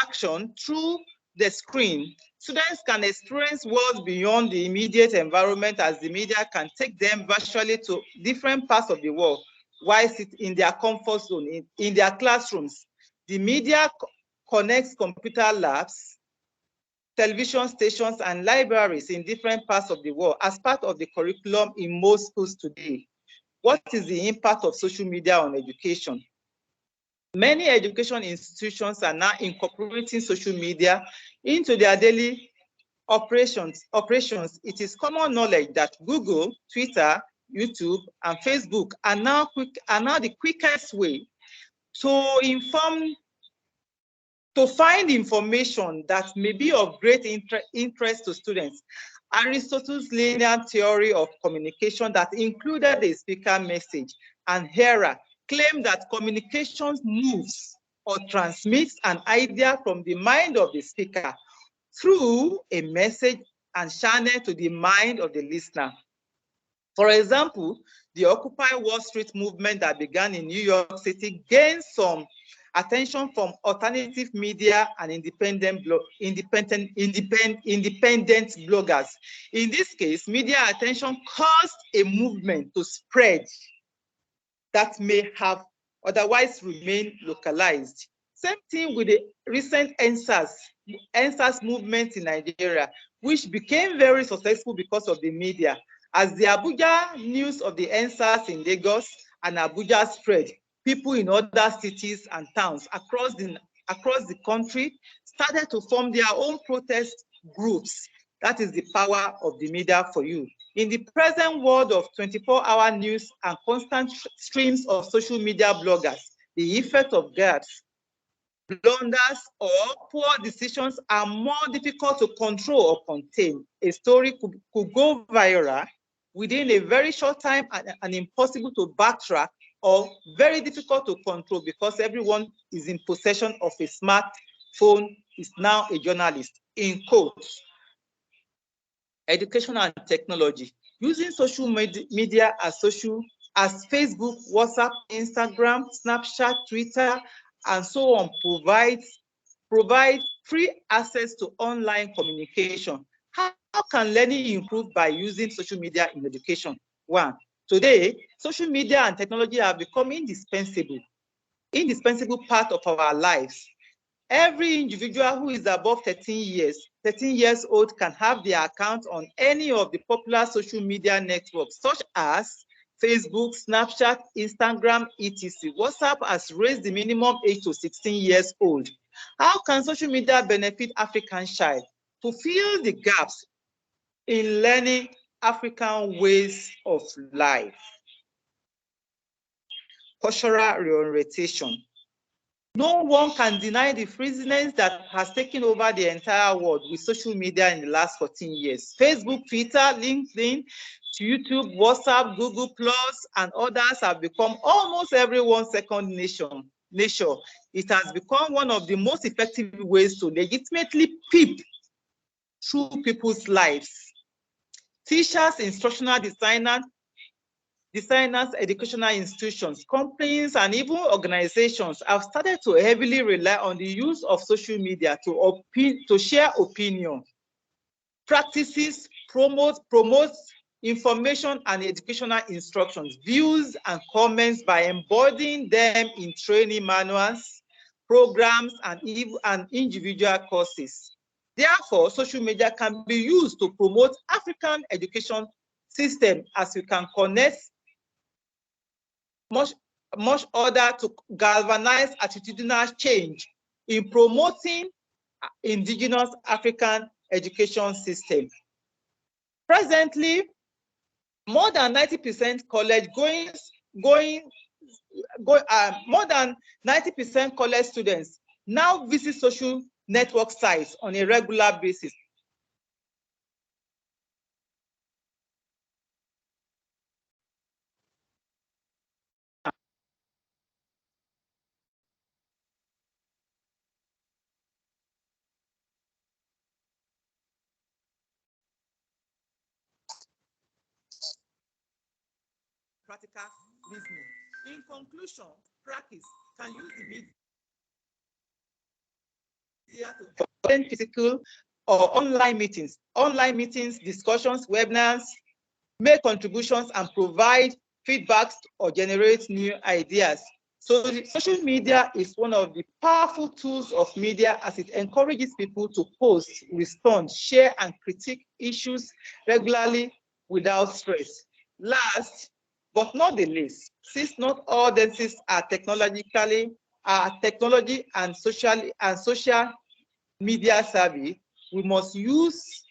Speaker 14: action through the screen. Students can experience worlds beyond the immediate environment, as the media can take them virtually to different parts of the world while sitting in their comfort zone in their classrooms. The media connects computer labs, television stations, and libraries in different parts of the world as part of the curriculum in most schools today. What is the impact of social media on education? Many education institutions are now incorporating social media into their daily operations. It is common knowledge that Google, Twitter, YouTube, and Facebook are now the quickest way to find information that may be of great interest to students. Aristotle's linear theory of communication that included a speaker message and hearer claimed that communication moves or transmits an idea from the mind of the speaker through a message and channel to the mind of the listener. For example, the Occupy Wall Street movement that began in New York City gained some attention from alternative media and independent bloggers. In this case, media attention caused a movement to spread that may have otherwise remained localized. Same thing with the recent NSAS movement in Nigeria, which became very successful because of the media. As the Abuja news of the NSAS in Lagos and Abuja spread, people in other cities and towns across the country started to form their own protest groups. That is the power of the media for you. In the present world of 24-hour news and constant streams of social media bloggers, the effect of gaps, blunders, or poor decisions are more difficult to control or contain. A story could go viral within a very short time and impossible to backtrack, or very difficult to control because everyone is in possession of a smartphone, is now a journalist. In quotes, education and technology. Using social media as Facebook, WhatsApp, Instagram, Snapchat, Twitter, and so on provide free access to online communication. How can learning improve by using social media in education? One, today, social media and technology have become indispensable part of our lives. Every individual who is above 13 years old can have their account on any of the popular social media networks, such as Facebook, Snapchat, Instagram, etc. WhatsApp has raised the minimum age to 16 years old. How can social media benefit African child? To fill the gaps in learning African ways of life. Cultural reorientation. No one can deny the freeziness that has taken over the entire world with social media in the last 14 years. Facebook, Twitter, LinkedIn, YouTube, WhatsApp, Google Plus, and others have become almost everyone's second nature. It has become one of the most effective ways to legitimately peep through people's lives. Teachers, instructional designers, educational institutions, companies, and even organizations have started to heavily rely on the use of social media to share opinion, practices, promote information and educational instructions, views, and comments by embodying them in training manuals, programs, and individual courses. Therefore, social media can be used to promote African education system, as we can connect much order to galvanize attitudinal change in promoting indigenous African education system. Presently, more than 90% more than 90% college students now visit social network sites on a regular basis. Practical listening. In conclusion, practice can use the media to attend physical or online meetings, discussions, webinars, make contributions, and provide feedbacks or generate new ideas. So social media is one of the powerful tools of media, as it encourages people to post, respond, share, and critique issues regularly without stress. Last but not the least, since not all audiences are technology and social media savvy, we must use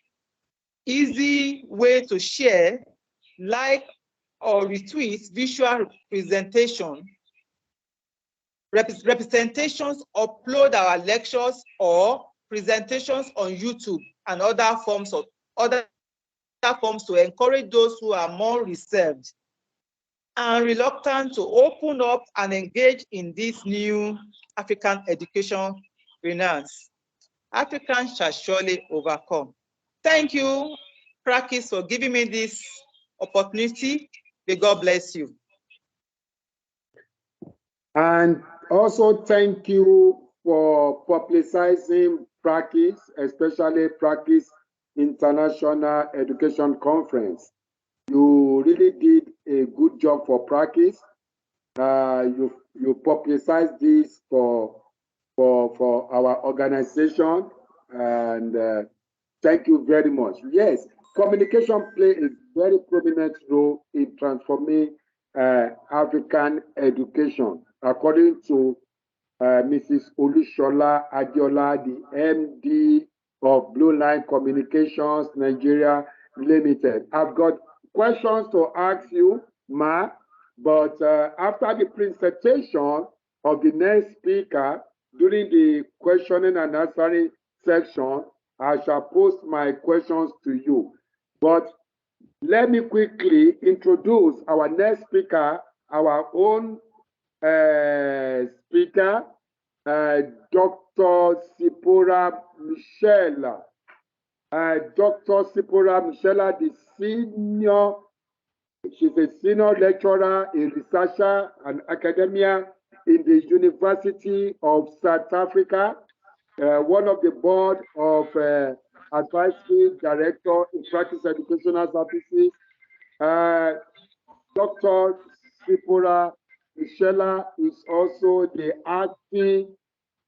Speaker 14: easy way to share, like or retweet visual representations, upload our lectures or presentations on YouTube and other forms to encourage those who are more reserved and reluctant to open up and engage in this new African education finance. Africans shall surely overcome. Thank you, PRAKIS, for giving me this opportunity. May God bless you.
Speaker 3: And also thank you for publicizing PRAKIS, especially PRAKIS International Education Conference. You really did a good job for PRAKIS. You publicized this for our organization, and thank you very much. Yes, communication plays a very prominent role in transforming African education, according to Mrs. Olusola Adeola, the MD of Bluelines Communications Nigeria Limited. I've got questions to ask you, Ma, but after the presentation of the next speaker, during the questioning and answering section, I shall post my questions to you. But let me quickly introduce our next speaker, our own speaker, Dr. Ziphora Moichela. Dr. Ziphora Moichela, she's a senior lecturer, a researcher, and academia in the University of South Africa, one of the board of advisory director in PRAKIS Educational Services. Dr. Ziphora Moichela is also the acting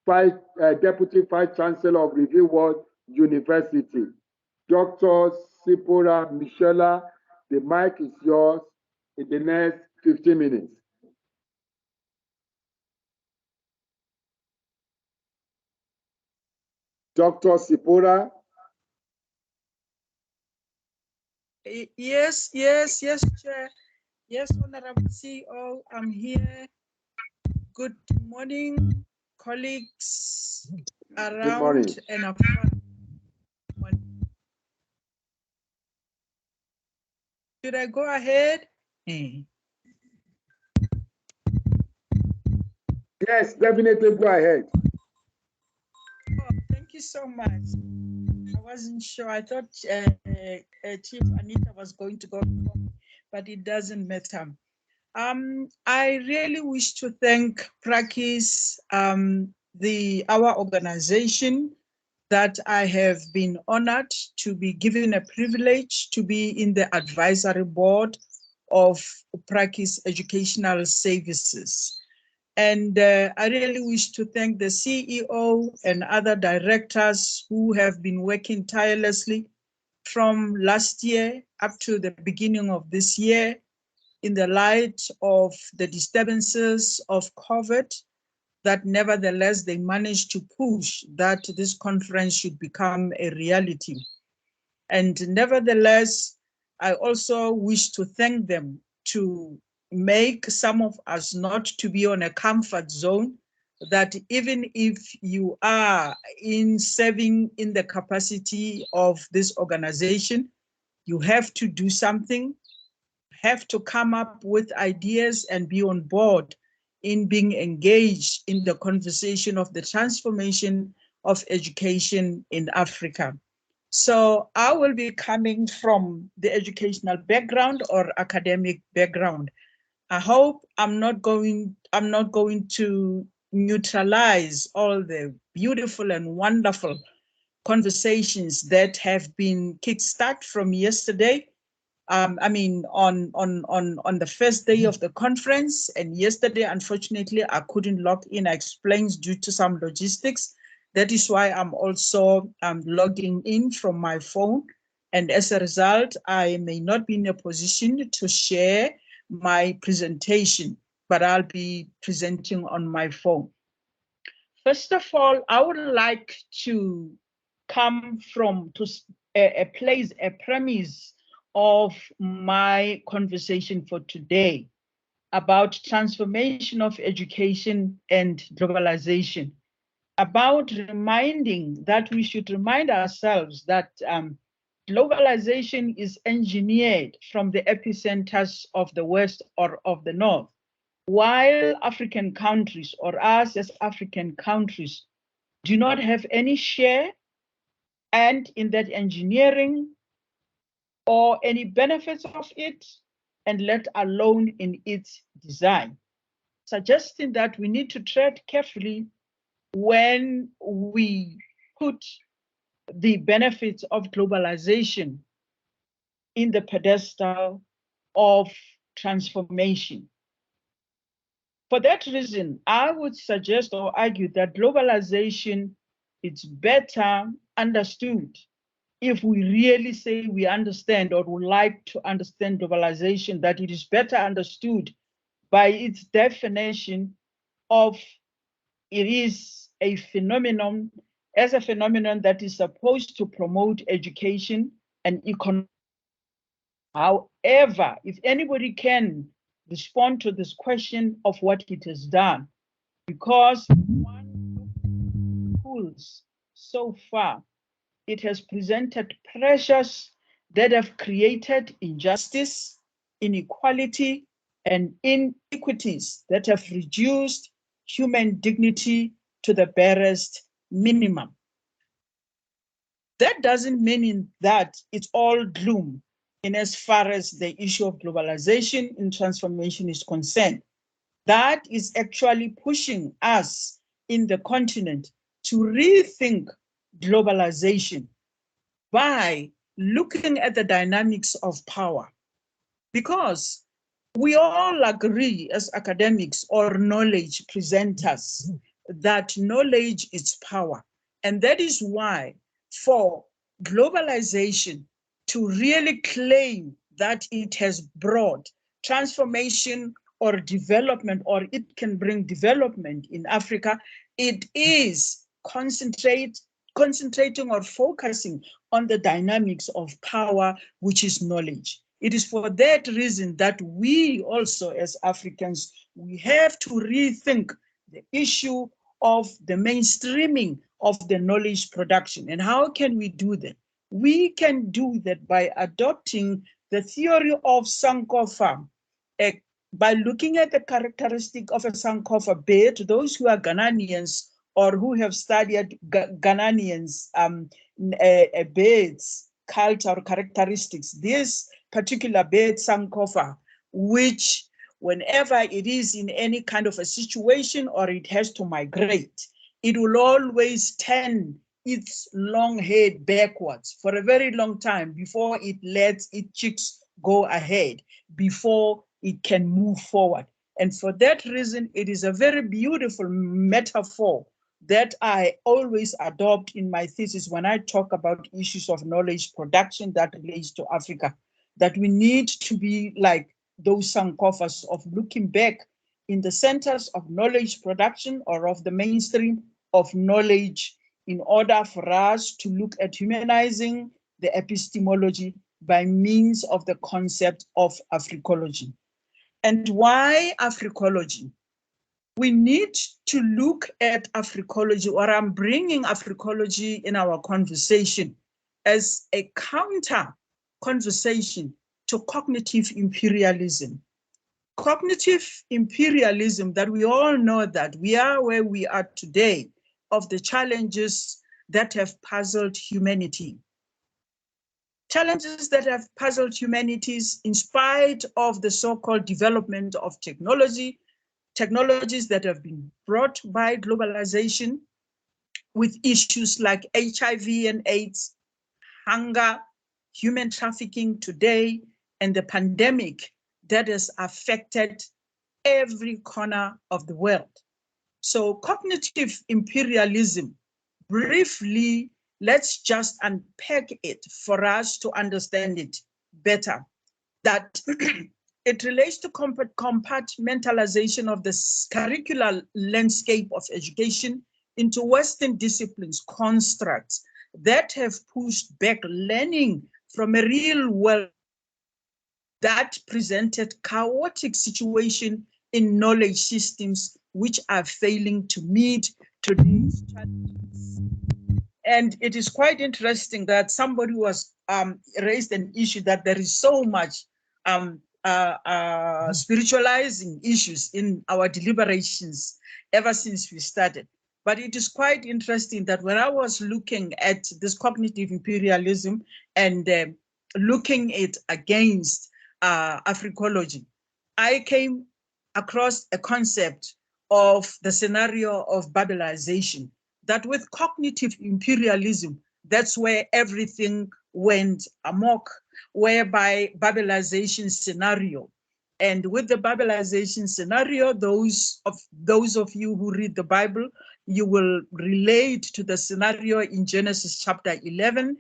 Speaker 3: Deputy Vice Chancellor of Review World University. Dr. Ziphora Moichela, the mic is yours in the next 15 minutes. Dr. Ziphora.
Speaker 15: Yes, Chair. Yes, Honorable CEO, I'm here. Good morning, colleagues around and afar. Should I go ahead?
Speaker 3: Yes, definitely go ahead.
Speaker 15: Oh, thank you so much. I wasn't sure. I thought Chief Anita was going to go, but it doesn't matter. I really wish to thank PRAKIS, our organization, that I have been honored to be given a privilege to be in the advisory board of PRAKIS Educational Services. And I really wish to thank the CEO and other directors who have been working tirelessly from last year up to the beginning of this year in the light of the disturbances of COVID, that nevertheless they managed to push that this conference should become a reality. And nevertheless, I also wish to thank them to make some of us not to be on a comfort zone, that even if you are in serving in the capacity of this organization, you have to do something, have to come up with ideas and be on board in being engaged in the conversation of the transformation of education in Africa. So I will be coming from the educational background or academic background. I hope I'm not going to neutralize all the beautiful and wonderful conversations that have been kickstarted from yesterday. I mean, on the first day of the conference, and yesterday, unfortunately, I couldn't log in. I explained due to some logistics. That is why I'm also logging in from my phone. And as a result, I may not be in a position to share my presentation, but I'll be presenting on my phone. First of all, I would like to come from a premise of my conversation for today about transformation of education and globalization, about reminding that we should remind ourselves that globalization is engineered from the epicenters of the West or of the North, while African countries or us as African countries do not have any share and in that engineering or any benefits of it, and let alone in its design, suggesting that we need to tread carefully when we put the benefits of globalization in the pedestal of transformation. For that reason, I would suggest or argue that globalization is better understood if we really say we understand or would like to understand globalization, that it is better understood by its definition of it is a phenomenon, as a phenomenon that is supposed to promote education and economic. However, if anybody can respond to this question of what it has done, because one schools so far, it has presented pressures that have created injustice, inequality, and inequities that have reduced human dignity to the barest minimum. That doesn't mean that it's all gloom in as far as the issue of globalization and transformation is concerned. That is actually pushing us in the continent to rethink globalization by looking at the dynamics of power. Because we all agree as academics or knowledge presenters that knowledge is power. And that is why for globalization to really claim that it has brought transformation or development, or it can bring development in Africa, it is concentrating or focusing on the dynamics of power, which is knowledge. It is for that reason that we also as Africans, we have to rethink the issue of the mainstreaming of the knowledge production. And how can we do that? We can do that by adopting the theory of Sankofa, by looking at the characteristic of a Sankofa, be it those who are Ghanaians or who have studied Ghanaians, birds, culture, characteristics. This particular bird Sankofa, which whenever it is in any kind of a situation or it has to migrate, it will always turn its long head backwards for a very long time before it lets its chicks go ahead, before it can move forward. And for that reason, it is a very beautiful metaphor that I always adopt in my thesis when I talk about issues of knowledge production that relates to Africa, that we need to be like those Sankofas of looking back in the centers of knowledge production or of the mainstream of knowledge in order for us to look at humanizing the epistemology by means of the concept of Africology. And why Africology? We need to look at Africology, or I'm bringing Africology in our conversation as a counter conversation to cognitive imperialism. Cognitive imperialism, that we all know that we are where we are today of the challenges that have puzzled humanity. Challenges that have puzzled humanities in spite of the so-called development of technologies that have been brought by globalization, with issues like HIV and AIDS, hunger, human trafficking today, and the pandemic that has affected every corner of the world. So cognitive imperialism, briefly, let's just unpack it for us to understand it better, that it relates to compartmentalization of the curricular landscape of education into Western disciplines, constructs that have pushed back learning from a real world that presented chaotic situation in knowledge systems which are failing to meet today's challenges. And it is quite interesting that somebody was raised an issue that there is so much spiritualizing issues in our deliberations ever since we started. But it is quite interesting that when I was looking at this cognitive imperialism and looking it against Africology, I came across a concept of the scenario of Babelization, that with cognitive imperialism, that's where everything went amok, whereby Babelization scenario. And with the Babelization scenario, those of you who read the Bible, you will relate to the scenario in Genesis chapter 11,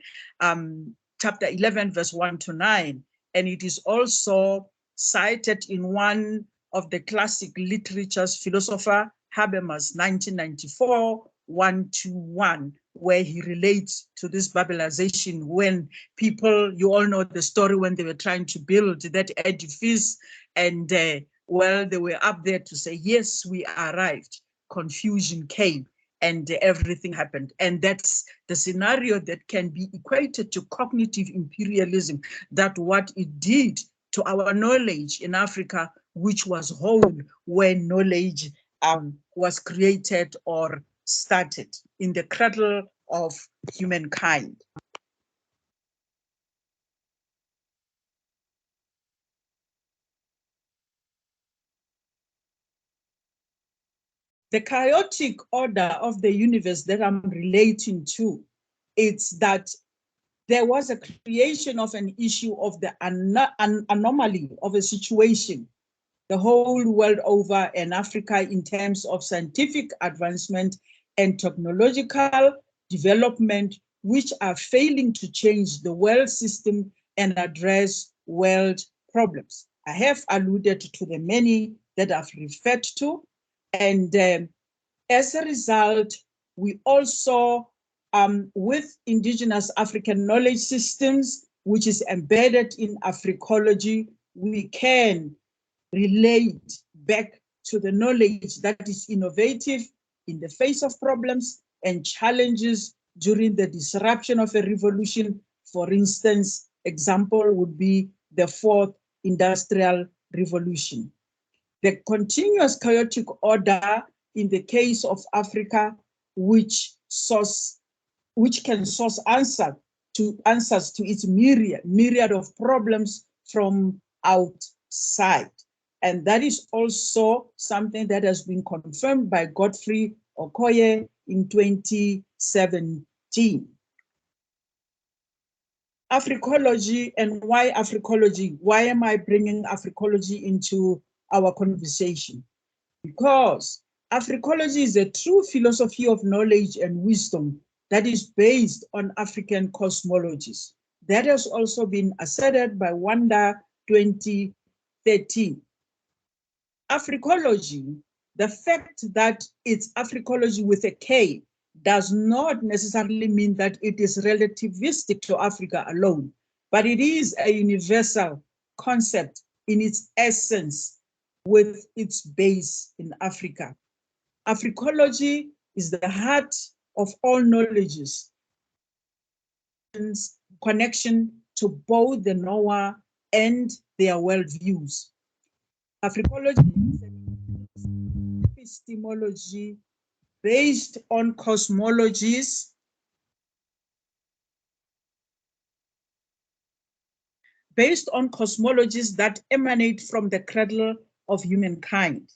Speaker 15: verse 1 to 9. And it is also cited in one of the classic literatures, philosopher Habermas, 1994, 1-1, where he relates to this Babelization when people, you all know the story when they were trying to build that edifice and well, they were up there to say, yes, we arrived. Confusion came and everything happened. And that's the scenario that can be equated to cognitive imperialism, that what it did to our knowledge in Africa, which was whole when knowledge was created or started in the cradle of humankind. The chaotic order of the universe that I'm relating to, it's that there was a creation of an issue of the anomaly of a situation. the whole world over and Africa in terms of scientific advancement and technological development, which are failing to change the world system and address world problems. I have alluded to the many that I've referred to, and as a result, we also, with indigenous African knowledge systems, which is embedded in Africology, we can relate back to the knowledge that is innovative in the face of problems and challenges during the disruption of a revolution. For instance, example would be the Fourth Industrial Revolution. The continuous chaotic order in the case of Africa, which can source answers to its myriad of problems from outside. And that is also something that has been confirmed by Godfrey Okoye in 2017. Africology and why Africology? Why am I bringing Africology into our conversation? Because Africology is a true philosophy of knowledge and wisdom that is based on African cosmologies. That has also been asserted by Wanda 2013. Africology, the fact that it's Africology with a K does not necessarily mean that it is relativistic to Africa alone, but it is a universal concept in its essence with its base in Africa. Africology is the heart of all knowledges, connection to both the knower and their worldviews. Africology is an epistemology based on cosmologies that emanate from the cradle of humankind.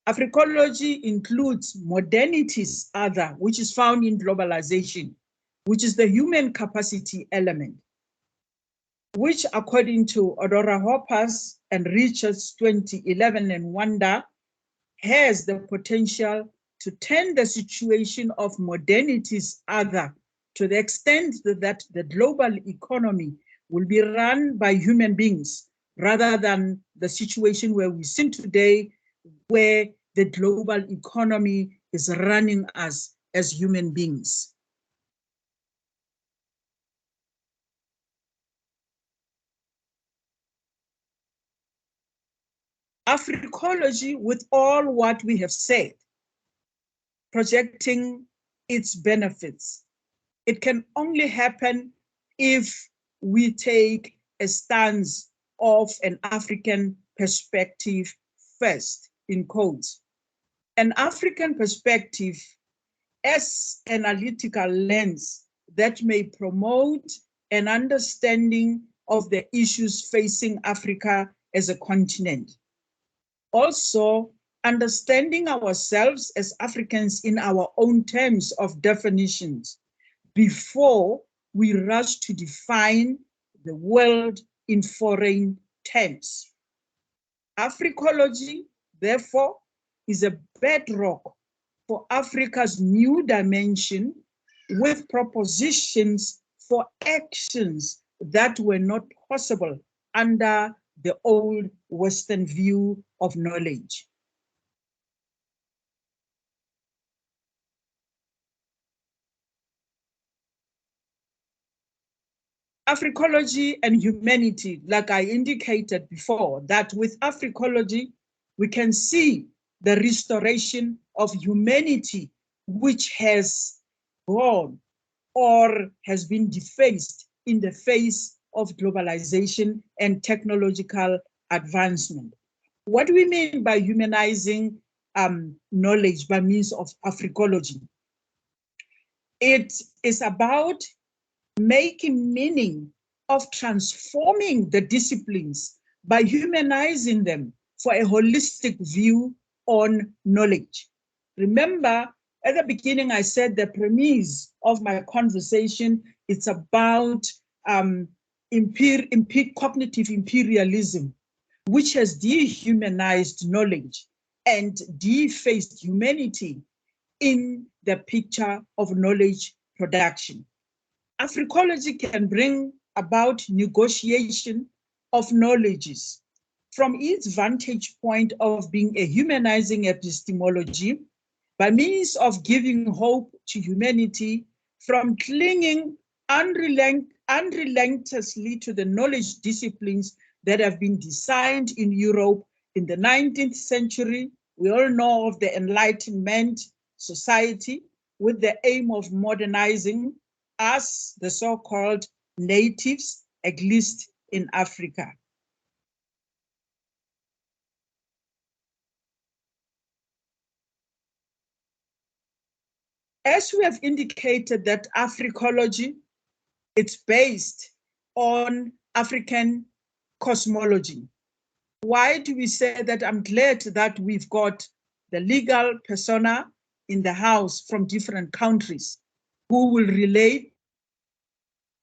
Speaker 15: Africology includes modernity's other, which is found in globalization, which is the human capacity element, which according to Odora Hoppers and Richards 2011 and Wanda, has the potential to turn the situation of modernity's other to the extent that the global economy will be run by human beings rather than the situation where we see today, where the global economy is running us as human beings. Africology, with all what we have said, projecting its benefits, it can only happen if we take a stance of an African perspective first, in quotes. An African perspective as an analytical lens that may promote an understanding of the issues facing Africa as a continent. Also, understanding ourselves as Africans in our own terms of definitions before we rush to define the world in foreign terms. Africology, therefore, is a bedrock for Africa's new dimension with propositions for actions that were not possible under the old Western view of knowledge. Africology and humanity, like I indicated before, that with Africology, we can see the restoration of humanity, which has gone or has been defaced in the face of globalization and technological advancement. What do we mean by humanizing knowledge by means of Africology? It is about making meaning of transforming the disciplines by humanizing them for a holistic view on knowledge. Remember, at the beginning, I said the premise of my conversation, it's about cognitive imperialism, which has dehumanized knowledge and defaced humanity in the picture of knowledge production. Africology can bring about negotiation of knowledges from its vantage point of being a humanizing epistemology by means of giving hope to humanity from clinging unrelentlessly to the knowledge disciplines that have been designed in Europe in the 19th century. We all know of the Enlightenment society with the aim of modernizing us, the so-called natives, at least in Africa. As we have indicated that Africology, it's based on African cosmology. Why do we say that? I'm glad that we've got the legal persona in the house from different countries who will relate,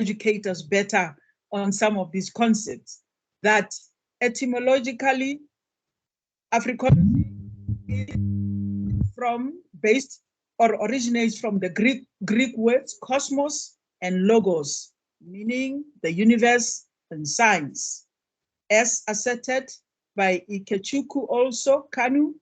Speaker 15: educate us better on some of these concepts. That etymologically, Africology is based or originates from the Greek words cosmos and logos, meaning the universe and science. As asserted by Ikechukwu Kanu,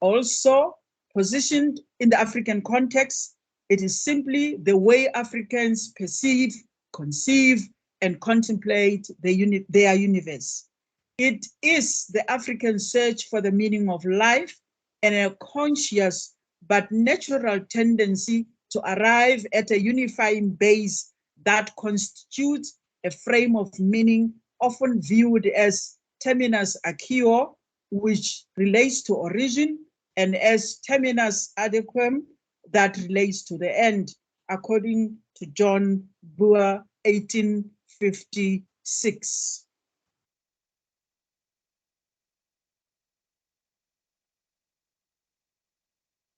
Speaker 15: also positioned in the African context, it is simply the way Africans perceive, conceive, and contemplate their universe. It is the African search for the meaning of life and a conscious but natural tendency to arrive at a unifying base that constitutes a frame of meaning often viewed as terminus acqueo, which relates to origin, and as terminus adequem, that relates to the end, according to John Boer, 1856.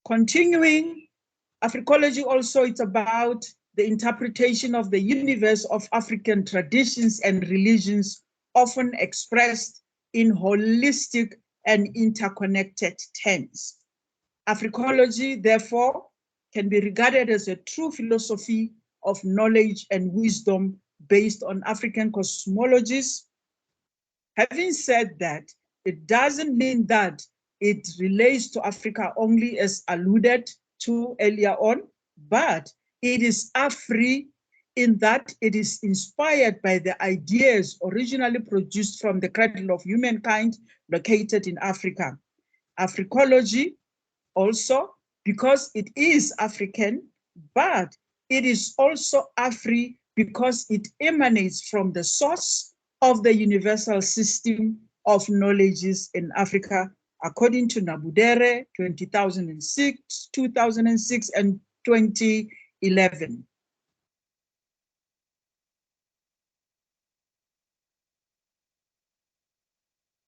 Speaker 15: Continuing, Africology also, it's about the interpretation of the universe of African traditions and religions, often expressed in holistic and interconnected terms. Africology, therefore, can be regarded as a true philosophy of knowledge and wisdom based on African cosmologies. Having said that, it doesn't mean that it relates to Africa only as alluded to earlier on, but it is Afri in that it is inspired by the ideas originally produced from the cradle of humankind located in Africa. Africology also, because it is African, but it is also Afri because it emanates from the source of the universal system of knowledges in Africa, according to Nabudere, 2006, 2006, and 2011.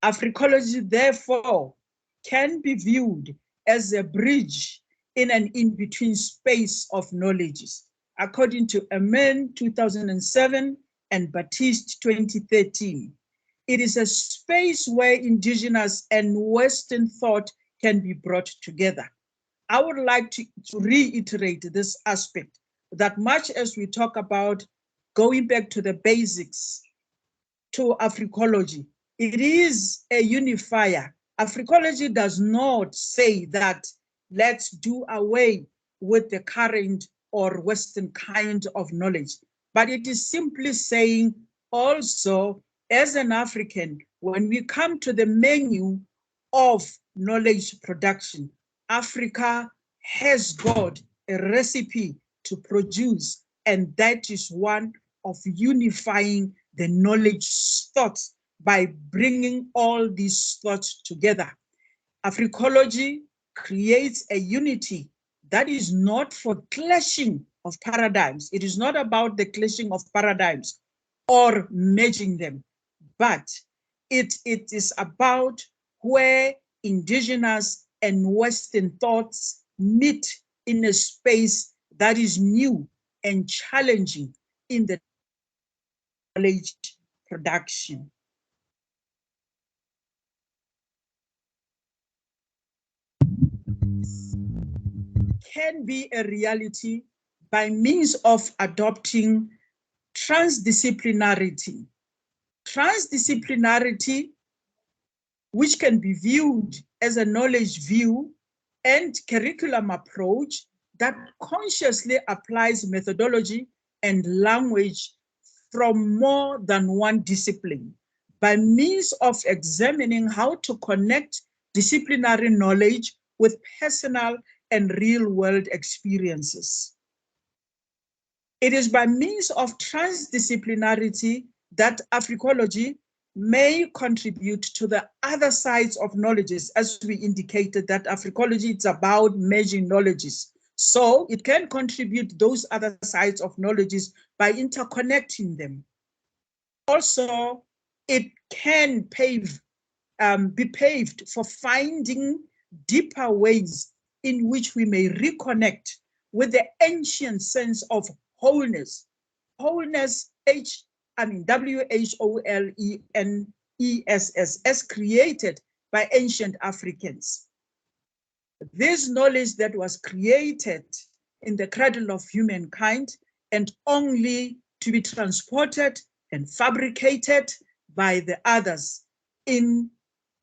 Speaker 15: Africology, therefore, can be viewed as a bridge in an in-between space of knowledges, according to Amen, 2007, and Baptiste, 2013. It is a space where indigenous and Western thought can be brought together. I would like to reiterate this aspect, that much as we talk about going back to the basics, to Africology, it is a unifier. Africology does not say that let's do away with the current or Western kind of knowledge, but it is simply saying also, as an African, when we come to the menu of knowledge production, Africa has got a recipe to produce, and that is one of unifying the knowledge thoughts by bringing all these thoughts together. Africology creates a unity that is not for clashing of paradigms. It is not about the clashing of paradigms or merging them, but it is about where indigenous and Western thoughts meet in a space that is new and challenging in the knowledge production. can be a reality by means of adopting transdisciplinarity. Transdisciplinarity, which can be viewed as a knowledge view and curriculum approach that consciously applies methodology and language from more than one discipline by means of examining how to connect disciplinary knowledge with personal and real-world experiences. It is by means of transdisciplinarity that Africology may contribute to the other sides of knowledges, as we indicated that Africology is about merging knowledges. So it can contribute those other sides of knowledges by interconnecting them. Also, it can be paved for finding deeper ways in which we may reconnect with the ancient sense of wholeness. Wholeness, WHOLENESS, as created by ancient Africans. This knowledge that was created in the cradle of humankind and only to be transported and fabricated by the others in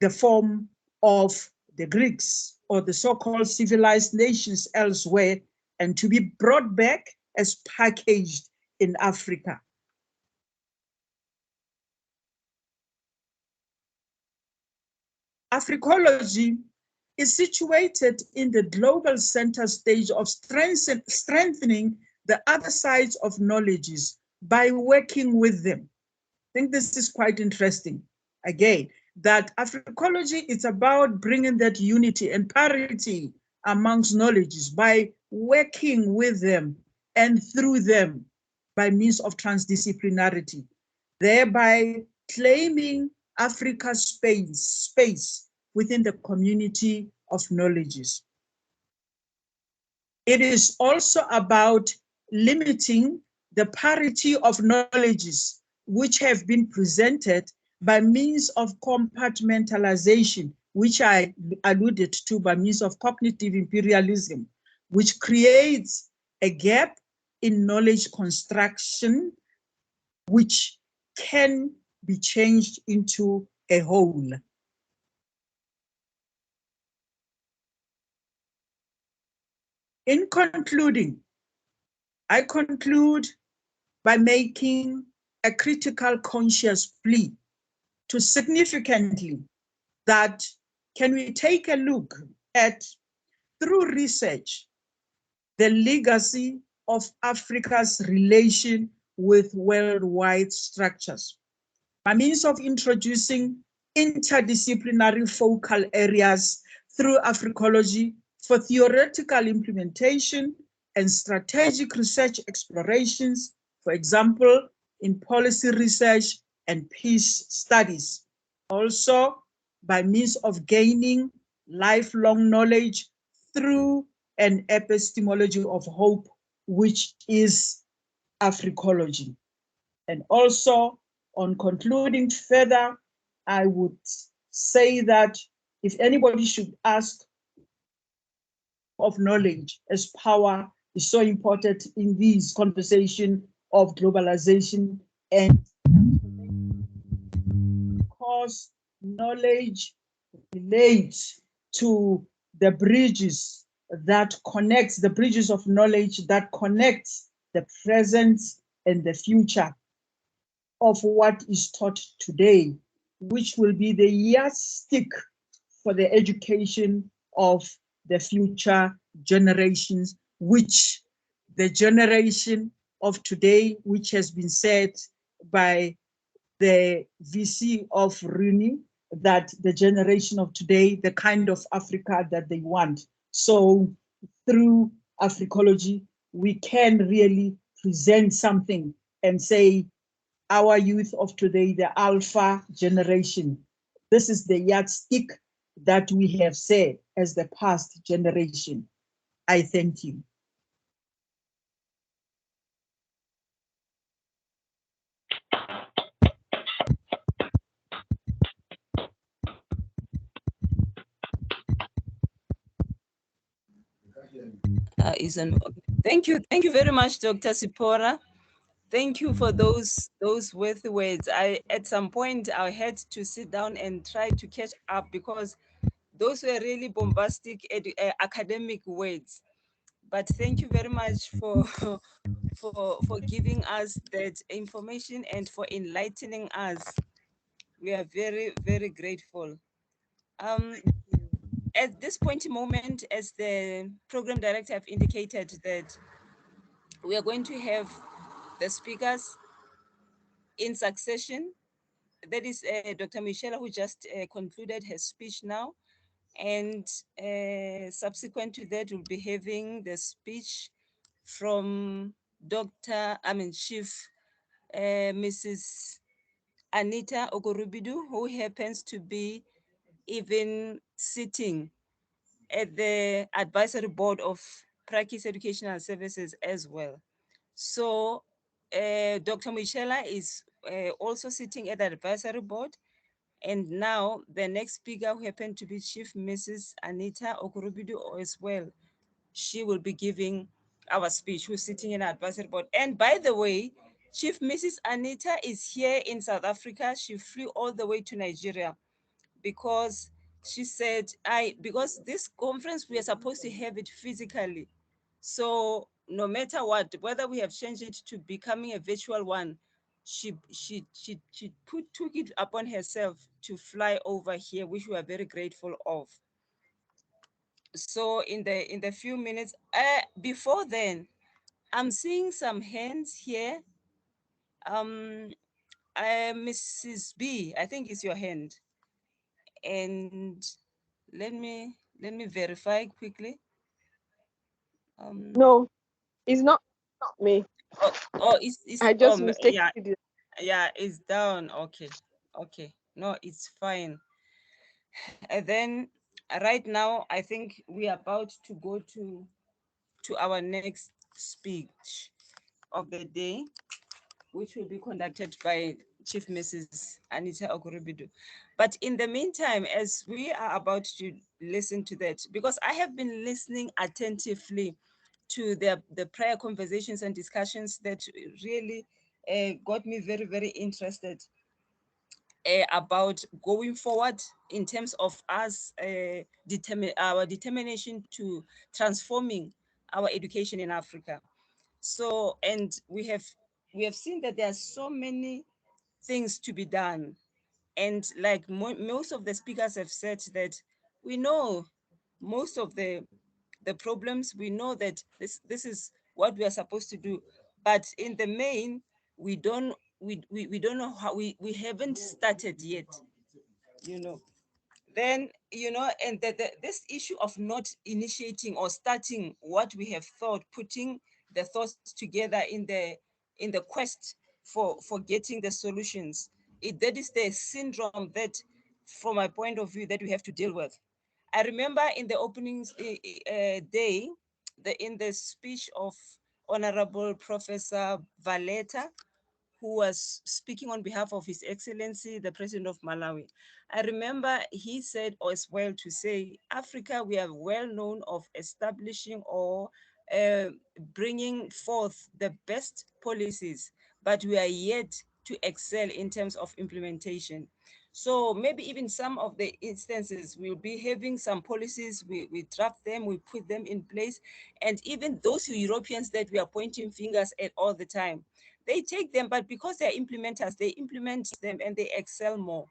Speaker 15: the form of the Greeks or the so-called civilized nations elsewhere, and to be brought back as packaged in Africa. Africology is situated in the global center stage of strengthening the other sides of knowledges by working with them. I think this is quite interesting. Again, that Africology is about bringing that unity and parity amongst knowledges by working with them and through them by means of transdisciplinarity, thereby claiming Africa's space within the community of knowledges. It is also about limiting the parity of knowledges which have been presented by means of compartmentalization, which I alluded to by means of cognitive imperialism, which creates a gap in knowledge construction, which can be changed into a whole. In concluding, I conclude by making a critical conscious plea to significantly that can we take a look at, through research, the legacy of Africa's relation with worldwide structures by means of introducing interdisciplinary focal areas through Africology for theoretical implementation and strategic research explorations, for example, in policy research and peace studies. Also, by means of gaining lifelong knowledge through an epistemology of hope, which is Africology. And also, on concluding further, I would say that if anybody should ask of knowledge as power is so important in this conversation of globalization, and because knowledge relates to the bridges that connects, the bridges of knowledge that connects the present and the future of what is taught today, which will be the yardstick for the education of the future generations, which the generation of today, which has been said by the VC of RUNI, that the generation of today, the kind of Africa that they want. So through Africology, we can really present something and say, our youth of today, the Alpha generation, this is the yardstick that we have said as the past generation. I thank you.
Speaker 9: Thank you very much, Dr. Ziphora. Thank you for those worthy words. At some point I had to sit down and try to catch up because those were really bombastic academic words. But thank you very much for for giving us that information and for enlightening us. We are very, very grateful. At this point in moment, as the program director have indicated that we are going to have the speakers in succession. That is Dr. Moichela, who just concluded her speech now. And subsequent to that, we'll be having the speech from Chief Mrs. Anita Okuribido, who happens to be even sitting at the advisory board of PRAKIS Educational Services as well. So Dr. Moichela is also sitting at the advisory board. And now the next speaker, who happened to be Chief Mrs. Anita Okuribido as well, she will be giving our speech, who's sitting in the advisory board. And by the way, Chief Mrs. Anita is here in South Africa. She flew all the way to Nigeria because she said, because this conference, we are supposed to have it physically. So no matter what, whether we have changed it to becoming a virtual one, she took it upon herself to fly over here, which we are very grateful of. So in the few minutes, before then, I'm seeing some hands here. Mrs. B, I think it's your hand. And let me verify quickly.
Speaker 11: No, it's not me.
Speaker 9: It's
Speaker 11: I just mistakenly
Speaker 9: yeah,
Speaker 11: did.
Speaker 9: yeah, it's down. Okay, no, it's fine. And then right now, I think we are about to go to our next speech of the day, which will be conducted by Chief Mrs. Anita Okuribido. But in the meantime, as we are about to listen to that, because I have been listening attentively to the prior conversations and discussions that really got me very, very interested about going forward in terms of us our determination to transforming our education in Africa. So, and we have seen that there are so many things to be done. And like most of the speakers have said, that we know most of the problems, we know that this is what we are supposed to do. But in the main, we don't know how, we haven't started yet, you know. Then, you know, and this issue of not initiating or starting what we have thought, putting the thoughts together in the quest for getting the solutions, that is the syndrome that, from my point of view, that we have to deal with. I remember in the opening day, in the speech of Honorable Professor Valeta, who was speaking on behalf of His Excellency, the President of Malawi. I remember he said as well to say, Africa, we are well known of establishing or bringing forth the best policies, but we are yet to excel in terms of implementation. So maybe even some of the instances we'll be having some policies, we draft them, we put them in place, and even those Europeans that we are pointing fingers at all the time, they take them, but because they're implementers, they implement them and they excel more.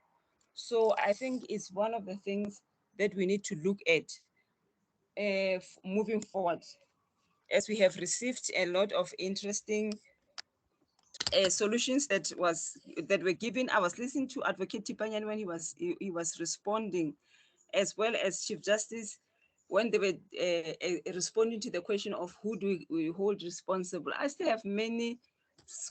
Speaker 9: So I think it's one of the things that we need to look at moving forward, as we have received a lot of interesting solutions that were given. I was listening to Advocate Thipanyane when he was responding, as well as Chief Justice when they were responding to the question of who do we hold responsible. I still have many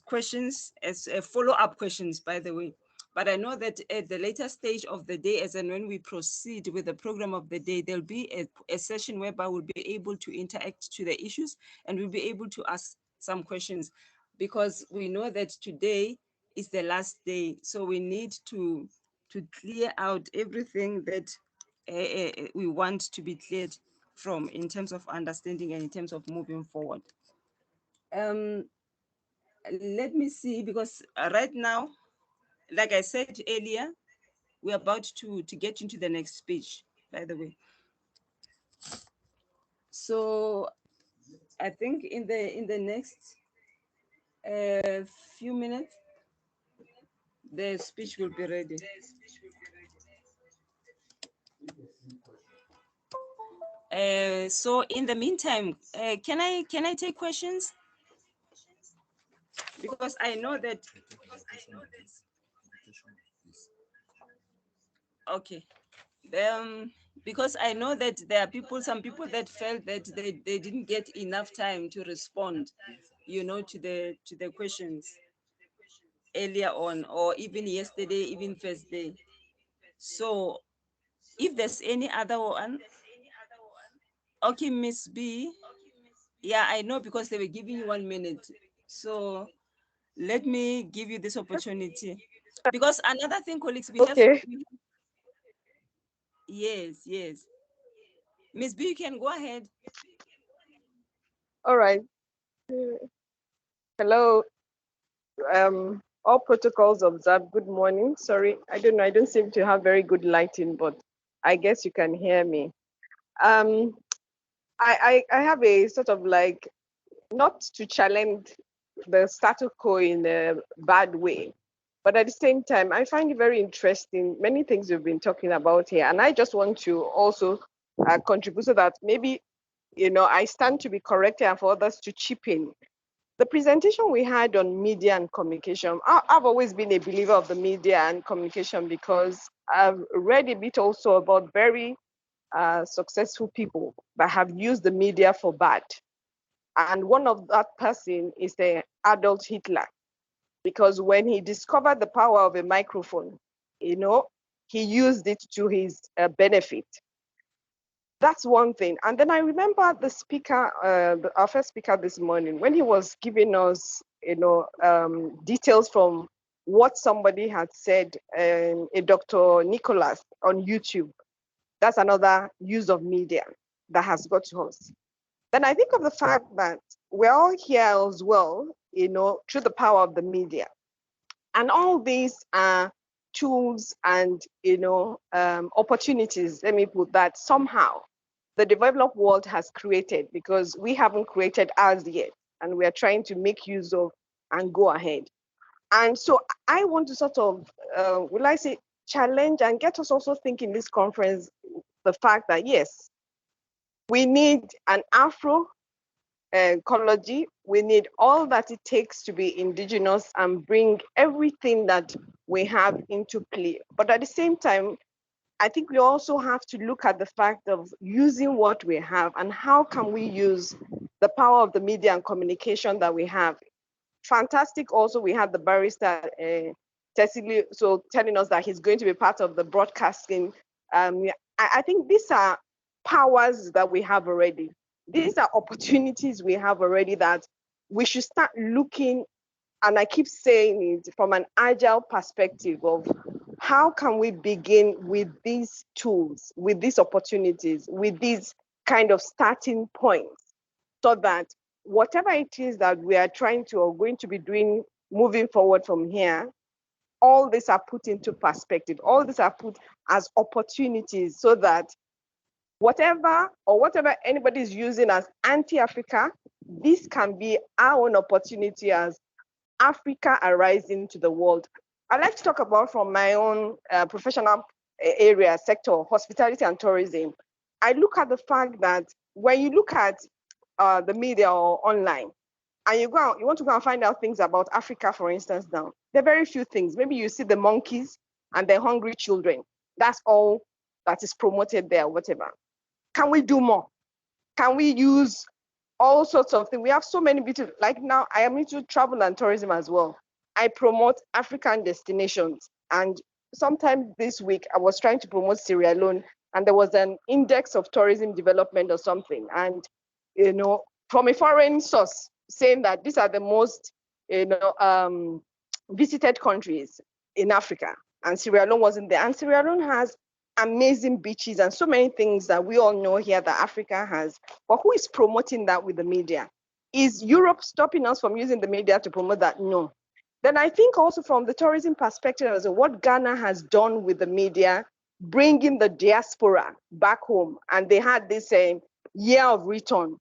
Speaker 9: questions, as follow-up questions, by the way. But I know that at the later stage of the day, as and when we proceed with the program of the day, there'll be a session whereby we'll be able to interact to the issues and we'll be able to ask some questions, because we know that today is the last day. So we need to clear out everything that we want to be cleared from in terms of understanding and in terms of moving forward. Let me see, because right now, like I said earlier, we're about to get into the next speech, by the way. So I think in the next few minutes, the speech will be ready. So in the meantime, can I take questions? Because I know that. Okay. Because I know that there are some people that felt that they didn't get enough time to respond, you know, to the questions earlier on, or even yesterday, even first day. So if there's any other one, okay, Miss B. Yeah, I know, because they were giving you 1 minute. So let me give you this opportunity. Because another thing, colleagues, we have. Yes. Miss B, you can go ahead.
Speaker 11: All right. Hello. All protocols observed. Good morning. Sorry, I don't know. I don't seem to have very good lighting, but I guess you can hear me. I have a sort of like, not to challenge the status quo in a bad way, but at the same time, I find it very interesting, many things we've been talking about here. And I just want to also contribute so that maybe, you know, I stand to be corrected and for others to chip in. The presentation we had on media and communication, I've always been a believer of the media and communication, because I've read a bit also about very successful people that have used the media for bad. And one of that person is the Adolf Hitler, because when he discovered the power of a microphone, you know, he used it to his benefit. That's one thing. And then I remember the speaker, our first speaker this morning, when he was giving us, you know, details from what somebody had said, a Dr. Nicholas on YouTube. That's another use of media that has got to us. Then I think of the fact that we're all here as well, you know, through the power of the media. And all these are tools and, you know, opportunities, let me put that, somehow the developed world has created, because we haven't created ours yet, and we are trying to make use of and go ahead. And so I want to sort of, will I say, challenge and get us also thinking this conference, the fact that yes, we need an Afro ecology. We need all that it takes to be indigenous and bring everything that we have into play. But at the same time, I think we also have to look at the fact of using what we have and how can we use the power of the media and communication that we have. Fantastic. Also, we had the barrister Tseliso telling us that he's going to be part of the broadcasting. I think these are powers that we have already. These are opportunities we have already that we should start looking, and I keep saying it from an agile perspective of how can we begin with these tools, with these opportunities, with these kind of starting points, so that whatever it is that we are trying to or going to be doing moving forward from here, all these are put into perspective. All these are put as opportunities, so that whatever anybody is using as anti-Africa, this can be our own opportunity as Africa arising to the world. I'd like to talk about from my own professional area, sector, hospitality and tourism. I look at the fact that when you look at the media or online, and you want to go and find out things about Africa, for instance, now, there are very few things. Maybe you see the monkeys and the hungry children. That's all that is promoted there, whatever. Can we do more? Can we use all sorts of things? We have so many beautiful, like now I am into travel and tourism as well. I promote African destinations. And sometime this week, I was trying to promote Sierra Leone, and there was an index of tourism development or something. And, you know, from a foreign source saying that these are the most, you know, visited countries in Africa. And Sierra Leone wasn't there. And Sierra Leone has amazing beaches and so many things that we all know here that Africa has. But who is promoting that with the media? Is Europe stopping us from using the media to promote that? No. Then I think also from the tourism perspective, as what Ghana has done with the media, bringing the diaspora back home, and they had this year of return.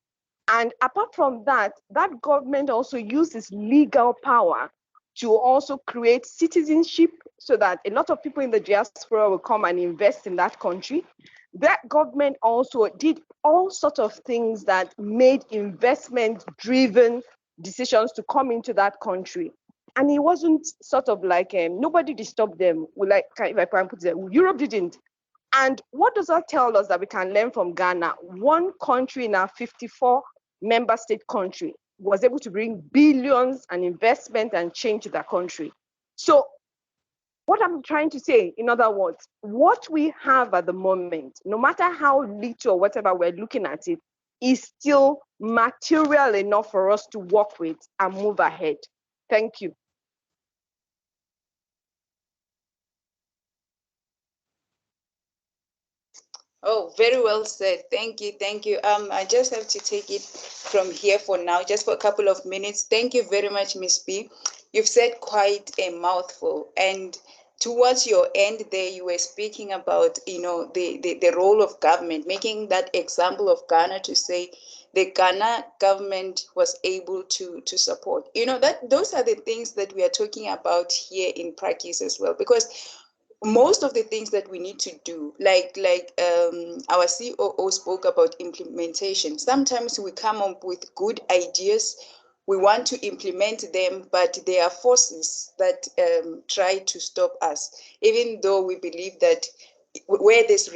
Speaker 11: And apart from that, that government also uses legal power to also create citizenship so that a lot of people in the diaspora will come and invest in that country. That government also did all sorts of things that made investment-driven decisions to come into that country. And it wasn't sort of like, nobody disturbed them. Like, if I can put it, Europe didn't. And what does that tell us that we can learn from Ghana? One country in our 54 member state country was able to bring billions and investment and change to that country. So what I'm trying to say, in other words, what we have at the moment, no matter how little or whatever we're looking at it, is still material enough for us to work with and move ahead. Thank you.
Speaker 16: Oh, very well said. Thank you. Thank you. I just have to take it from here for now, just for a couple of minutes. Thank you very much, Ms. B. You've said quite a mouthful. And towards your end there, you were speaking about, the role of government, making that example of Ghana to say the Ghana government was able to support. Those are the things that we are talking about here in PRAKIS as well, because most of the things that we need to do, like our COO spoke about implementation. Sometimes we come up with good ideas, we want to implement them, but there are forces that try to stop us, even though we believe that where there's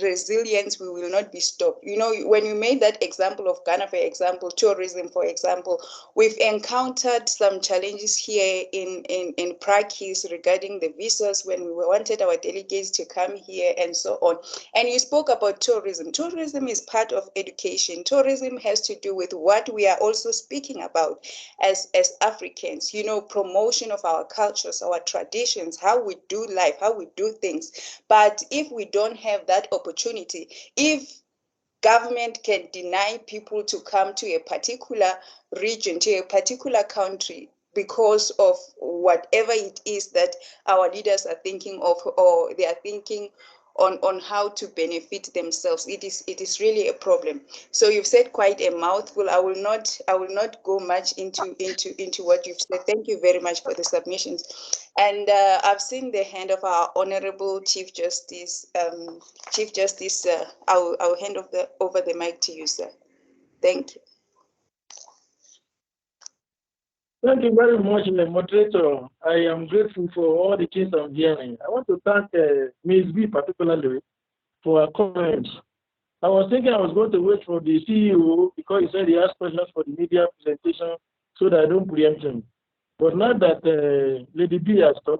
Speaker 16: resilience, we will not be stopped. When you made that example of Ghana, for example, tourism, for example, we've encountered some challenges here in PRAKIS regarding the visas when we wanted our delegates to come here and so on. And you spoke about tourism. Tourism is part of education. Tourism has to do with what we are also speaking about as Africans, promotion of our cultures, our traditions, how we do life, how we do things. But if we don't have that opportunity, if government can deny people to come to a particular region, to a particular country, because of whatever it is that our leaders are thinking of, or they are thinking on how to benefit themselves, it is really a problem. So you've said quite a mouthful. I will not go much into what you've said. Thank you very much for the submissions. And I've seen the hand of our Honorable Chief Justice. Chief Justice, I'll hand over the mic to you, sir. Thank you.
Speaker 17: Thank you very much, moderator. I am grateful for all the things I'm hearing. I want to thank Ms. B particularly for her comments. I was thinking I was going to wait for the CEO because he said he asked questions for the media presentation so that I don't preempt him. But now that Lady B has talked,